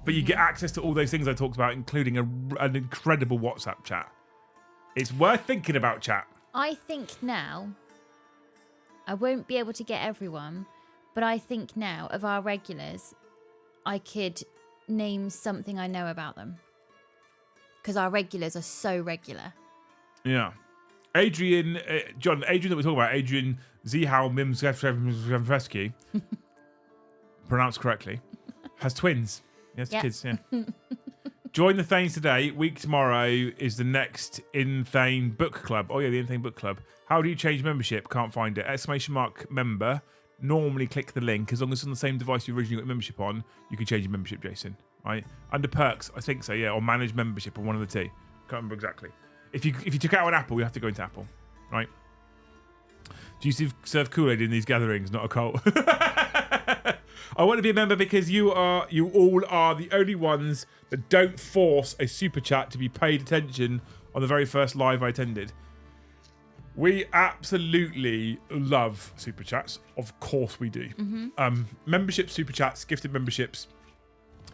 Speaker 1: But you get access to all those things I talked about, including an incredible WhatsApp chat. It's worth thinking about, chat.
Speaker 2: I think now, I won't be able to get everyone, but I think now of our regulars, I could name something I know about them. Because our regulars are so regular.
Speaker 1: Yeah. Adrian that we're talking about, Adrian Zihao Mimsrescu, pronounced correctly, has twins. Yes,
Speaker 2: Yep.
Speaker 1: kids, yeah. Join the Thanes today. Week tomorrow is the next In Thane Book Club. Oh, yeah, the In Thane Book Club. How do you change membership? Can't find it. !member. Normally click the link. As long as it's on the same device you originally got membership on, you can change your membership, Jason. Right? Under perks, I think so, yeah. Or manage membership, or one of the two. Can't remember exactly. If you took out an Apple, you have to go into Apple. Right? Do you serve Kool-Aid in these gatherings? Not a cult. I want to be a member because you all are the only ones that don't force a super chat to be paid attention on the very first live I attended. We absolutely love super chats. Of course we do. Membership super chats, gifted memberships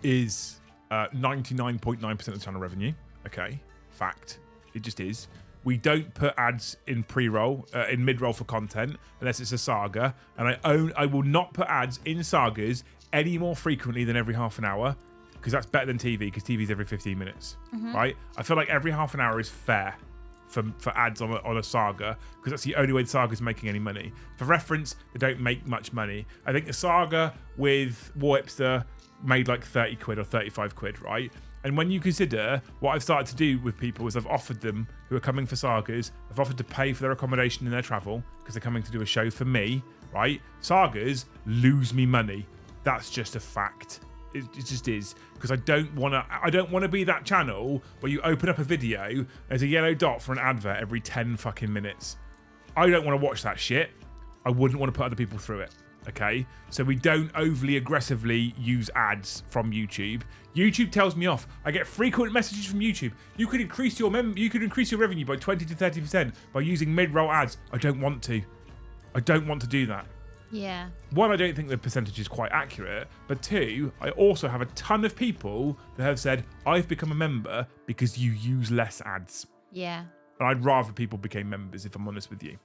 Speaker 1: is 99.9% of the channel revenue. Okay, fact. It just is. We don't put ads in pre-roll, in mid-roll for content unless it's a saga, and I will not put ads in sagas any more frequently than every half an hour, because that's better than TV, because TV's every 15 minutes, right? I feel like every half an hour is fair for ads on a saga, because that's the only way the saga's making any money. For reference, they don't make much money. I think the saga with War Hipster made like 30 quid or 35 quid, right? And when you consider what I've started to do with people is I've offered them who are coming for sagas, I've offered to pay for their accommodation and their travel because they're coming to do a show for me, right? Sagas lose me money. That's just a fact. It just is, because I don't want to be that channel where you open up a video, there's a yellow dot for an advert every 10 fucking minutes. I don't want to watch that shit. I wouldn't want to put other people through it. Okay, so we don't overly aggressively use ads from YouTube. YouTube tells me off. I get frequent messages from YouTube. You could increase your revenue by 20 to 30% by using mid-roll ads. I don't want to. I don't want to do that.
Speaker 2: Yeah.
Speaker 1: One, I don't think the percentage is quite accurate, but two, I also have a ton of people that have said, I've become a member because you use less ads.
Speaker 2: Yeah.
Speaker 1: And I'd rather people became members, if I'm honest with you.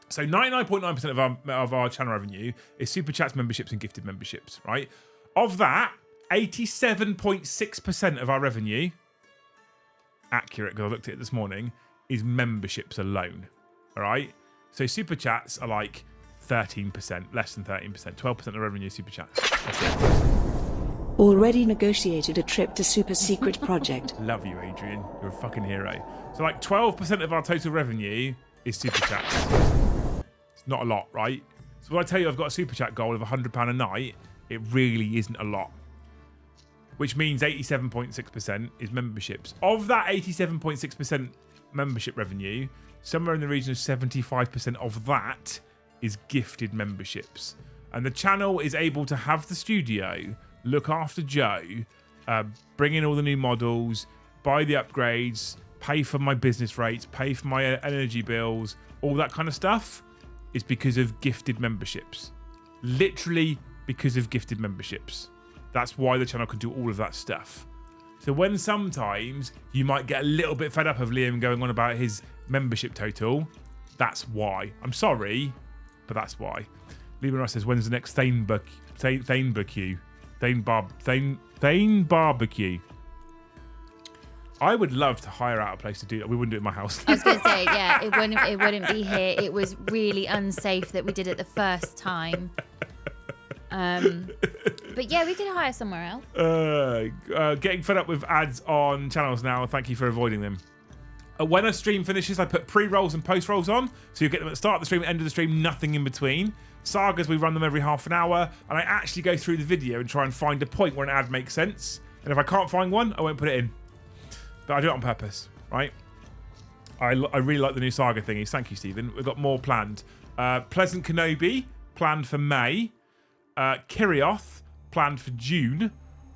Speaker 1: So 99.9% of our channel revenue is super chats, memberships, and gifted memberships, right? Of that, 87.6% of our revenue, accurate because I looked at it this morning, is memberships alone, all right? So super chats are like 13%, less than 13%, 12% of revenue is super chats. That's it.
Speaker 3: Already negotiated a trip to Super Secret Project.
Speaker 1: Love you, Adrian. You're a fucking hero. So like 12% of our total revenue is super chats. Not a lot, right? So when I tell you I've got a super chat goal of £100 a night, it really isn't a lot. Which means 87.6% is memberships. Of that 87.6% membership revenue, somewhere in the region of 75% of that is gifted memberships. And the channel is able to have the studio, look after Joe, bring in all the new models, buy the upgrades, pay for my business rates, pay for my energy bills, all that kind of stuff. Is because of gifted memberships. Literally because of gifted memberships. That's why the channel can do all of that stuff. So when sometimes you might get a little bit fed up of Liam going on about his membership total, that's why. I'm sorry, but that's why. Liam Ross says, when's the next Thane barbecue? Thane barbecue. I would love to hire out a place to do that. We wouldn't do it in my house.
Speaker 2: I was going to say, yeah, it wouldn't be here. It was really unsafe that we did it the first time. But yeah, we could hire somewhere else.
Speaker 1: Getting fed up with ads on channels now. Thank you for avoiding them. When a stream finishes, I put pre-rolls and post-rolls on. So you get them at the start of the stream, end of the stream, nothing in between. Sagas, we run them every half an hour. And I actually go through the video and try and find a point where an ad makes sense. And if I can't find one, I won't put it in. But I do it on purpose, right? I really like the new saga thingies. Thank you, Stephen. We've got more planned. Pleasant Kenobi, planned for May. Kirioth, planned for June.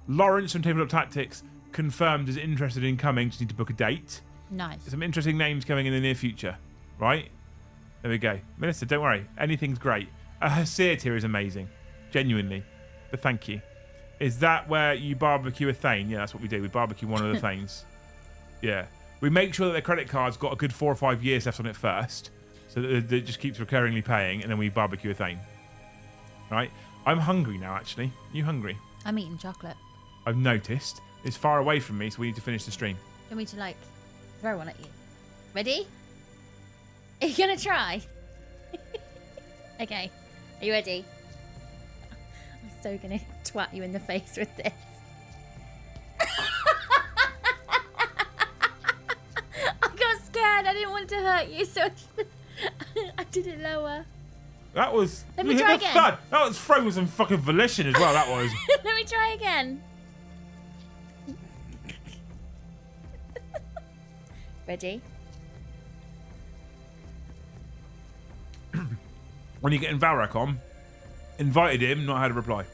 Speaker 1: Lawrence from Tabletop Tactics confirmed is interested in coming. Just need to book a date.
Speaker 2: Nice.
Speaker 1: Some interesting names coming in the near future. Right? There we go. Melissa, don't worry. Anything's great. Hasir tier is amazing. Genuinely. But thank you. Is that where you barbecue a Thane? Yeah, that's what we do. We barbecue one of the Thanes. Yeah. We make sure that their credit card's got a good 4 or 5 years left on it first. So that it just keeps recurringly paying, and then we barbecue a Thane. Right? I'm hungry now, actually. You hungry?
Speaker 2: I'm eating chocolate.
Speaker 1: I've noticed. It's far away from me, so we need to finish the stream.
Speaker 2: Do you want me to, throw one at you? Ready? Are you going to try? Okay. Are you ready? I'm so going to twat you in the face with this. I got scared. I didn't want to hurt you, so I did it lower.
Speaker 1: That was...
Speaker 2: Let me try again.
Speaker 1: That was frozen fucking volition as well, that was.
Speaker 2: Let me try again. Ready?
Speaker 1: When you get in Valrak on, invited him, not had a reply.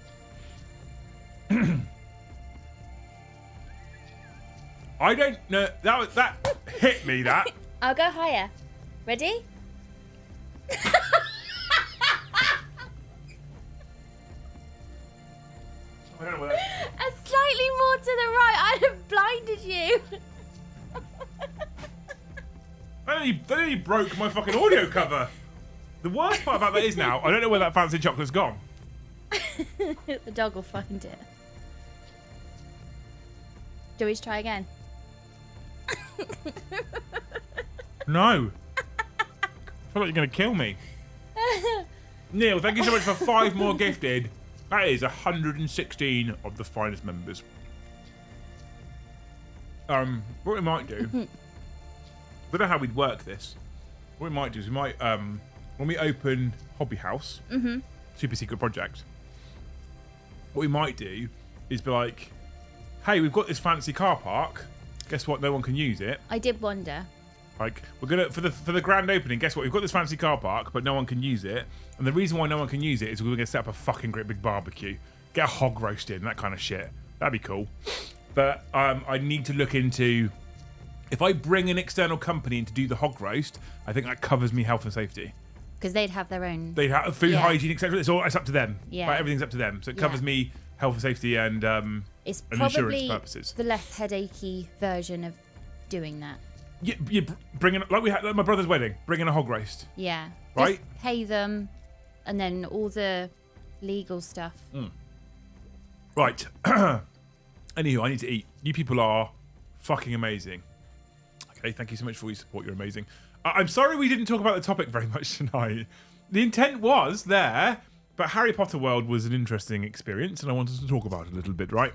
Speaker 1: I don't know. That hit me, that.
Speaker 2: I'll go higher. Ready?
Speaker 1: I don't know what that...
Speaker 2: Slightly more to the right. I'd have blinded you.
Speaker 1: That nearly broke my fucking audio cover. The worst part about that is now, I don't know where that fancy chocolate's gone.
Speaker 2: The dog will find it. Do we just try again?
Speaker 1: No. I feel like you're going to kill me. Neil, thank you so much for 5 more gifted. That is 116 of the finest members. What we might do, I don't know how we'd work this. What we might do is we might, when we open Hobby House, super secret project, what we might do is be like, hey, we've got this fancy car park. Guess what? No one can use it.
Speaker 2: I did wonder.
Speaker 1: Like, we're gonna for the grand opening. Guess what? We've got this fancy car park, but no one can use it. And the reason why no one can use it is we're gonna set up a fucking great big barbecue, get a hog roast in, that kind of shit. That'd be cool. But I need to look into if I bring an external company in to do the hog roast. I think that covers me health and safety.
Speaker 2: Because they'd have their own.
Speaker 1: They have food hygiene, etc. It's up to them.
Speaker 2: Yeah,
Speaker 1: right, everything's up to them. So it covers me health and safety and
Speaker 2: it's
Speaker 1: and
Speaker 2: probably
Speaker 1: insurance purposes.
Speaker 2: The less headachy version of doing that.
Speaker 1: You bring in like we had like my brother's wedding. Bring in a hog roast.
Speaker 2: Yeah.
Speaker 1: Right.
Speaker 2: Just pay them, and then all the legal stuff.
Speaker 1: Right. Anywho, I need to eat. You people are fucking amazing. Okay, thank you so much for all your support. You're amazing. I'm sorry we didn't talk about the topic very much tonight. The intent was there, but Harry Potter World was an interesting experience, and I wanted to talk about it a little bit, right?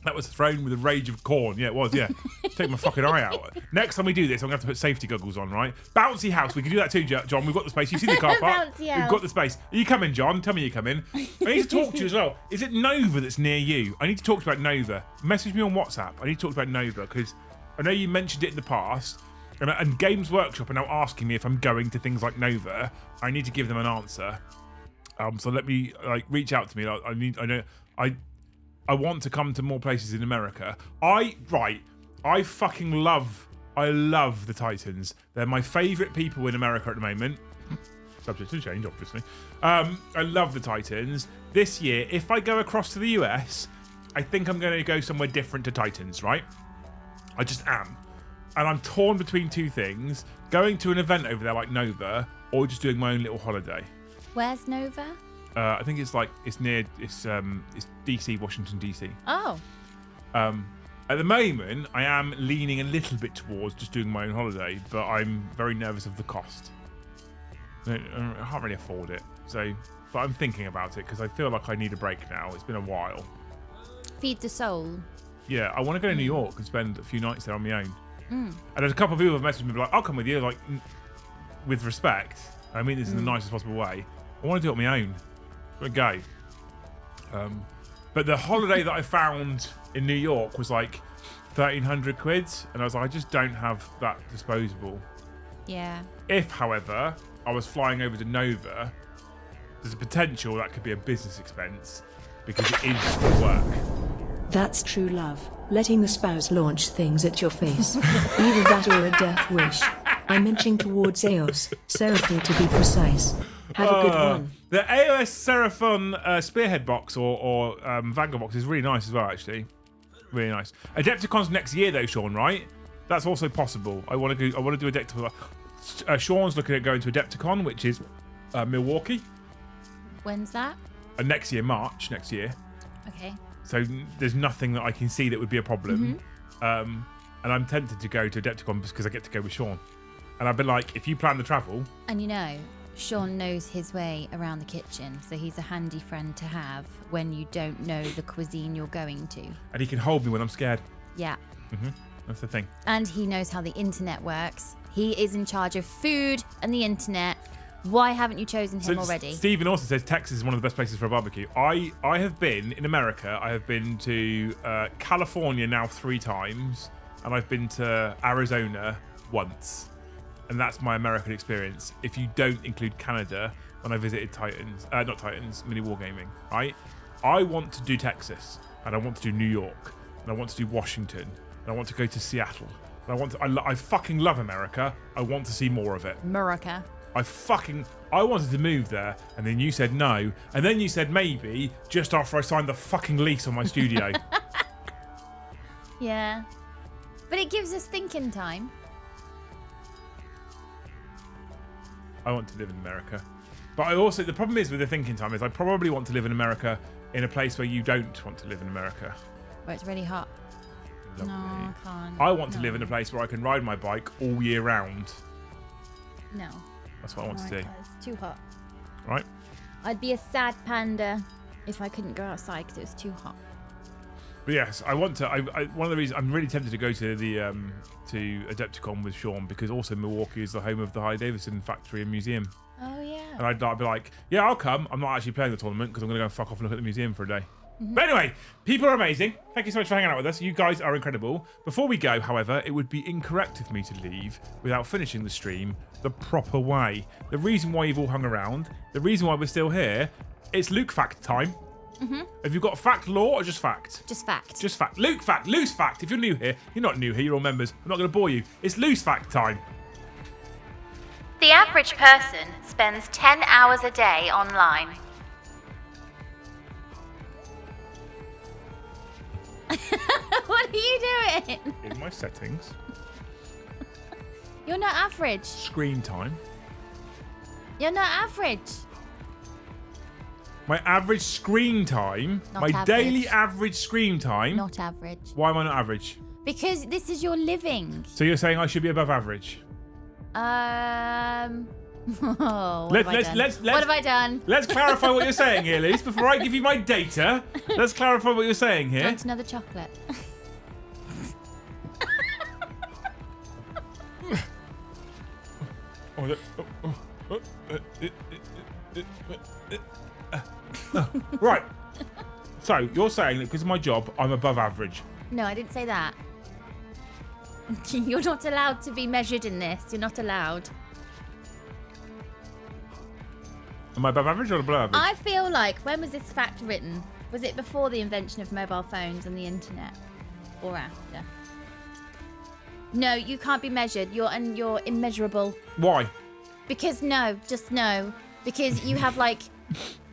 Speaker 1: That was thrown with a rage of corn. Yeah, it was, yeah. Take my fucking eye out. Next time we do this, I'm going to have to put safety goggles on, right? Bouncy house. We can do that too, John. We've got the space. You've seen the car park.
Speaker 2: Bouncy house.
Speaker 1: We've got the space. Are you coming, John? Tell me you're coming. I need to talk to you as well. Is it Nova that's near you? I need to talk to you about Nova. Message me on WhatsApp. I need to talk about Nova because I know you mentioned it in the past. And Games Workshop are now asking me if I'm going to things like Nova. I need to give them an answer. So let me reach out to me. I want to come to more places in America. I love the Titans. They're my favourite people in America at the moment. Subject to change, obviously. I love the Titans. This year, if I go across to the US, I think I'm going to go somewhere different to Titans, right? I just am. And I'm torn between two things. Going to an event over there like Nova or just doing my own little holiday.
Speaker 2: Where's Nova?
Speaker 1: I think it's DC, Washington DC.
Speaker 2: Oh.
Speaker 1: At the moment, I am leaning a little bit towards just doing my own holiday, but I'm very nervous of the cost. I can't really afford it. But I'm thinking about it because I feel like I need a break now. It's been a while.
Speaker 2: Feed the soul.
Speaker 1: Yeah, I want to go to New York and spend a few nights there on my own. And there's a couple of people who have messaged me like, I'll come with you, like, with respect. I mean this in the nicest possible way. I want to do it on my own. I'm going to go. But the holiday that I found in New York was like 1,300 quid. And I was like, I just don't have that disposable.
Speaker 2: Yeah.
Speaker 1: If, however, I was flying over to Nova, there's a potential that could be a business expense. because it is for work.
Speaker 3: That's true love, letting the spouse launch things at your face. Either that or a death wish. I'm inching towards Eos, Seraphim to be precise. Have a good one.
Speaker 1: The AOS Seraphon Spearhead box or Vanguard box is really nice as well, actually. Really nice. Adepticon's next year, though, Sean, right? That's also possible. I want to do Adepticon. Sean's looking at going to Adepticon, which is Milwaukee.
Speaker 2: When's that?
Speaker 1: Next year, March next year.
Speaker 2: Okay.
Speaker 1: So there's nothing that I can see that would be a problem. And I'm tempted to go to Adepticon just because I get to go with Sean. And I've been like, if you plan the travel...
Speaker 2: And you know, Sean knows his way around the kitchen, so he's a handy friend to have when you don't know the cuisine you're going to.
Speaker 1: And he can hold me when I'm scared.
Speaker 2: Yeah.
Speaker 1: That's the thing.
Speaker 2: And he knows how the internet works. He is in charge of food and the internet. Why haven't you chosen him already?
Speaker 1: Stephen also says Texas is one of the best places for a barbecue. I have been in America. I have been to California now 3 times, and I've been to Arizona once. And that's my American experience. If you don't include Canada, when I visited Mini Wargaming, right? I want to do Texas, and I want to do New York, and I want to do Washington, and I want to go to Seattle. And I fucking love America. I want to see more of it.
Speaker 2: America.
Speaker 1: I wanted to move there, and then you said no, and then you said maybe just after I signed the fucking lease on my studio.
Speaker 2: Yeah. But it gives us thinking time.
Speaker 1: I want to live in America. But the problem is with the thinking time is I probably want to live in America in a place where you don't want to live in America.
Speaker 2: Where it's really hot.
Speaker 1: Lovely.
Speaker 2: No, I can't.
Speaker 1: I want to live in a place where I can ride my bike all year round.
Speaker 2: No.
Speaker 1: That's what I want to do.
Speaker 2: It's too hot.
Speaker 1: Right?
Speaker 2: I'd be a sad panda if I couldn't go outside because it was too hot.
Speaker 1: But yes, I want to. One of the reasons I'm really tempted to go to the to Adepticon with Sean because also Milwaukee is the home of the Harley-Davidson factory and museum.
Speaker 2: Oh yeah.
Speaker 1: And I'd be like, yeah, I'll come. I'm not actually playing the tournament because I'm going to go and fuck off and look at the museum for a day. But anyway, people are amazing. Thank you so much for hanging out with us. You guys are incredible. Before we go, however, it would be incorrect of me to leave without finishing the stream the proper way. The reason why you've all hung around, the reason why we're still here, it's Luke fact time. Have you got fact, law, or just fact?
Speaker 2: Just fact.
Speaker 1: Just fact. Luke fact. Loose fact. If you're new here, you're not new here, you're all members. I'm not going to bore you. It's loose fact time.
Speaker 2: The average person spends 10 hours a day online. What are you doing?
Speaker 1: In my settings.
Speaker 2: You're not average.
Speaker 1: Screen time.
Speaker 2: You're not average.
Speaker 1: My average screen time.
Speaker 2: Not
Speaker 1: my
Speaker 2: average.
Speaker 1: daily average screen time.
Speaker 2: Not average.
Speaker 1: Why am I not average?
Speaker 2: Because this is your living.
Speaker 1: So you're saying I should be above average?
Speaker 2: What have I done?
Speaker 1: Let's clarify what you're saying here, Lise. Before I give you my data, let's clarify what you're saying here.
Speaker 2: Want another chocolate?
Speaker 1: Right. So you're saying that because of my job, I'm above average.
Speaker 2: No, I didn't say that. You're not allowed to be measured in this. You're not allowed.
Speaker 1: Am I above average or below average?
Speaker 2: I feel like, when was this fact written? Was it before the invention of mobile phones and the internet? Or after? No, you can't be measured. You're immeasurable.
Speaker 1: Why?
Speaker 2: Because no. Because you have like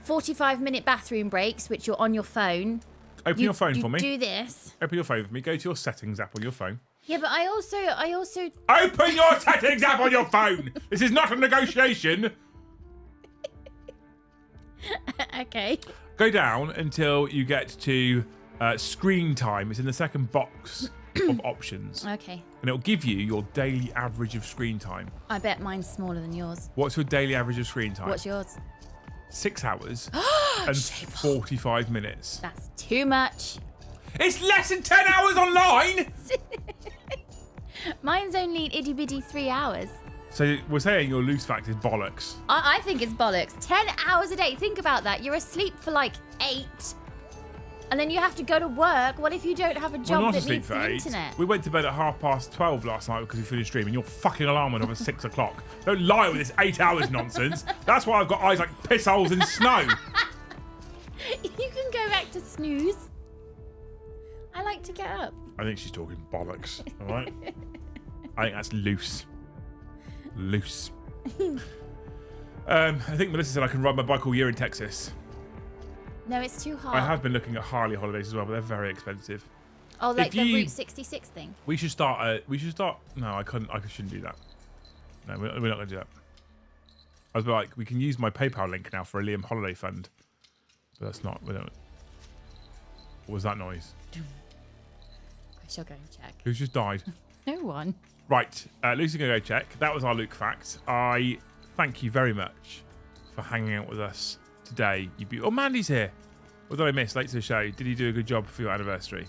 Speaker 2: 45-minute bathroom breaks, which you're on your phone.
Speaker 1: Open your phone for me.
Speaker 2: Do this.
Speaker 1: Open your phone for me. Go to your settings app on your phone.
Speaker 2: Yeah, but I also.
Speaker 1: Open your settings app on your phone. This is not a negotiation.
Speaker 2: Okay.
Speaker 1: Go down until you get to screen time. It's in the second box of options.
Speaker 2: Okay.
Speaker 1: And it'll give you your daily average of screen time.
Speaker 2: I bet mine's smaller than yours.
Speaker 1: What's your daily average of screen time?
Speaker 2: What's yours?
Speaker 1: 6 hours and 45 minutes.
Speaker 2: That's too much.
Speaker 1: It's less than 10 hours online!
Speaker 2: Mine's only an itty bitty 3 hours.
Speaker 1: So we're saying your loose fact is bollocks.
Speaker 2: I think it's bollocks. 10 hours a day. Think about that. You're asleep for like 8. And then you have to go to work. What if you don't have a job
Speaker 1: We're not
Speaker 2: that
Speaker 1: asleep
Speaker 2: needs
Speaker 1: for
Speaker 2: the
Speaker 1: 8.
Speaker 2: internet?
Speaker 1: We went to bed at 12:30 last night because we finished streaming. Your fucking alarm went off at 6 o'clock. Don't lie with this 8 hours nonsense. That's why I've got eyes like piss holes in snow.
Speaker 2: You can go back snooze. I like to get up.
Speaker 1: I think she's talking bollocks. All right. I think that's loose. Loose. I think Melissa said I can ride my bike all year in Texas.
Speaker 2: No, it's too hot.
Speaker 1: I have been looking at Harley holidays as well, but they're very expensive.
Speaker 2: Oh, like the Route 66 thing.
Speaker 1: We should start. No, I couldn't. I shouldn't do that. No, we're not going to do that. I was like, we can use my PayPal link now for a Liam holiday fund, but that's not. We don't. What was that noise?
Speaker 2: I shall go and check.
Speaker 1: Who's just died?
Speaker 2: No one.
Speaker 1: Right, Lucy's going to go check. That was our Luke fact. I thank you very much for hanging out with us today. Oh, Mandy's here. What did I miss? Late to the show. Did he do a good job for your anniversary?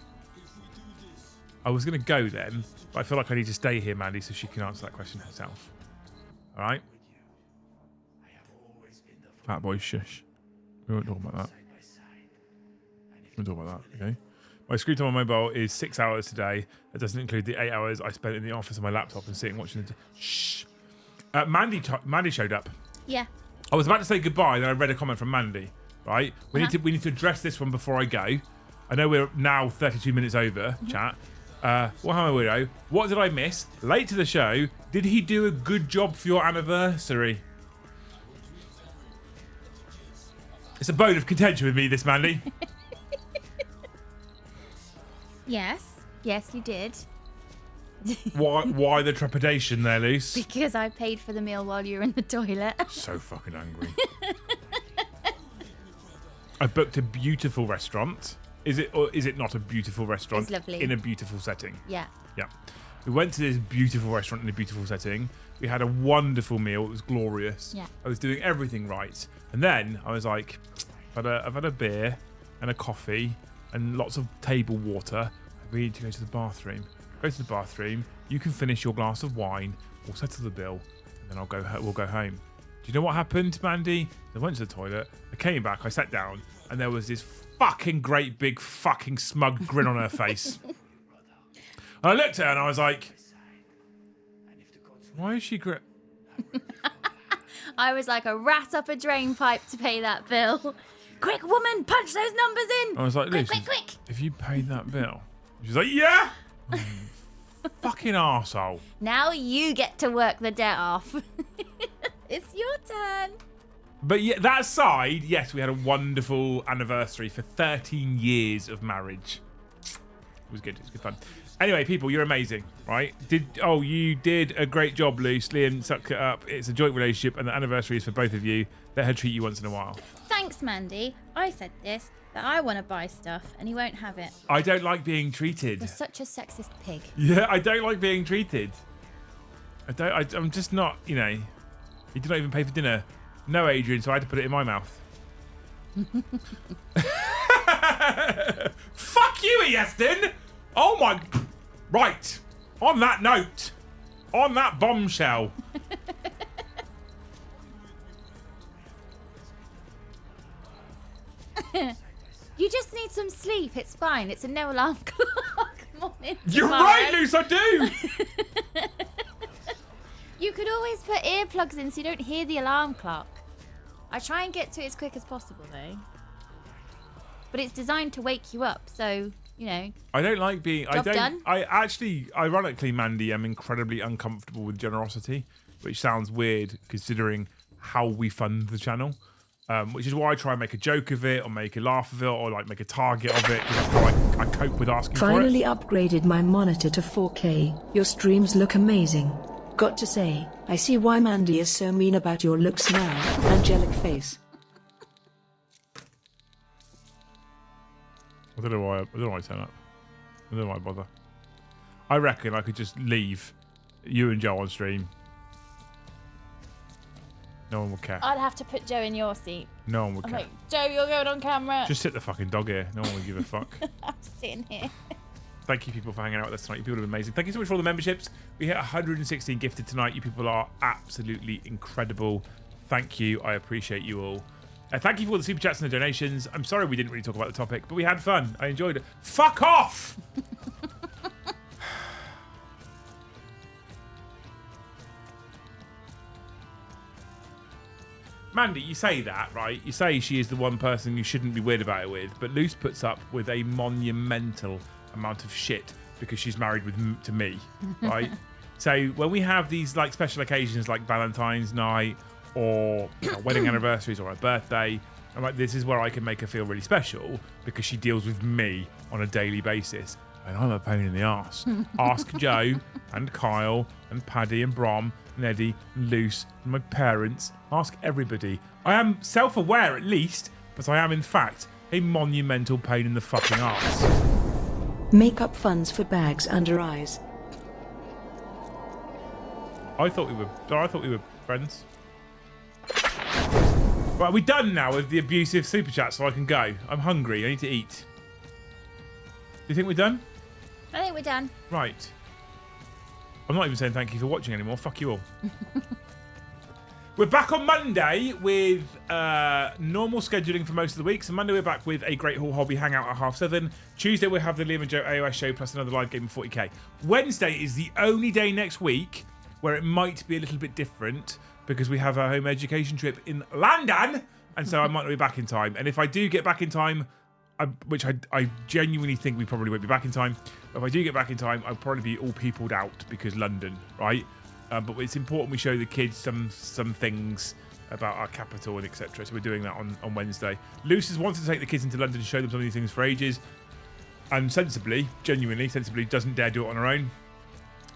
Speaker 1: I was going to go then, but I feel like I need to stay here, Mandy, so she can answer that question herself. All right? Fat boy, shush. We won't talk about that. We won't talk about that, okay? My screen time on mobile is 6 hours today. That doesn't include the 8 hours I spent in the office on my laptop and sitting watching it. Shh. Mandy showed up.
Speaker 2: Yeah.
Speaker 1: I was about to say goodbye, then I read a comment from Mandy. Right? We need to address this one before I go. I know we're now 32 minutes over, chat. Warhammer Widow, what did I miss? Late to the show, did he do a good job for your anniversary? It's a bone of contention with me, this Mandy.
Speaker 2: Yes. Yes, you did.
Speaker 1: Why the trepidation there, Luce?
Speaker 2: Because I paid for the meal while you were in the toilet.
Speaker 1: So fucking angry. I booked a beautiful restaurant. Is it not a beautiful restaurant?
Speaker 2: It's lovely.
Speaker 1: In a beautiful setting.
Speaker 2: Yeah.
Speaker 1: Yeah. We went to this beautiful restaurant in a beautiful setting. We had a wonderful meal. It was glorious.
Speaker 2: Yeah.
Speaker 1: I was doing everything right. And then I was like, I've had a beer and a coffee and lots of table water. I really need to go to the bathroom. Go to the bathroom. You can finish your glass of wine. We'll settle the bill. And then we'll go home. Do you know what happened, Mandy? I went to the toilet. I came back. I sat down. And there was this fucking great big fucking smug grin on her face. And I looked at her and I was like, why is she
Speaker 2: I was like a rat up a drain pipe to pay that bill. Quick, woman, punch those numbers in.
Speaker 1: I was like,
Speaker 2: quick,
Speaker 1: Lucy,
Speaker 2: quick.
Speaker 1: have you paid that bill? She's like, yeah. Fucking arsehole.
Speaker 2: Now you get to work the debt off. It's your turn.
Speaker 1: But yeah, that aside, yes, we had a wonderful anniversary for 13 years of marriage. It was good. It was good fun. Anyway, people, you're amazing, right? You did a great job, Luce. Liam, suck it up. It's a joint relationship, and the anniversary is for both of you. Let her treat you once in a while.
Speaker 2: Thanks, Mandy. I said this, that I want to buy stuff, and he won't have it.
Speaker 1: I don't like being treated.
Speaker 2: You're such a sexist pig.
Speaker 1: Yeah, I don't like being treated. I'm just not, you know. He did not even pay for dinner. No, Adrian, so I had to put it in my mouth. Fuck you, Easton! Oh my... Right. On that note. On that bombshell.
Speaker 2: You just need some sleep. It's fine. It's a no alarm clock morning.
Speaker 1: You're
Speaker 2: tomorrow.
Speaker 1: right, Luce, I do!
Speaker 2: You could always put earplugs in so you don't hear the alarm clock. I try and get to it as quick as possible, though. But it's designed to wake you up, so, you know.
Speaker 1: I don't like being...
Speaker 2: Job done?
Speaker 1: I actually, ironically, Mandy, I'm incredibly uncomfortable with generosity, which sounds weird considering how we fund the channel. Which is why I try and make a joke of it, or make a laugh of it, or like make a target of it, because that's how I cope with asking for it.
Speaker 3: Finally upgraded my monitor to 4K. Your streams look amazing. Got to say, I see why Mandy is so mean about your looks now. Angelic face.
Speaker 1: I don't know why I turn up. I don't know why I bother. I reckon I could just leave you and Joe on stream. No one will care.
Speaker 2: I'd have to put Joe in your seat.
Speaker 1: No one will
Speaker 2: I'm
Speaker 1: care.
Speaker 2: like, Joe, you're going on camera.
Speaker 1: Just sit the fucking dog here. No one will give a fuck.
Speaker 2: I'm sitting here.
Speaker 1: Thank you, people, for hanging out with us tonight. You people are amazing. Thank you so much for all the memberships. We hit 116 gifted tonight. You people are absolutely incredible. Thank you. I appreciate you all. Thank you for all the super chats and the donations. I'm sorry we didn't really talk about the topic, but we had fun. I enjoyed it. Fuck off! Mandy, you say that, right? You say she is the one person you shouldn't be weird about it with, but Luce puts up with a monumental amount of shit because she's married to me, right? So when we have these like special occasions like Valentine's night or wedding anniversaries or her birthday, I'm like, this is where I can make her feel really special because she deals with me on a daily basis. And I'm a pain in the arse. Ask Joe and Kyle and Paddy and Brom and Eddie and Luce and my parents. Ask everybody. I am self-aware at least, but I am in fact a monumental pain in the fucking arse.
Speaker 3: Make up funds for bags under eyes.
Speaker 1: I thought we were friends. Right, we're done now with the abusive super chat, so I can go. I'm hungry. I need to eat. Do you think we're done?
Speaker 2: I think we're done.
Speaker 1: Right. I'm not even saying thank you for watching anymore. Fuck you all. We're back on Monday with normal scheduling for most of the week. So Monday we're back with a Great Hall Hobby Hangout at 7:30. Tuesday we'll have the Liam and Joe AOS show plus another live game of 40k. Wednesday is the only day next week where it might be a little bit different because we have our home education trip in London. And so I might not be back in time. And if I do get back in time, which I genuinely think we probably won't be back in time. If I do get back in time, I'll probably be all peopled out because London, right? But it's important we show the kids some things about our capital and etc. So we're doing that on Wednesday. Luce has wanted to take the kids into London to show them some of these things for ages. And genuinely sensibly, doesn't dare do it on her own.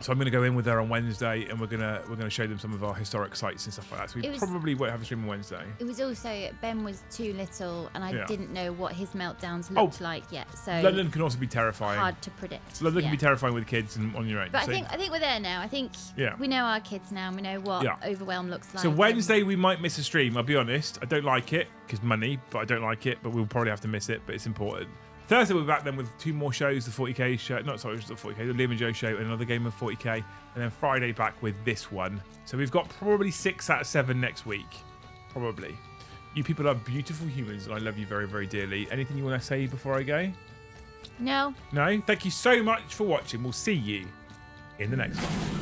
Speaker 1: So I'm going to go in with her on Wednesday, and we're gonna show them some of our historic sites and stuff like that. So we probably won't have a stream on Wednesday.
Speaker 2: It was also Ben was too little, and I didn't know what his meltdowns looked like yet. So
Speaker 1: London can also be terrifying.
Speaker 2: Hard to predict.
Speaker 1: London can be terrifying with kids and on your own.
Speaker 2: But I think we're there now. I think we know our kids now. And we know what overwhelm looks like.
Speaker 1: So Wednesday we might miss a stream. I'll be honest. I don't like it because money, but I don't like it. But we'll probably have to miss it. But it's important. Thursday we'll be back then with 2 more shows, the 40k show, the 40k, the Liam and Joe show, and another game of 40k, and then Friday back with this one. So we've got probably 6 out of 7 next week, probably. You people are beautiful humans, and I love you very, very dearly. Anything you want to say before I go?
Speaker 2: No.
Speaker 1: No? Thank you so much for watching. We'll see you in the next one.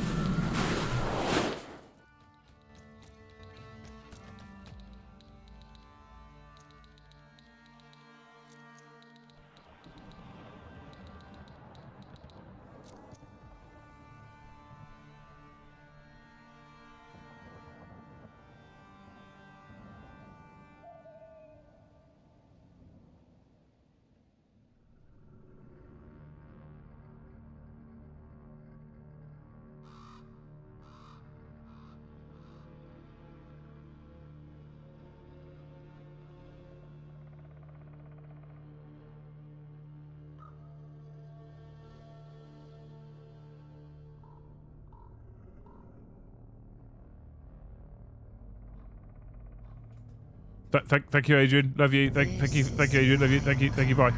Speaker 1: Thank you, Adrian. Love you. Thank you, Adrian. Love you. Thank you. Bye.